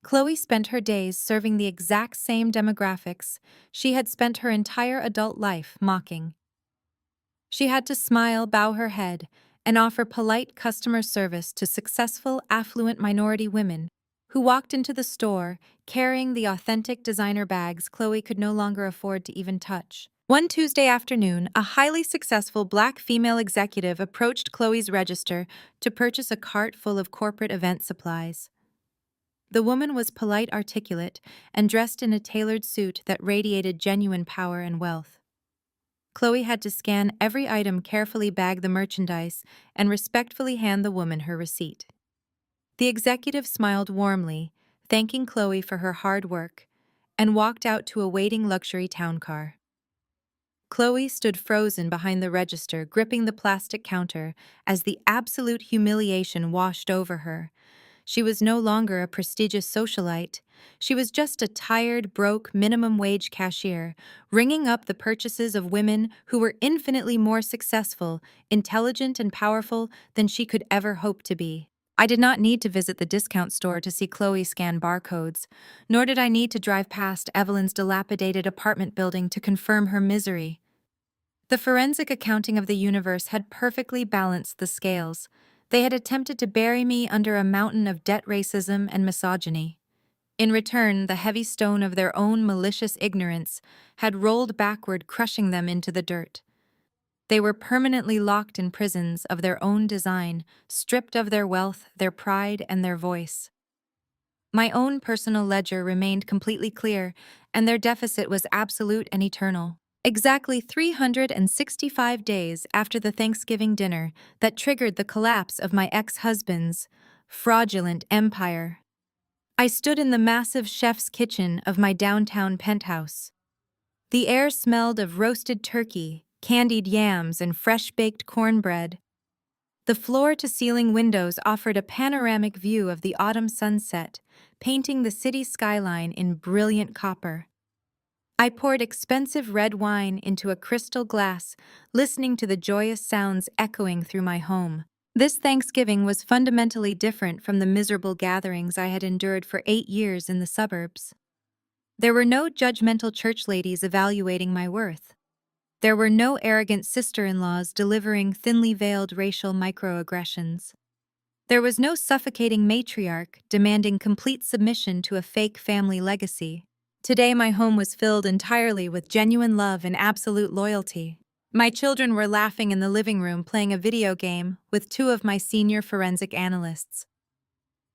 Khloe spent her days serving the exact same demographics she had spent her entire adult life mocking. She had to smile, bow her head, and offer polite customer service to successful, affluent minority women who walked into the store carrying the authentic designer bags Khloe could no longer afford to even touch. One Tuesday afternoon, a highly successful black female executive approached Khloe's register to purchase a cart full of corporate event supplies. The woman was polite, articulate, and dressed in a tailored suit that radiated genuine power and wealth. Khloe had to scan every item, carefully bag the merchandise, and respectfully hand the woman her receipt. The executive smiled warmly, thanking Khloe for her hard work, and walked out to a waiting luxury town car. Khloe stood frozen behind the register, gripping the plastic counter as the absolute humiliation washed over her. She was no longer a prestigious socialite. She was just a tired, broke, minimum-wage cashier, ringing up the purchases of women who were infinitely more successful, intelligent, and powerful than she could ever hope to be. I did not need to visit the discount store to see Khloe scan barcodes, nor did I need to drive past Evelyn's dilapidated apartment building to confirm her misery. The forensic accounting of the universe had perfectly balanced the scales. They had attempted to bury me under a mountain of debt, racism, and misogyny. In return, the heavy stone of their own malicious ignorance had rolled backward, crushing them into the dirt. They were permanently locked in prisons of their own design, stripped of their wealth, their pride, and their voice. My own personal ledger remained completely clear, and their deficit was absolute and eternal. Exactly 365 days after the Thanksgiving dinner that triggered the collapse of my ex-husband's fraudulent empire, I stood in the massive chef's kitchen of my downtown penthouse. The air smelled of roasted turkey, candied yams, and fresh-baked cornbread. The floor-to-ceiling windows offered a panoramic view of the autumn sunset, painting the city skyline in brilliant copper. I poured expensive red wine into a crystal glass, listening to the joyous sounds echoing through my home. This Thanksgiving was fundamentally different from the miserable gatherings I had endured for 8 years in the suburbs. There were no judgmental church ladies evaluating my worth. There were no arrogant sister-in-laws delivering thinly veiled racial microaggressions. There was no suffocating matriarch demanding complete submission to a fake family legacy. Today, my home was filled entirely with genuine love and absolute loyalty. My children were laughing in the living room, playing a video game with 2 of my senior forensic analysts.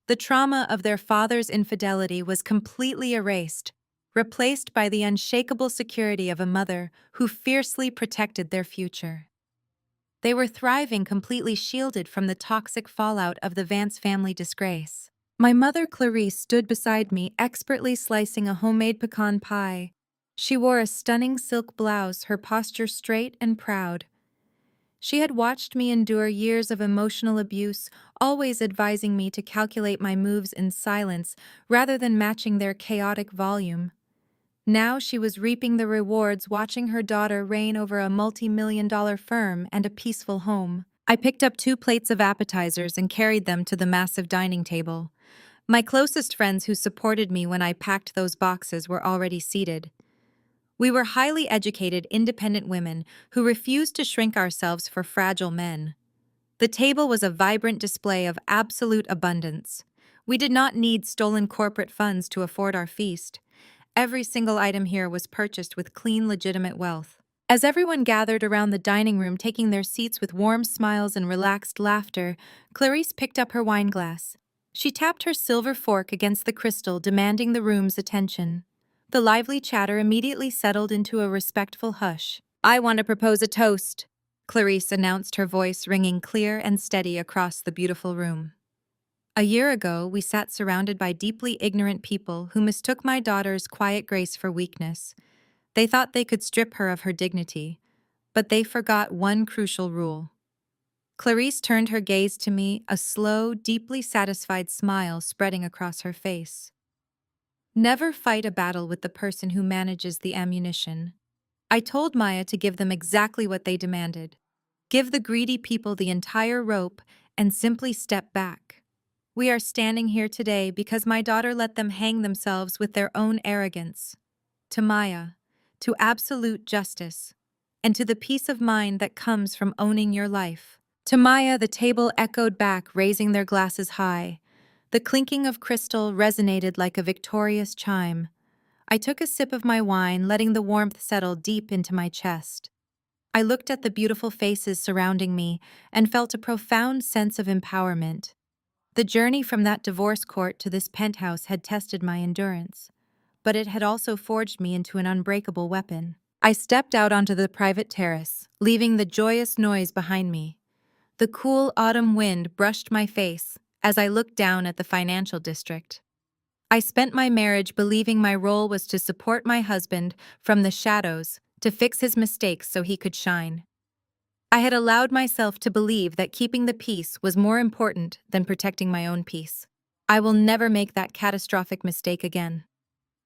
The trauma of their father's infidelity was completely erased, replaced by the unshakable security of a mother who fiercely protected their future. They were thriving, completely shielded from the toxic fallout of the Vance family disgrace. My mother, Clarice, stood beside me, expertly slicing a homemade pecan pie. She wore a stunning silk blouse, her posture straight and proud. She had watched me endure years of emotional abuse, always advising me to calculate my moves in silence rather than matching their chaotic volume. Now she was reaping the rewards, watching her daughter reign over a multi-million-dollar firm and a peaceful home. I picked up 2 plates of appetizers and carried them to the massive dining table. My closest friends who supported me when I packed those boxes were already seated. We were highly educated, independent women who refused to shrink ourselves for fragile men. The table was a vibrant display of absolute abundance. We did not need stolen corporate funds to afford our feast. Every single item here was purchased with clean, legitimate wealth. As everyone gathered around the dining room, taking their seats with warm smiles and relaxed laughter, Clarice picked up her wine glass. She tapped her silver fork against the crystal, demanding the room's attention. The lively chatter immediately settled into a respectful hush. "I want to propose a toast," Clarice announced, her voice ringing clear and steady across the beautiful room. A year ago, we sat surrounded by deeply ignorant people who mistook my daughter's quiet grace for weakness. They thought they could strip her of her dignity, but they forgot one crucial rule. Clarice turned her gaze to me, a slow, deeply satisfied smile spreading across her face. Never fight a battle with the person who manages the ammunition. I told Maya to give them exactly what they demanded. Give the greedy people the entire rope and simply step back. We are standing here today because my daughter let them hang themselves with their own arrogance. To Maya, to absolute justice, and to the peace of mind that comes from owning your life. To Maya, the table echoed back, raising their glasses high. The clinking of crystal resonated like a victorious chime. I took a sip of my wine, letting the warmth settle deep into my chest. I looked at the beautiful faces surrounding me and felt a profound sense of empowerment. The journey from that divorce court to this penthouse had tested my endurance, but it had also forged me into an unbreakable weapon. I stepped out onto the private terrace, leaving the joyous noise behind me. The cool autumn wind brushed my face as I looked down at the financial district. I spent my marriage believing my role was to support my husband from the shadows, to fix his mistakes so he could shine. I had allowed myself to believe that keeping the peace was more important than protecting my own peace. I will never make that catastrophic mistake again.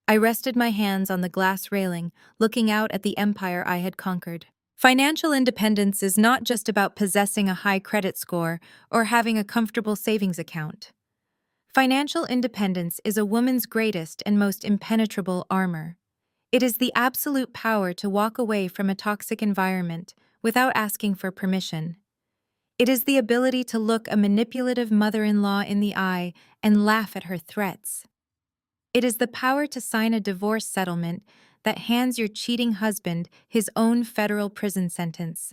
I rested my hands on the glass railing, looking out at the empire I had conquered. Financial independence is not just about possessing a high credit score or having a comfortable savings account. Financial independence is a woman's greatest and most impenetrable armor. It is the absolute power to walk away from a toxic environment without asking for permission. It is the ability to look a manipulative mother-in-law in the eye and laugh at her threats. It is the power to sign a divorce settlement that hands your cheating husband his own federal prison sentence.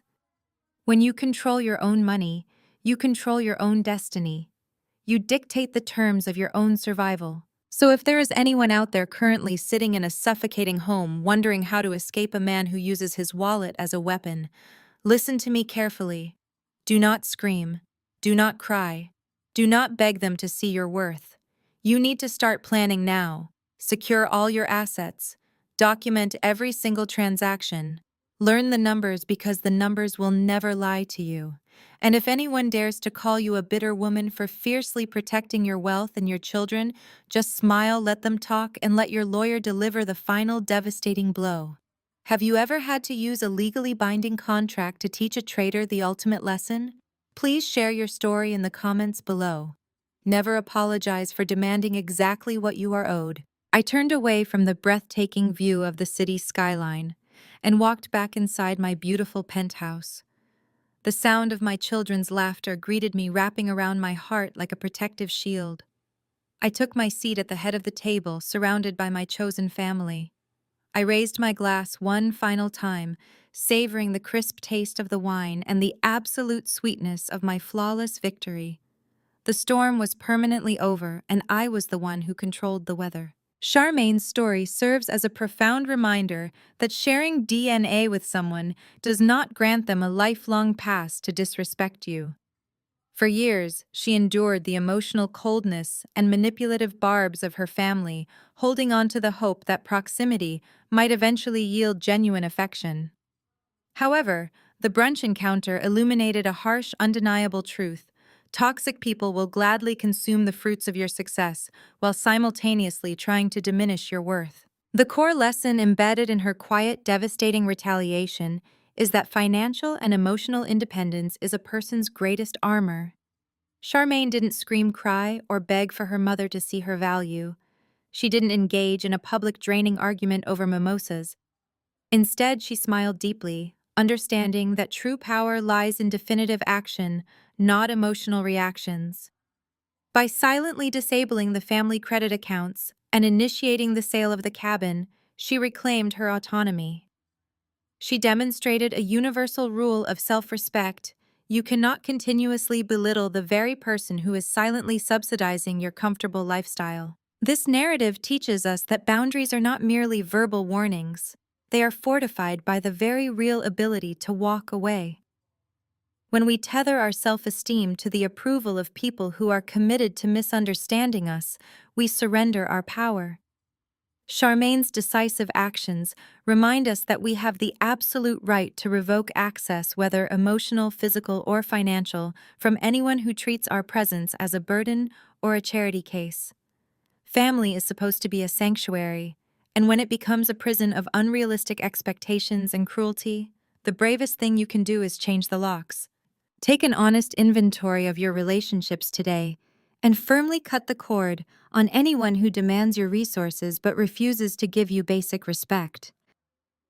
When you control your own money, you control your own destiny. You dictate the terms of your own survival. So if there is anyone out there currently sitting in a suffocating home wondering how to escape a man who uses his wallet as a weapon, listen to me carefully. Do not scream. Do not cry. Do not beg them to see your worth. You need to start planning now. Secure all your assets. Document every single transaction. Learn the numbers because the numbers will never lie to you. And if anyone dares to call you a bitter woman for fiercely protecting your wealth and your children, just smile, let them talk, and let your lawyer deliver the final devastating blow. Have you ever had to use a legally binding contract to teach a traitor the ultimate lesson? Please share your story in the comments below. Never apologize for demanding exactly what you are owed. I turned away from the breathtaking view of the city skyline and walked back inside my beautiful penthouse. The sound of my children's laughter greeted me, wrapping around my heart like a protective shield. I took my seat at the head of the table, surrounded by my chosen family. I raised my glass one final time, savoring the crisp taste of the wine and the absolute sweetness of my flawless victory. The storm was permanently over, and I was the one who controlled the weather. Charmaine's story serves as a profound reminder that sharing DNA with someone does not grant them a lifelong pass to disrespect you. For years, she endured the emotional coldness and manipulative barbs of her family, holding on to the hope that proximity might eventually yield genuine affection. However, the brunch encounter illuminated a harsh, undeniable truth. Toxic people will gladly consume the fruits of your success while simultaneously trying to diminish your worth. The core lesson embedded in her quiet, devastating retaliation is that financial and emotional independence is a person's greatest armor. Charmaine didn't scream, cry, or beg for her mother to see her value. She didn't engage in a public draining argument over mimosas. Instead, she smiled deeply, understanding that true power lies in definitive action, not emotional reactions. By silently disabling the family credit accounts and initiating the sale of the cabin, she reclaimed her autonomy. She demonstrated a universal rule of self-respect. You cannot continuously belittle the very person who is silently subsidizing your comfortable lifestyle. This narrative teaches us that boundaries are not merely verbal warnings. They are fortified by the very real ability to walk away. When we tether our self-esteem to the approval of people who are committed to misunderstanding us, we surrender our power. Charmaine's decisive actions remind us that we have the absolute right to revoke access, whether emotional, physical, or financial, from anyone who treats our presence as a burden or a charity case. Family is supposed to be a sanctuary, and when it becomes a prison of unrealistic expectations and cruelty, the bravest thing you can do is change the locks. Take an honest inventory of your relationships today and firmly cut the cord on anyone who demands your resources but refuses to give you basic respect.